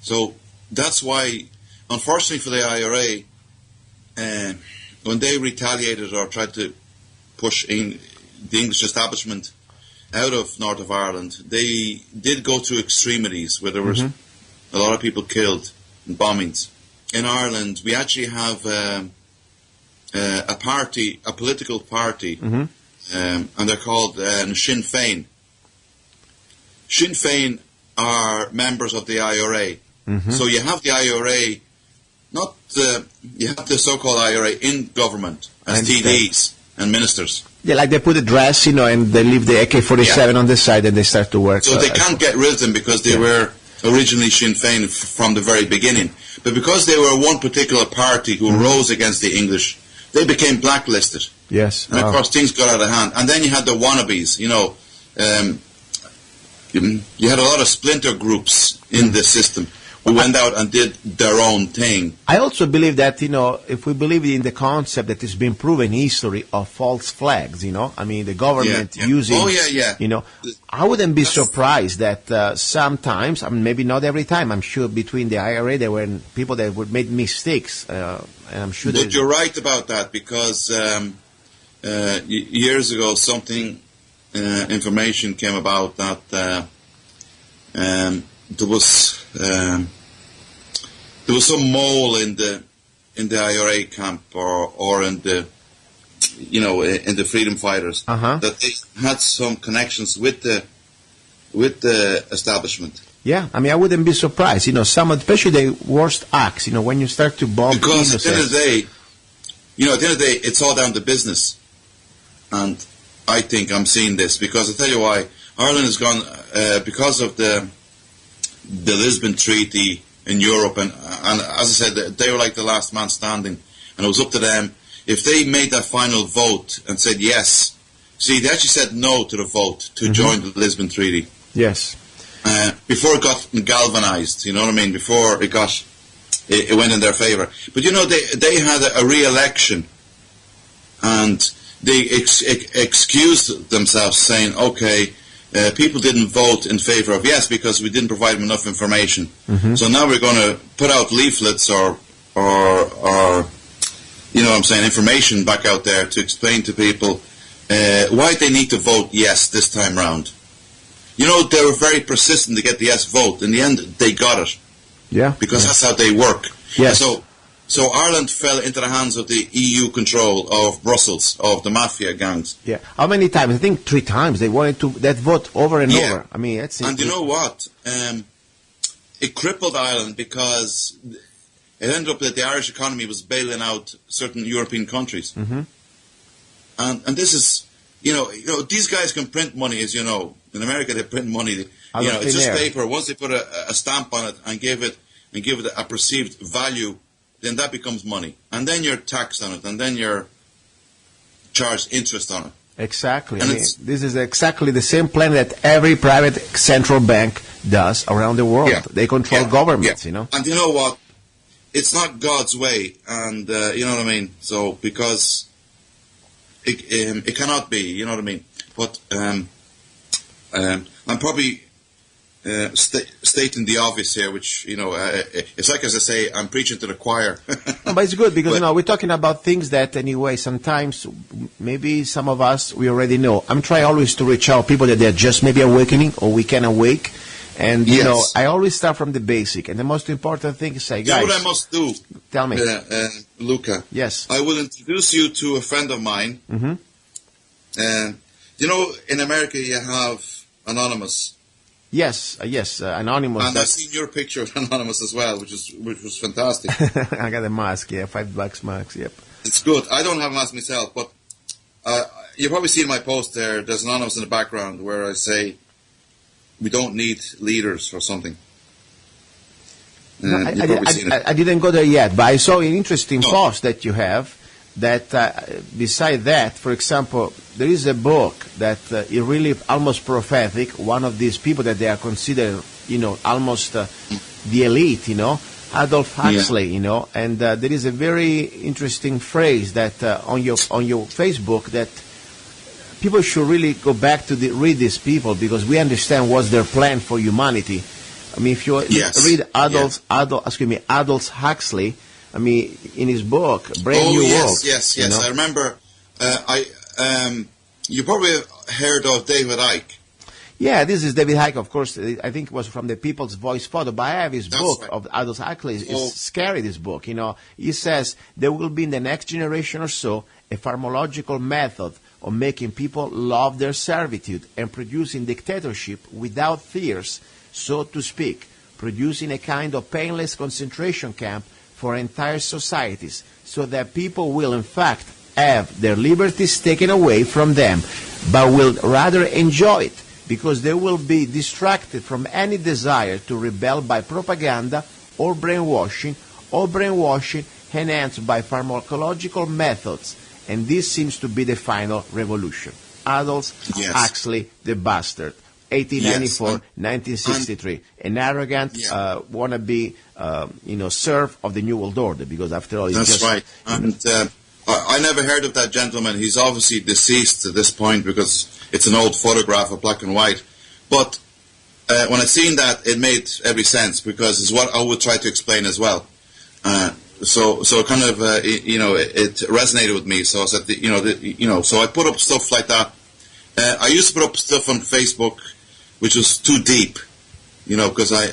So that's why, unfortunately for the IRA, when they retaliated or tried to push in the English establishment out of North of Ireland, they did go to extremities where there was a lot of people killed in bombings. In Ireland, we actually have a political party, and they're called Sinn Féin. Sinn Féin are members of the IRA. So you have the IRA, you have the so-called IRA in government as TDs and ministers. Yeah, like they put a dress, and they leave the AK-47 on the side and they start to work. So they can't get rid of them because they were originally Sinn Féin from the very beginning. But because they were one particular party who rose against the English, they became blacklisted. Yes. And of course things got out of hand. And then you had the wannabes, you had a lot of splinter groups in the system who went out and did their own thing. I also believe that, if we believe in the concept that has been proven in history of false flags, I mean, the government using, I wouldn't be surprised that sometimes, maybe not every time, I'm sure between the IRA there were people that would make mistakes, and I'm sure. But you're right about that, because years ago information came about that there was some mole in the IRA camp or in the in the freedom fighters that they had some connections with the establishment. Yeah, I mean, I wouldn't be surprised. Some, especially the worst acts. When you start to bomb. Because at the end of the day, it's all down to business, and I think I'm seeing this because I tell you why. Ireland has gone because of the Lisbon Treaty in Europe, and as I said, they were like the last man standing, and it was up to them. If they made that final vote and said yes, see, they actually said no to the vote to join the Lisbon Treaty. Yes. Before it got galvanized, you know what I mean? Before it went in their favor. But they had a re-election, and they excused themselves, saying, okay, people didn't vote in favor of yes because we didn't provide them enough information. So now we're going to put out leaflets or information back out there to explain to people why they need to vote yes this time round. They were very persistent to get the yes vote. In the end, they got it. Yeah. Because that's how they work. Yes. So Ireland fell into the hands of the EU control of Brussels, of the mafia gangs. Yeah. How many times? I think 3 times they wanted that vote over and over. I mean, that's it. And you know what? it crippled Ireland because it ended up that the Irish economy was bailing out certain European countries. Mm-hmm. And this is, these guys can print money, as you know. In America, they print money. It's just paper. Once they put a stamp on it and give it a perceived value, then that becomes money. And then you're taxed on it, and then you're charged interest on it. Exactly. This is exactly the same plan that every private central bank does around the world. Yeah. They control governments, And you know what? It's not God's way, and you know what I mean? So, because it cannot be, you know what I mean? But I'm probably stating the obvious here, which, it's like, as I say, I'm preaching to the choir. But it's good because, we're talking about things that, anyway, sometimes maybe some of us, we already know. I'm trying always to reach out people that they're just maybe awakening or we can awake. And, I always start from the basic. And the most important thing is say, guys. You know what I must do? Tell me. Luca. Yes. I will introduce you to a friend of mine. Mm-hmm. In America you have Anonymous. Yes, Anonymous. And I've seen your picture of Anonymous as well, which was fantastic. I got a mask, $5 mask, yep. It's good. I don't have a mask myself, but you've probably seen my post there. There's Anonymous in the background where I say, we don't need leaders or something. No, I didn't go there yet, but I saw an interesting post that you have that beside that, for example, there is a book that is really almost prophetic, one of these people that they are considered, almost the elite, Aldous Huxley, and there is a very interesting phrase that on your Facebook that people should really go back to read these people because we understand what's their plan for humanity. I mean, if you read Aldous Huxley, I mean, in his book, Brave New World. Yes. I remember. You probably have heard of David Icke. Yeah, this is David Icke, of course. I think it was from the People's Voice photo, but I have his book of Aldous Huxley. It's scary, this book. He says there will be in the next generation or so a pharmacological method of making people love their servitude and producing dictatorship without fears, so to speak, producing a kind of painless concentration camp for entire societies, so that people will in fact have their liberties taken away from them, but will rather enjoy it, because they will be distracted from any desire to rebel by propaganda or brainwashing enhanced by pharmacological methods. And this seems to be the final revolution. Aldous Huxley, the bastard. 1894, 1963. An arrogant, wannabe, serf of the New World Order, because after all, That's right. And I never heard of that gentleman. He's obviously deceased at this point because it's an old photograph of black and white. But when I seen that, it made every sense because it's what I would try to explain as well. So kind of, it resonated with me. So I said, so I put up stuff like that. I used to put up stuff on Facebook, which was too deep, because I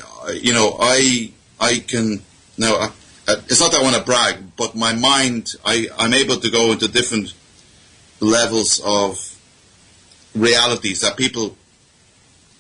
can now. It's not that I want to brag, but my mind, I'm able to go into different levels of realities that people.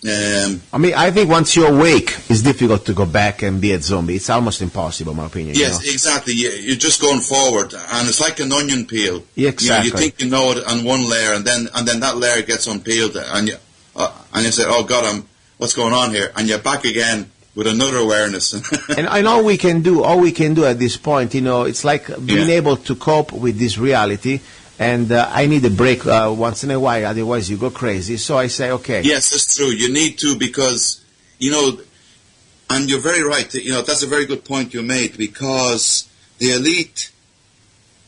I think once you're awake, it's difficult to go back and be a zombie. It's almost impossible, in my opinion. Yes, exactly. You're just going forward, and it's like an onion peel. Exactly. You think you know it on one layer, and then that layer gets unpeeled, and you say, "Oh God, what's going on here?" And you're back again with another awareness. And all we can do at this point, it's like being able to cope with this reality. And I need a break once in a while, otherwise you go crazy. So I say, okay. Yes, that's true. You need to because, and you're very right. That's a very good point you made because the elite,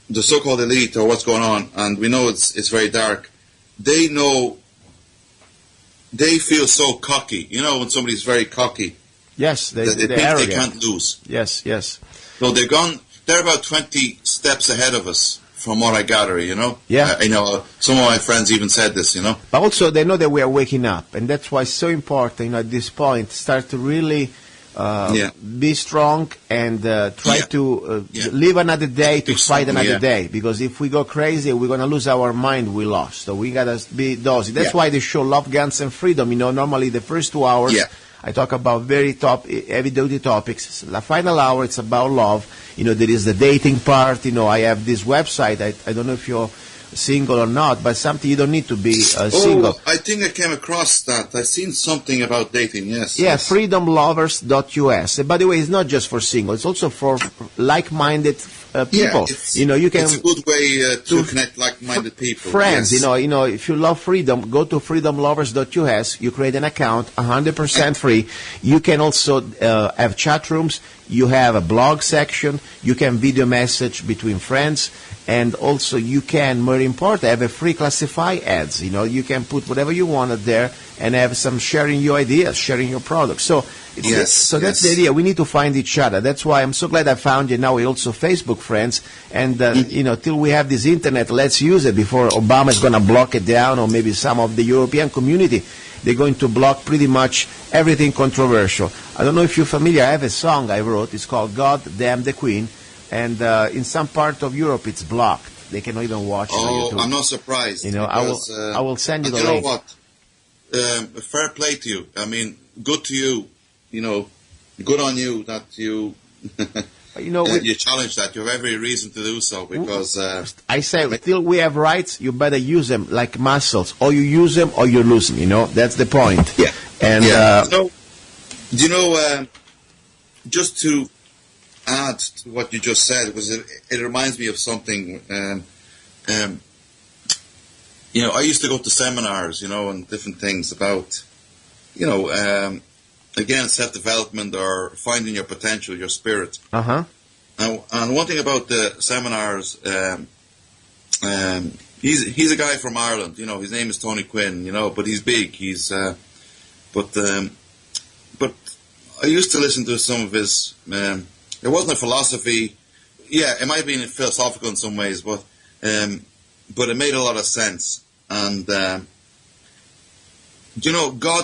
the so-called elite, or what's going on, and we know it's very dark. They know. They feel so cocky. When somebody's very cocky. Yes, they think arrogant. They can't lose. Yes. So they're about 20 steps ahead of us. From what I gather, Yeah. Some of my friends even said this, But also they know that we are waking up, and that's why it's so important, at this point, start to really be strong and try to live another day to fight another day. Because if we go crazy, we're going to lose our mind, we lost. So we got to be dosy. That's why they show Love, Guns, and Freedom. Normally the first 2 hours I talk about very heavy-duty topics. The final hour, it's about love. There is the dating part. I have this website. I don't know if you're single or not, but something you don't need to be single. I think I came across that. I've seen something about dating, yes. Yeah, freedomlovers.us. By the way, it's not just for single. It's also for like-minded people. You can. It's a good way to connect like-minded people. Friends, yes. If you love freedom, go to freedomlovers.us. You create an account, 100% free. You can also have chat rooms. You have a blog section. You can video message between friends. And also you can, more important, have a free classify ads. You can put whatever you want there and have some sharing your ideas, sharing your products. So that's the idea. We need to find each other. That's why I'm so glad I found you. Now we're also Facebook friends. And, till we have this internet, let's use it before Obama is going to block it down, or maybe some of the European community. They're going to block pretty much everything controversial. I don't know if you're familiar. I have a song I wrote. It's called God Damn the Queen. And in some part of Europe, it's blocked. They cannot even watch it on YouTube. I'm not surprised. I will send you the link. You know what? Fair play to you. I mean, good to you. Good on you that you you challenge that. You have every reason to do so because I say till we have rights, you better use them like muscles. Or you use them, or you lose them. That's the point. Yeah. And just to add to what you just said, because it reminds me of something. I used to go to seminars, and different things about, again, self-development or finding your potential, your spirit. Uh-huh. And one thing about the seminars, he's a guy from Ireland. His name is Tony Quinn. But he's big. But I used to listen to some of his. It wasn't a philosophy. Yeah, it might have been philosophical in some ways, but it made a lot of sense. And God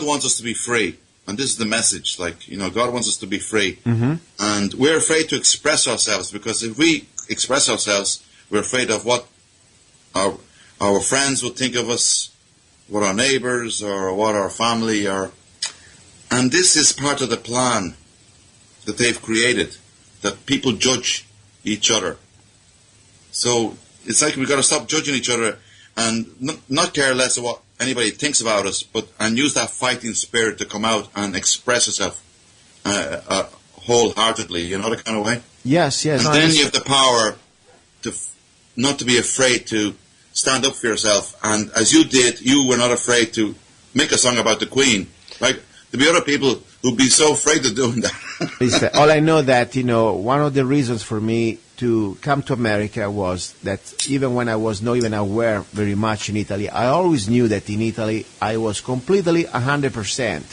wants us to be free, and this is the message. God wants us to be free, mm-hmm. and we're afraid to express ourselves because if we express ourselves, we're afraid of what our friends will think of us, what our neighbors or what our family are. And this is part of the plan that they've created. That people judge each other. So it's like we've got to stop judging each other and not care less of what anybody thinks about us, and use that fighting spirit to come out and express yourself wholeheartedly, the kind of way? Yes. And then you have the power to not to be afraid to stand up for yourself. And as you did, you were not afraid to make a song about the Queen. Like, there'd be other people who'd be so afraid of doing that. All I know that, one of the reasons for me to come to America was that even when I was not even aware very much in Italy, I always knew that in Italy I was completely 100%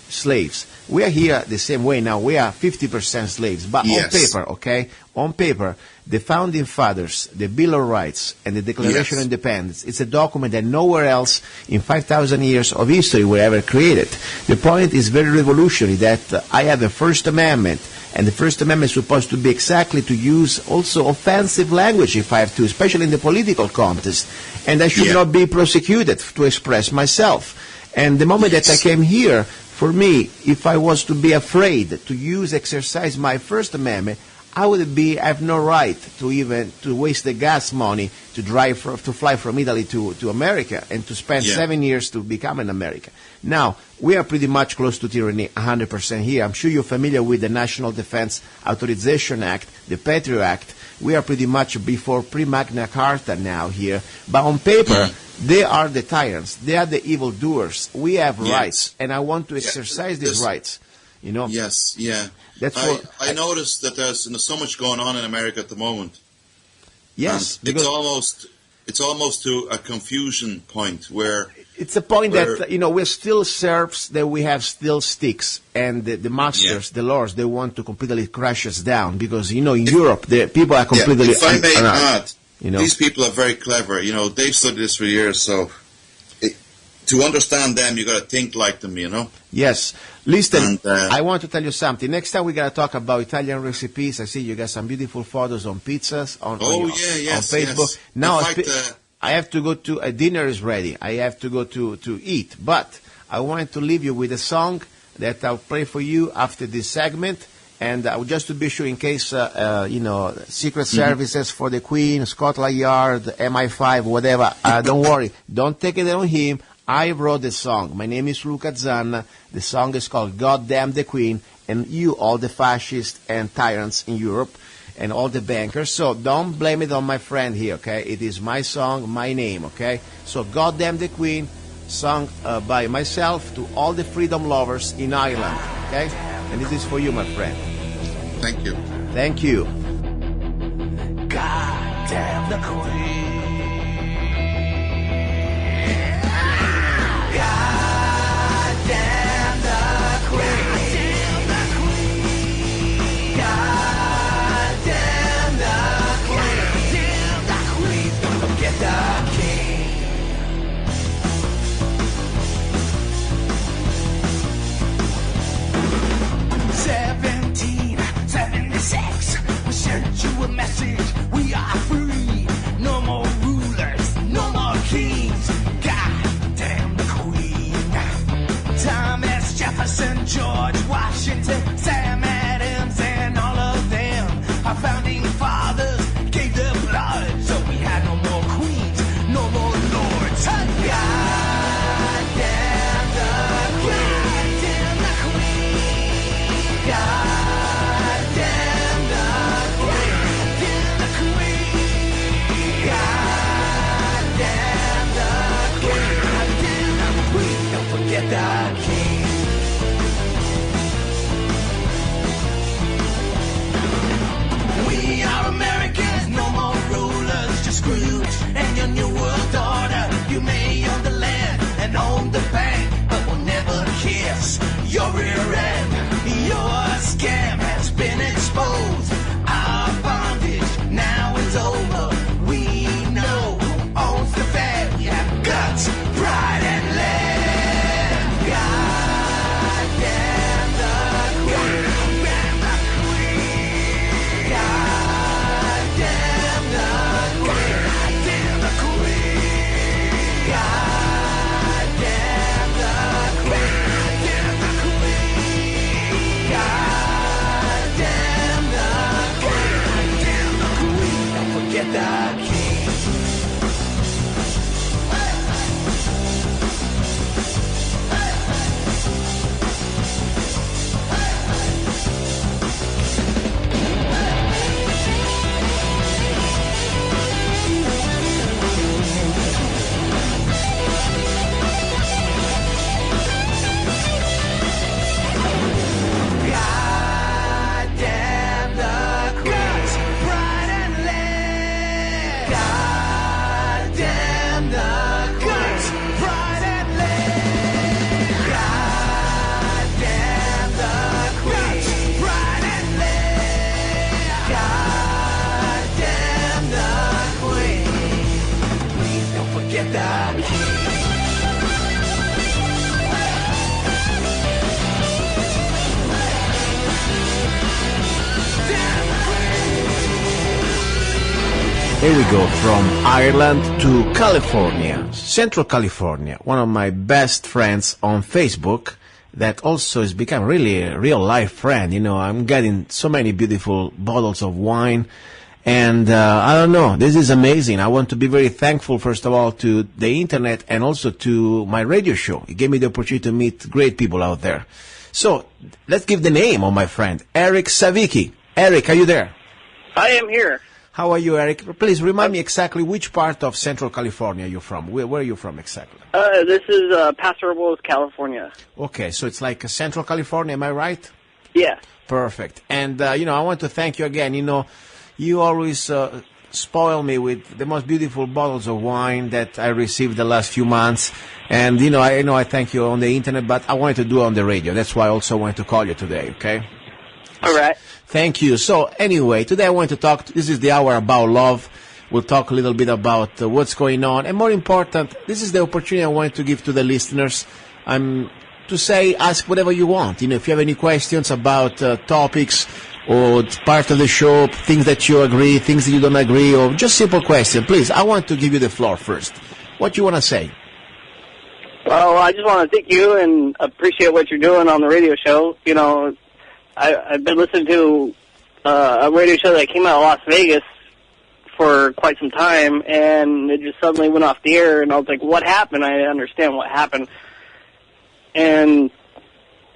slaves. We are here the same way now. We are 50% slaves. But yes. On paper, okay? On paper, the Founding Fathers, the Bill of Rights, and the Declaration of Independence, it's a document that nowhere else in 5,000 years of history were ever created. The point is very revolutionary that I have a First Amendment, and the First Amendment is supposed to be exactly to use also offensive language if I have to, especially in the political contest. And I should not be prosecuted to express myself. And the moment that I came here, for me, if I was to be afraid to exercise my First Amendment, I have no right to waste the gas money to fly from Italy to America and to spend 7 years to become an American. Now, we are pretty much close to tyranny, 100% here. I'm sure you're familiar with the National Defense Authorization Act, the Patriot Act. We are pretty much before pre-Magna Carta now here. But on paper, they are the tyrants. They are the evildoers. We have rights, and I want to exercise these rights. Yes, yeah. I noticed that there's so much going on in America at the moment. Yes, it's almost to a confusion point where it's a point that we're still serfs, that we have still sticks, and the masters, the lords, they want to completely crash us down because in Europe the people are completely. If I may add, these people are very clever. They've studied this for years, so. To understand them, you got to think like them, Yes. Listen, I want to tell you something. Next time we got to talk about Italian recipes. I see you got some beautiful photos on pizzas on Facebook. Yes. Now I have to go to dinner is ready. I have to go to eat. But I wanted to leave you with a song that I'll play for you after this segment. And just to be sure, in case, Secret Services for the Queen, Scotland Yard, MI5, whatever, don't worry. Don't take it on him. I wrote the song. My name is Luca Zanna. The song is called God Damn the Queen. And you, all the fascists and tyrants in Europe, and all the bankers. So don't blame it on my friend here, okay? It is my song, my name, okay? So God Damn the Queen, sung by myself to all the freedom lovers in Ireland, okay? And this is for you, my friend. Thank you. Thank you. God damn the Queen. God damn the Queen. God damn the Queen. Don't forget the king. 1776, we sent you a message. We are free. No more rulers, no more kings. God damn the Queen. Thomas Jefferson, George Washington, Sam Adams, and all of them. Our founding fathers gave their blood, so we had no more queens, no more lords. God damn the Queen. God damn the Queen. God damn the Queen. Don't forget the king. We are Americans, no more rulers, just Scrooge and your new world order. You may own the land and own the bank, but we'll never kiss your rear end. Your scam has been exposed. Our bondage now is over. We know who owns the fed. We have guts, pride, and land. God damn the Queen. God damn the Queen. God damn the Queen. God damn the Queen. Don't forget the king. God damn the Queen. Pride and land. God damn the Queen. Pride and land. God damn the Queen. Pride and land. God damn the Queen. Please don't forget the king. Here we go, from Ireland to California, Central California. One of my best friends on Facebook that also has become really a real-life friend. You know, I'm getting so many beautiful bottles of wine, and I don't know, this is amazing. I want to be very thankful, first of all, to the internet and also to my radio show. It gave me the opportunity to meet great people out there. So, let's give the name of my friend, Eric Savicki. Eric, are you there? I am here. How are you, Eric? Please remind me exactly which part of Central California you're from. Where are you from exactly? This is Paso Robles, California. Okay, so it's like Central California, am I right? Yeah. Perfect. And, I want to thank you again. You always spoil me with the most beautiful bottles of wine that I received the last few months. And, I thank you on the internet, but I wanted to do it on the radio. That's why I also wanted to call you today, okay? All right. Thank you. So anyway, today I want to talk, this is the hour about love. We'll talk a little bit about what's going on. And more important, this is the opportunity I wanted to give to the listeners to say, ask whatever you want. If you have any questions about topics or part of the show, things that you agree, things that you don't agree, or just simple question, please, I want to give you the floor first. What you want to say? Well, I just want to thank you and appreciate what you're doing on the radio show. You know, I've been listening to a radio show that came out of Las Vegas for quite some time, and it just suddenly went off the air, and I was like, what happened? I didn't understand what happened. And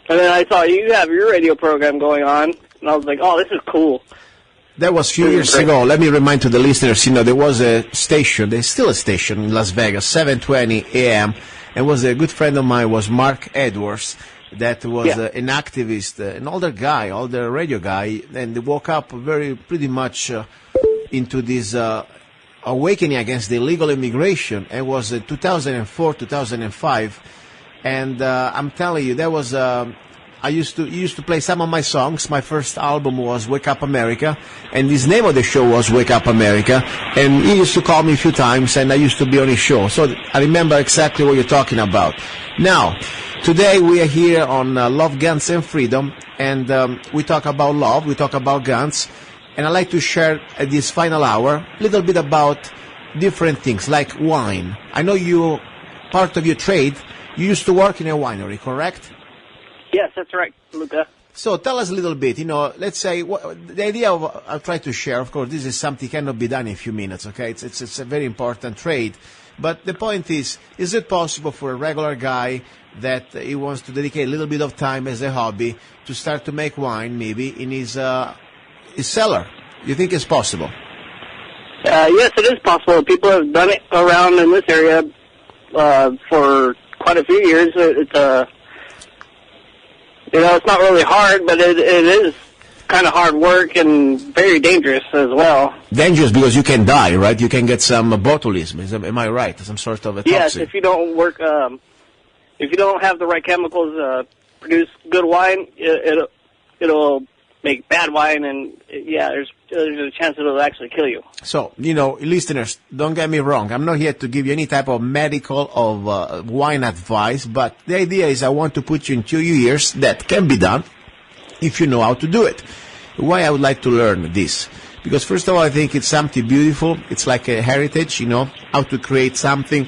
then I saw you have your radio program going on, and I was like, oh, this is cool. That was a few years ago. Let me remind to the listeners, you know, there was a station, there's still a station in Las Vegas, 720 AM, and was a good friend of mine, was Mark Edwards, that was an activist, an older radio guy, and they woke up pretty much into this awakening against the illegal immigration. It was 2004, 2005, and I'm telling you, there was he used to play some of my songs. My first album was Wake Up America, and his name of the show was Wake Up America, and he used to call me a few times, and I used to be on his show. So I remember exactly what you're talking about. Now, today we are here on Love, Guns, and Freedom, and we talk about love, we talk about guns, and I'd like to share at this final hour a little bit about different things, like wine. I know part of your trade, you used to work in a winery, correct? Yes, that's right, Luca. So tell us a little bit, you know, let's say, the idea I'll try to share, of course, this is something cannot be done in a few minutes, okay? It's a very important trade. But the point is it possible for a regular guy that he wants to dedicate a little bit of time as a hobby to start to make wine, maybe, in his cellar? You think it's possible? Yes, it is possible. People have done it around in this area for quite a few years. It's not really hard, but it is kind of hard work and very dangerous as well. Dangerous because you can die, right? You can get some botulism. Am I right? Some sort of a toxin. Yes, if you don't work, if you don't have the right chemicals produce good wine, it'll make bad wine, and there's a chance it'll actually kill you. So, you know, listeners, don't get me wrong. I'm not here to give you any type of medical or wine advice, but the idea is I want to put you in 2 years that can be done if you know how to do it. Why I would like to learn this? Because first of all, I think it's something beautiful. It's like a heritage, you know, how to create something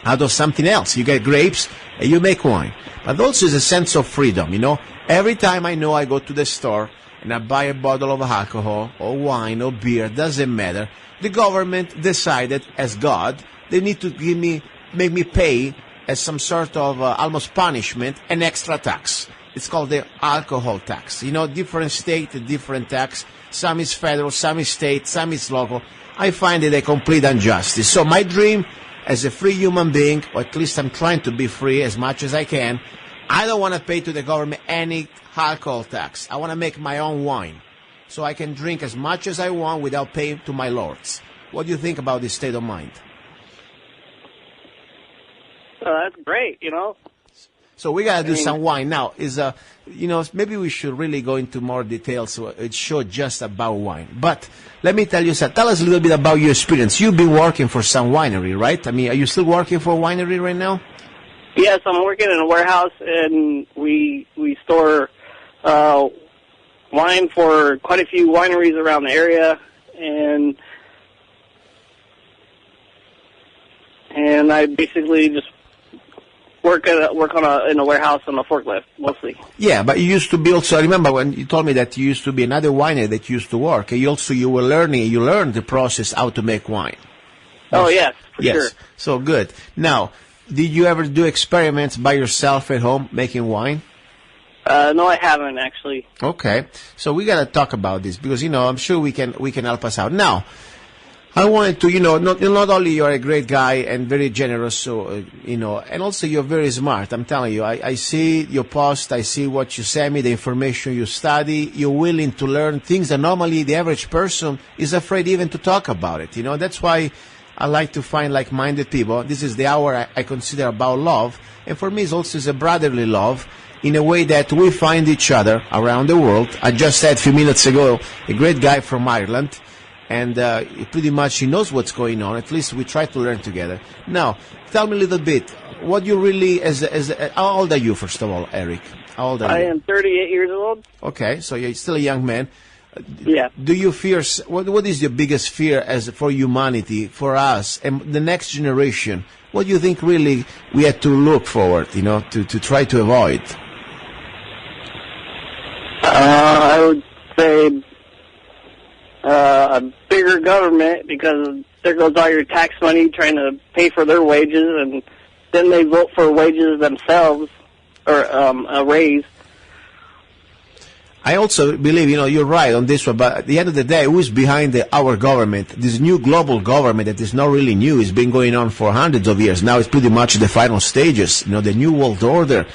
out of something else. You get grapes and you make wine. But also is a sense of freedom, you know. Every time I know I go to the store and I buy a bottle of alcohol or wine or beer, doesn't matter. The government decided, as God, they need to make me pay as some sort of almost punishment an extra tax. It's called the alcohol tax. You know, different state, different tax. Some is federal, some is state, some is local. I find it a complete injustice. So my dream as a free human being, or at least I'm trying to be free as much as I can, I don't want to pay to the government any alcohol tax. I want to make my own wine so I can drink as much as I want without paying to my lords. What do you think about this state of mind? That's great, you know. So we got to do some wine. Now, maybe we should really go into more details so it's show just about wine. But let me tell you something. Tell us a little bit about your experience. You've been working for some winery, right? I mean, are you still working for a winery right now? Yes, I'm working in a warehouse, and we store wine for quite a few wineries around the area, and I basically just work in a warehouse on a forklift mostly. Yeah, but you used to be also. I remember when you told me that you used to be another winery that you used to work. You were learning. You learned the process how to make wine. Oh yes, for sure. So good. Now, did you ever do experiments by yourself at home making wine? No, I haven't actually. Okay, so we got to talk about this because I'm sure we can help us out. Now, I wanted to not only you're a great guy and very generous, so and also you're very smart. I'm telling you, I see your post, I see what you send me, the information you study. You're willing to learn things that normally the average person is afraid even to talk about it. That's why I like to find like-minded people. This is the hour I consider about love, and for me, it's also a brotherly love in a way that we find each other around the world. I just said a few minutes ago, a great guy from Ireland, and pretty much he knows what's going on. At least we try to learn together. Now, tell me a little bit, what you really, how old are you, first of all, Eric? How old are you? I am 38 years old. Okay, so you're still a young man. Yeah. Do you fear? What is your biggest fear as for humanity, for us, and the next generation? What do you think really we have to look forward, to try to avoid? I would say a bigger government, because there goes all your tax money trying to pay for their wages, and then they vote for wages themselves, or a raise. I also believe, you're right on this one, but at the end of the day, who is behind our government? This new global government that is not really new, it's been going on for hundreds of years. Now it's pretty much the final stages. The New World Order,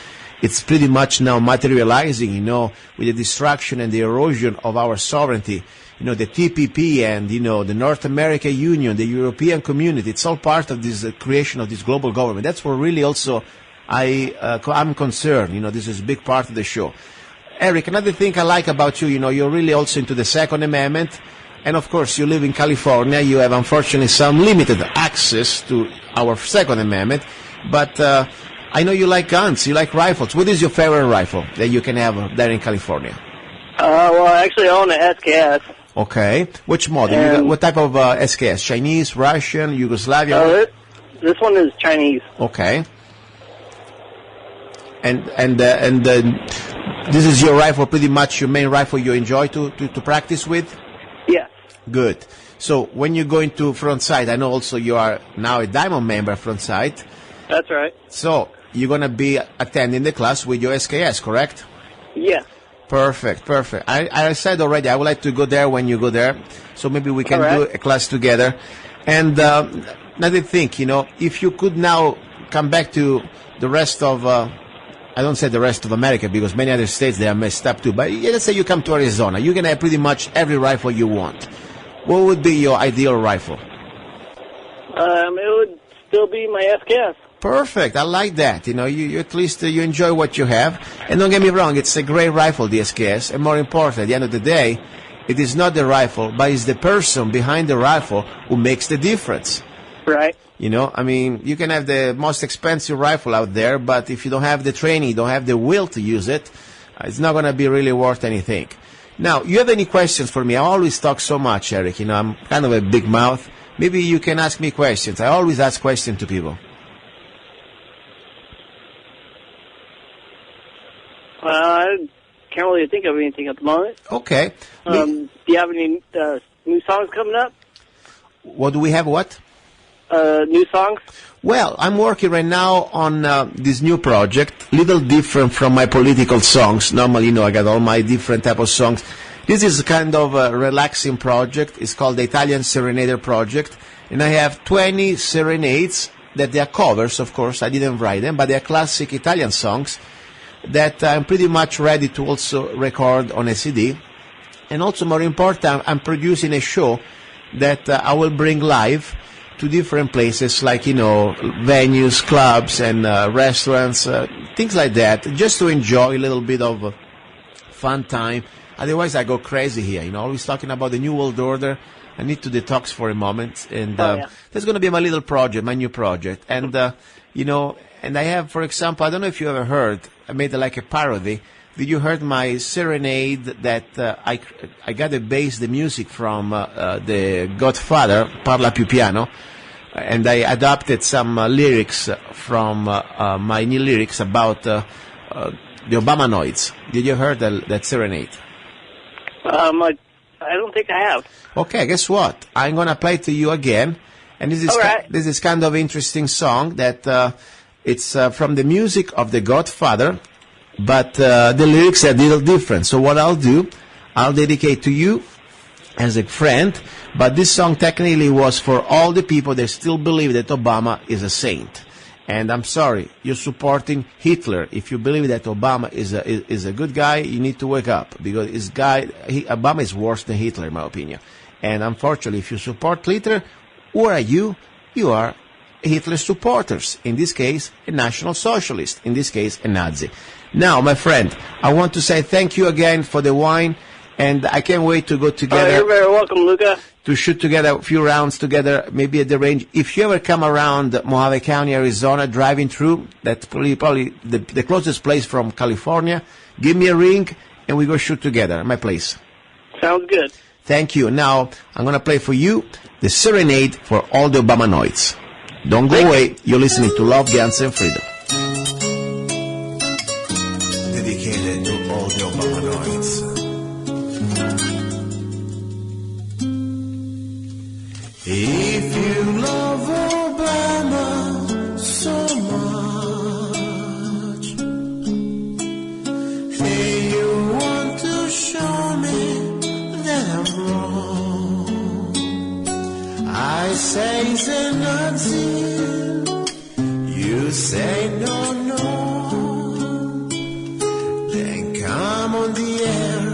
it's pretty much now materializing, with the destruction and the erosion of our sovereignty. The TPP and, the North America Union, the European Community, it's all part of this creation of this global government. That's where really also I'm concerned. This is a big part of the show. Eric, another thing I like about you, you're really also into the Second Amendment. And, of course, you live in California. You have, unfortunately, some limited access to our Second Amendment. But I know you like guns. You like rifles. What is your favorite rifle that you can have there in California? Well, I actually own an SKS. Okay. Which model? What type of SKS? Chinese, Russian, Yugoslavian? This one is Chinese. Okay. And this is your rifle, pretty much your main rifle you enjoy to practice with? Yes. Good. So when you go into front sight, I know also you are now a Diamond member front sight. That's right. So you're going to be attending the class with your SKS, correct? Yeah. Perfect. I said already I would like to go there when you go there, so maybe we can do a class together. And another thing, if you could now come back to the rest of... I don't say the rest of America, because many other states, they are messed up too. But let's say you come to Arizona. You can have pretty much every rifle you want. What would be your ideal rifle? It would still be my SKS. Perfect. I like that. You at least you enjoy what you have. And don't get me wrong, it's a great rifle, the SKS. And more important, at the end of the day, it is not the rifle, but it's the person behind the rifle who makes the difference. Right. You can have the most expensive rifle out there, but if you don't have the training, you don't have the will to use it, it's not going to be really worth anything. Now, you have any questions for me? I always talk so much, Eric. I'm kind of a big mouth. Maybe you can ask me questions. I always ask questions to people. I can't really think of anything at the moment. Okay. Do you have any new songs coming up? What do we have? What? New songs? Well, I'm working right now on this new project, little different from my political songs. Normally, I got all my different type of songs. This is kind of a relaxing project. It's called the Italian Serenader Project. And I have 20 serenades that they are covers, of course. I didn't write them, but they are classic Italian songs that I'm pretty much ready to also record on a CD. And also, more important, I'm producing a show that I will bring live to different places, like, venues, clubs, and restaurants, things like that, just to enjoy a little bit of fun time. Otherwise, I go crazy here, always talking about the New World Order. I need to detox for a moment, and that's going to be my little project, my new project. And, and I have, for example, I don't know if you ever heard, I made like a parody. Did you heard my serenade that I got the music from the Godfather, Parla Più Piano, and I adopted some lyrics from my new lyrics about the Obamanoids. Did you heard that serenade? I don't think I have. Okay, guess what? I'm going to play it to you again. And this is kind of interesting song that it's from the music of the Godfather, but the lyrics are a little different. So what I'll do, I'll dedicate to you as a friend, but this song technically was for all the people that still believe that Obama is a saint. And I'm sorry, you're supporting Hitler. If you believe that Obama is a good guy, you need to wake up, because Obama is worse than Hitler, in my opinion. And unfortunately, if you support Hitler, who are you? You are Hitler supporters. In this case, a National Socialist. In this case, a Nazi. Now, my friend, I want to say thank you again for the wine, and I can't wait to go together. You're very welcome, Luca. To shoot together a few rounds together, maybe at the range. If you ever come around Mojave County, Arizona, driving through, that's probably the closest place from California, give me a ring, and we go shoot together at my place. Sounds good. Thank you. Now, I'm going to play for you the serenade for all the Obamanoids. Don't go away. You're listening to Love, Guns, and Freedom. Dedicated to all the Obamanoids. If you love Obama so much, hey, you want to show me that I'm wrong. I say he's a Nazi, you say no, no. Then come on the air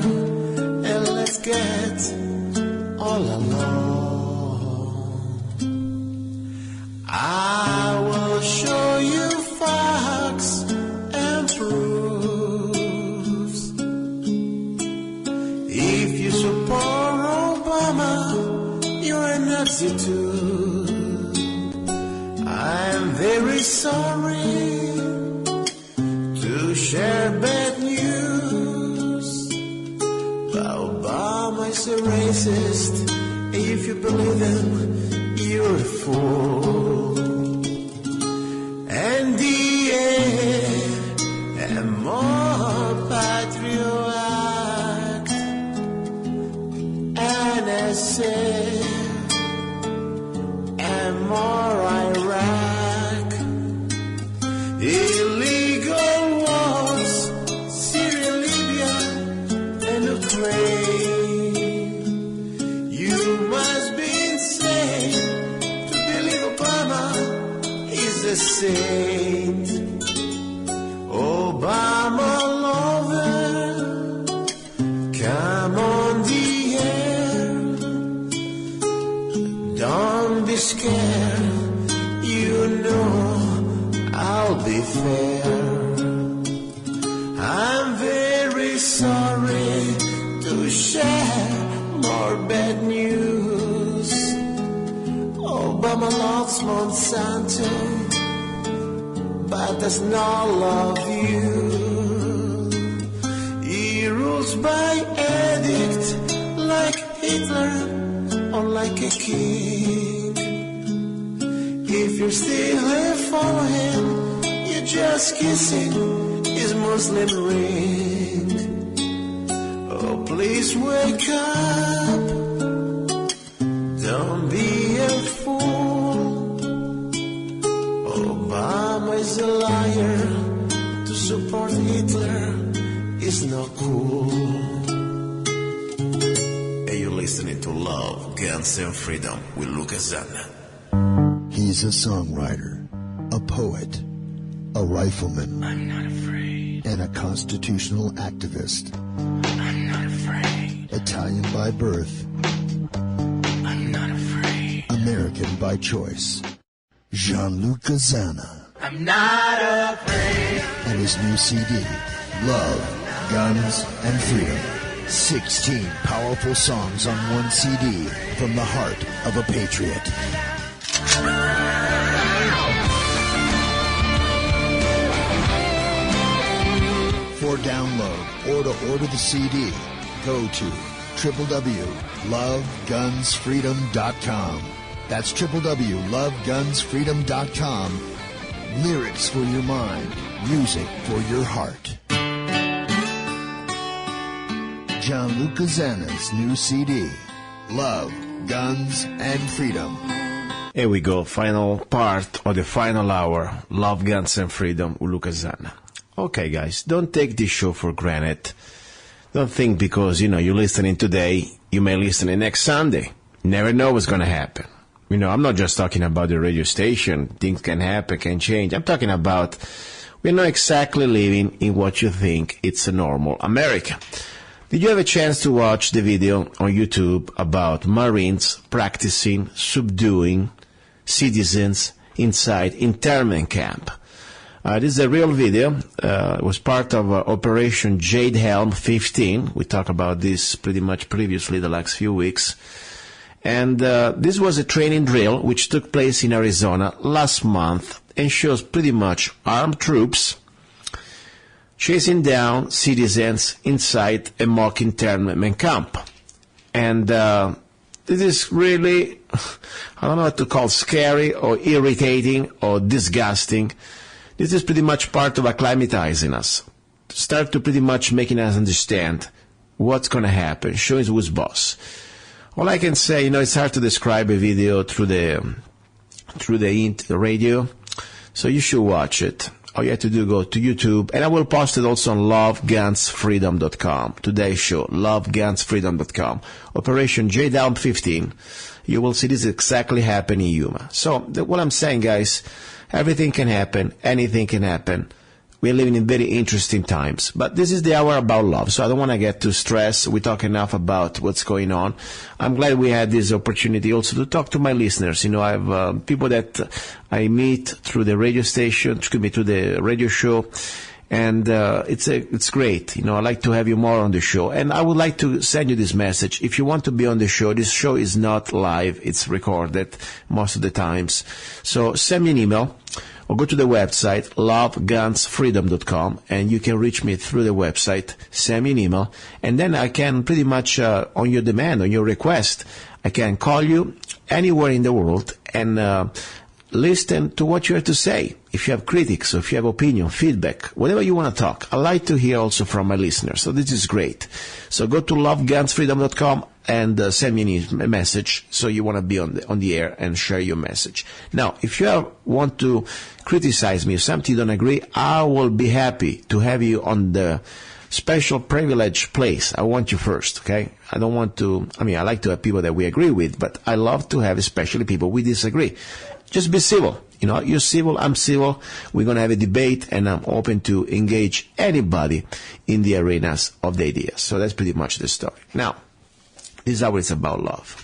and let's get all alone. I will show you facts and proofs. If you support Obama, you're a Nazi too. I'm very sorry to share bad news, but Obama is a racist. If you believe him, you're a fool. And and more patriot NSA and more Iraq, illegal wars, Syria, Libya, and Ukraine. You must be insane to believe Obama is a saint. Obama lover, come on the air. Don't be scared, you know I'll be fair. I'm very sorry to share more bad news. Obama loves Monsanto, but does not love you. He rules by edict like Hitler or like a king. If you're still here for him, you're just kissing his Muslim ring. Oh, please wake up, don't be a fool. Obama is a liar, to support Hitler is not cool. Hey, you're listening to Love, Guns, and Freedom with Lucas Zanna. He's a songwriter, a poet, a rifleman. I'm not afraid. And a constitutional activist. I'm not afraid. Italian by birth. I'm not afraid. American by choice. Gianluca Zanna. I'm not afraid. And his new CD, Love, Guns, and Freedom. 16 powerful songs on one CD from the heart of a patriot. For download or to order the CD, go to www.lovegunsfreedom.com. That's www.lovegunsfreedom.com. Lyrics for your mind, music for your heart. Gianluca Zanna's new CD, Love, Guns, and Freedom. Here we go, final part of the final hour, Love, Guns, and Freedom with Lucas Zanna. Okay, guys, don't take this show for granted. Don't think because, you're listening today, you may listen next Sunday. Never know what's going to happen. I'm not just talking about the radio station. Things can happen, can change. I'm talking about we're not exactly living in what you think it's a normal America. Did you have a chance to watch the video on YouTube about Marines practicing subduing citizens inside internment camp? This is a real video. It was part of Operation Jade Helm 15. We talked about this pretty much previously the last few weeks. And this was a training drill which took place in Arizona last month and shows pretty much armed troops chasing down citizens inside a mock internment camp. And this is really, I don't know what to call, scary or irritating or disgusting. This is pretty much part of acclimatizing us. Start to pretty much making us understand what's going to happen, showing who's boss. All I can say, it's hard to describe a video through the radio, so you should watch it. All you have to do, go to YouTube, and I will post it also on lovegunsfreedom.com. Today's show, lovegunsfreedom.com. Operation J-Down 15. You will see this exactly happen in Yuma. So, what I'm saying, guys, everything can happen, anything can happen. We're living in very interesting times. But this is the hour about love, so I don't want to get too stressed. We talk enough about what's going on. I'm glad we had this opportunity also to talk to my listeners. I have people that I meet through the radio station, through the radio show, and it's great. I like to have you more on the show. And I would like to send you this message. If you want to be on the show, this show is not live. It's recorded most of the times. So send me an email. Or go to the website, lovegunsfreedom.com, and you can reach me through the website, send me an email, and then I can pretty much, on your demand, on your request, I can call you anywhere in the world and listen to what you have to say. If you have critics, or if you have opinion, feedback, whatever you want to talk, I like to hear also from my listeners. So this is great. So go to lovegunsfreedom.com and send me a message. So you want to be on the air and share your message. Now, if you want to criticize me, if something you don't agree, I will be happy to have you on the special privileged place. I want you first, okay? I don't want to, I like to have people that we agree with, but I love to have especially people we disagree. Just be civil. You're civil, I'm civil. We're going to have a debate, and I'm open to engage anybody in the arenas of the ideas. So that's pretty much the story. Now, this is how it's about love.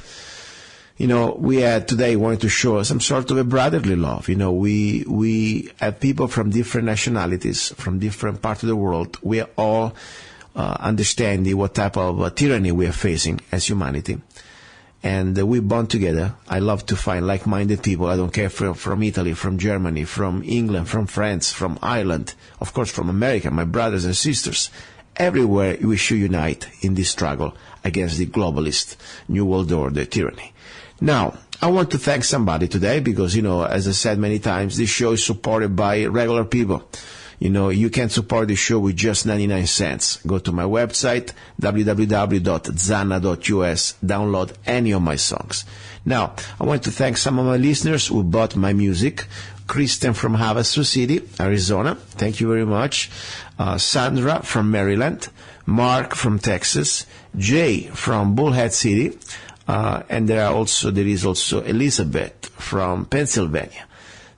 We had today wanted to show some sort of a brotherly love. We have people from different nationalities, from different parts of the world. We are all understanding what type of tyranny we are facing as humanity. And we bond together. I love to find like-minded people. I don't care from Italy, from Germany, from England, from France, from Ireland, of course from America, my brothers and sisters. Everywhere we should unite in this struggle against the globalist New World Order tyranny. Now, I want to thank somebody today because, as I said many times, this show is supported by regular people. You can support the show with just 99 cents. Go to my website, www.zanna.us, download any of my songs. Now, I want to thank some of my listeners who bought my music. Kristen from Havasu City, Arizona. Thank you very much. Sandra from Maryland. Mark from Texas. Jay from Bullhead City. And there is also Elizabeth from Pennsylvania.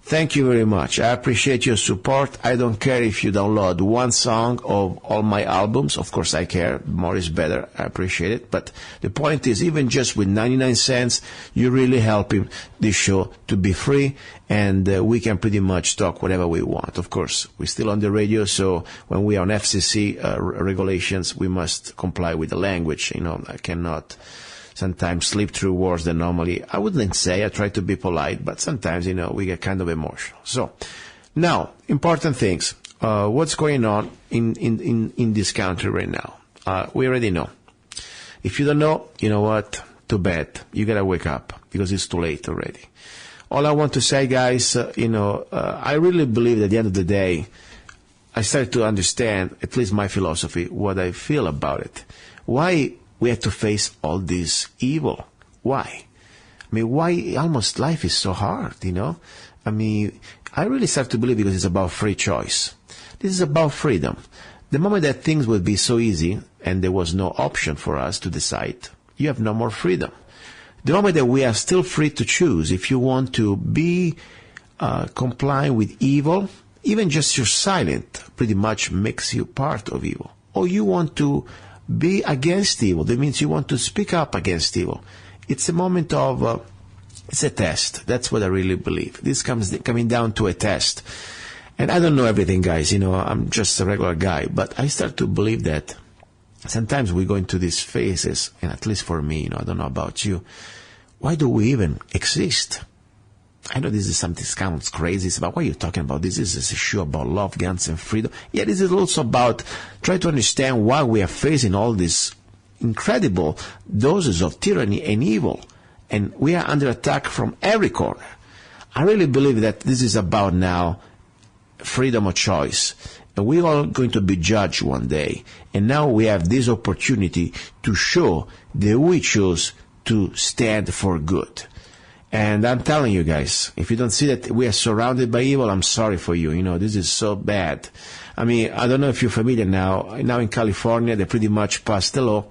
Thank you very much. I appreciate your support. I don't care if you download one song of all my albums. Of course, I care. More is better. I appreciate it. But the point is, even just with 99 cents, you're really helping this show to be free, and we can pretty much talk whatever we want. Of course, we're still on the radio, so when we are on FCC regulations, we must comply with the language. I cannot sometimes slip through words that normally I wouldn't say. I try to be polite, but sometimes, we get kind of emotional. So, now, important things. What's going on in this country right now? We already know. If you don't know, you know what? Too bad. You gotta wake up, because it's too late already. All I want to say, guys, I really believe at the end of the day, I started to understand, at least my philosophy, what I feel about it. Why we have to face all this evil? Why? Why almost life is so hard, I really start to believe because it's about free choice. This is about freedom. The moment that things would be so easy and there was no option for us to decide, you have no more freedom. The moment that we are still free to choose, if you want to be complying with evil, even just you're silent pretty much makes you part of evil. Or you want to be against evil. That means you want to speak up against evil. It's a moment of, it's a test. That's what I really believe. This coming down to a test. And I don't know everything, guys. I'm just a regular guy. But I start to believe that sometimes we go into these phases, and at least for me, I don't know about you, why do we even exist? I know this is something that sounds crazy. It's about, what are you talking about? This is a show about love, guns, and freedom. Yeah, this is also about trying to understand why we are facing all this, incredible doses of tyranny and evil, and we are under attack from every corner. I really believe that this is about now freedom of choice. And we're all going to be judged one day. And now we have this opportunity to show that we choose to stand for good. And I'm telling you guys, if you don't see that we are surrounded by evil, I'm sorry for you. You know, this is so bad. I mean, I don't know if you're familiar now. Now in California, they pretty much passed the law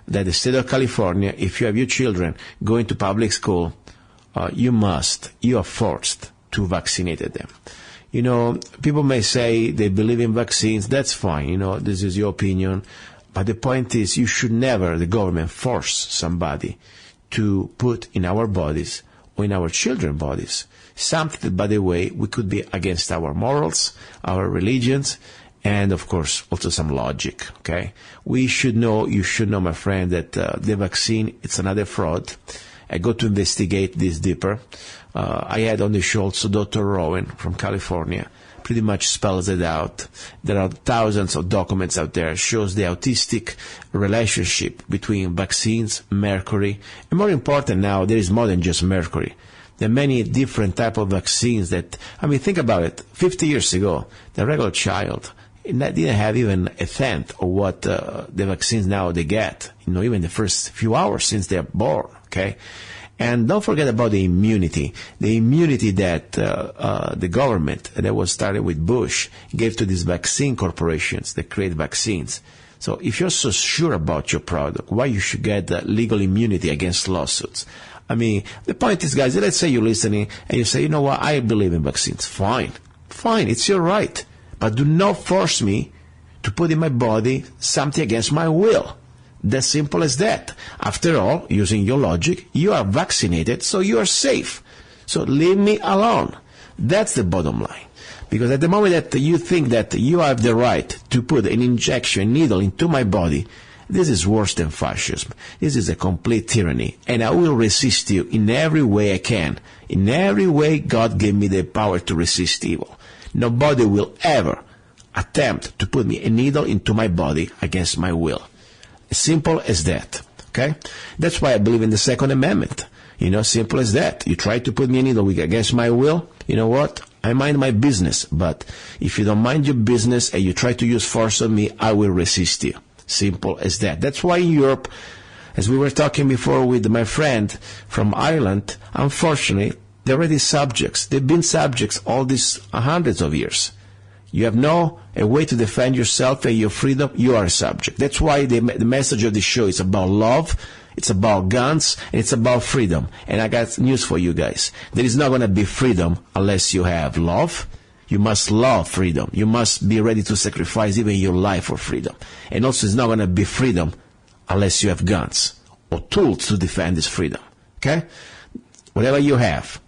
that the state of California, if you have your children going to public school, you are forced to vaccinate them. You know, people may say they believe in vaccines. That's fine. You know, this is your opinion. But the point is, you should never, the government, force somebody to put in our bodies or in our children's bodies something that, by the way, we could be against our morals, our religions, and, of course, also some logic, okay? You should know, my friend, that the vaccine, it's another fraud. I got to investigate this deeper. I had on the show also Dr. Rowan from California, pretty much spells it out. There are thousands of documents out there, shows the autistic relationship between vaccines, mercury, and more important now, there is more than just mercury. There are many different type of vaccines that, I mean, think about it. 50 years ago, the regular child didn't have even a tenth of what the vaccines now they get, you know, even the first few hours since they're born, okay? And don't forget about the immunity that the government, that was started with Bush, gave to these vaccine corporations that create vaccines. So if you're so sure about your product, why you should get legal immunity against lawsuits? I mean, the point is, guys, let's say you're listening and you say, you know what, I believe in vaccines. Fine, it's your right. But do not force me to put in my body something against my will. That's simple as that. After all, using your logic, you are vaccinated, so you are safe. So leave me alone. That's the bottom line. Because at the moment that you think that you have the right to put an injection needle into my body, this is worse than fascism. This is a complete tyranny. And I will resist you in every way I can. In every way God gave me the power to resist evil. Nobody will ever attempt to put me a needle into my body against my will. As simple as that, okay? That's why I believe in the Second Amendment. You know, simple as that. You try to put me a needle against my will, you know what? I mind my business. But if you don't mind your business and you try to use force on me, I will resist you. Simple as that. That's why in Europe, as we were talking before with my friend from Ireland, unfortunately, they're already subjects. They've been subjects all these hundreds of years. You have no a way to defend yourself and your freedom. You are a subject. That's why the message of the show is about love, it's about guns, and it's about freedom. And I got news for you guys. There is not going to be freedom unless you have love. You must love freedom. You must be ready to sacrifice even your life for freedom. And also, it's not going to be freedom unless you have guns or tools to defend this freedom. Okay? Whatever you have,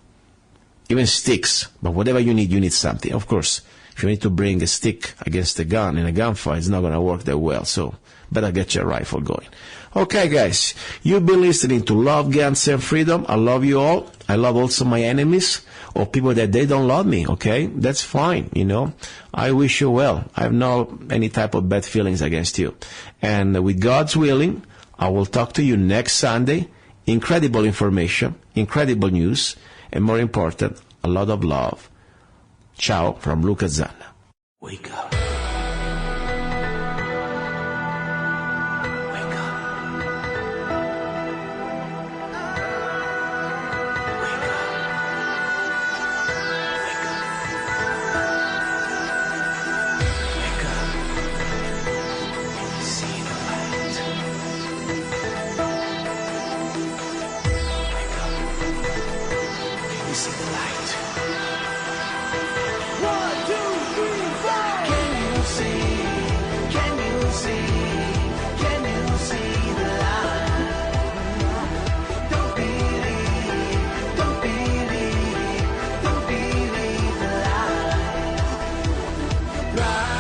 even sticks, but whatever you need something. Of course, if you need to bring a stick against a gun in a gunfight, it's not going to work that well. So better get your rifle going. Okay, guys, you've been listening to Love, Guns, and Freedom. I love you all. I love also my enemies or people that they don't love me, okay? That's fine, you know. I wish you well. I have no any type of bad feelings against you. And with God's willing, I will talk to you next Sunday. Incredible information, incredible news, and more important, a lot of love. Ciao from Luca Zanna. Wake up. Right.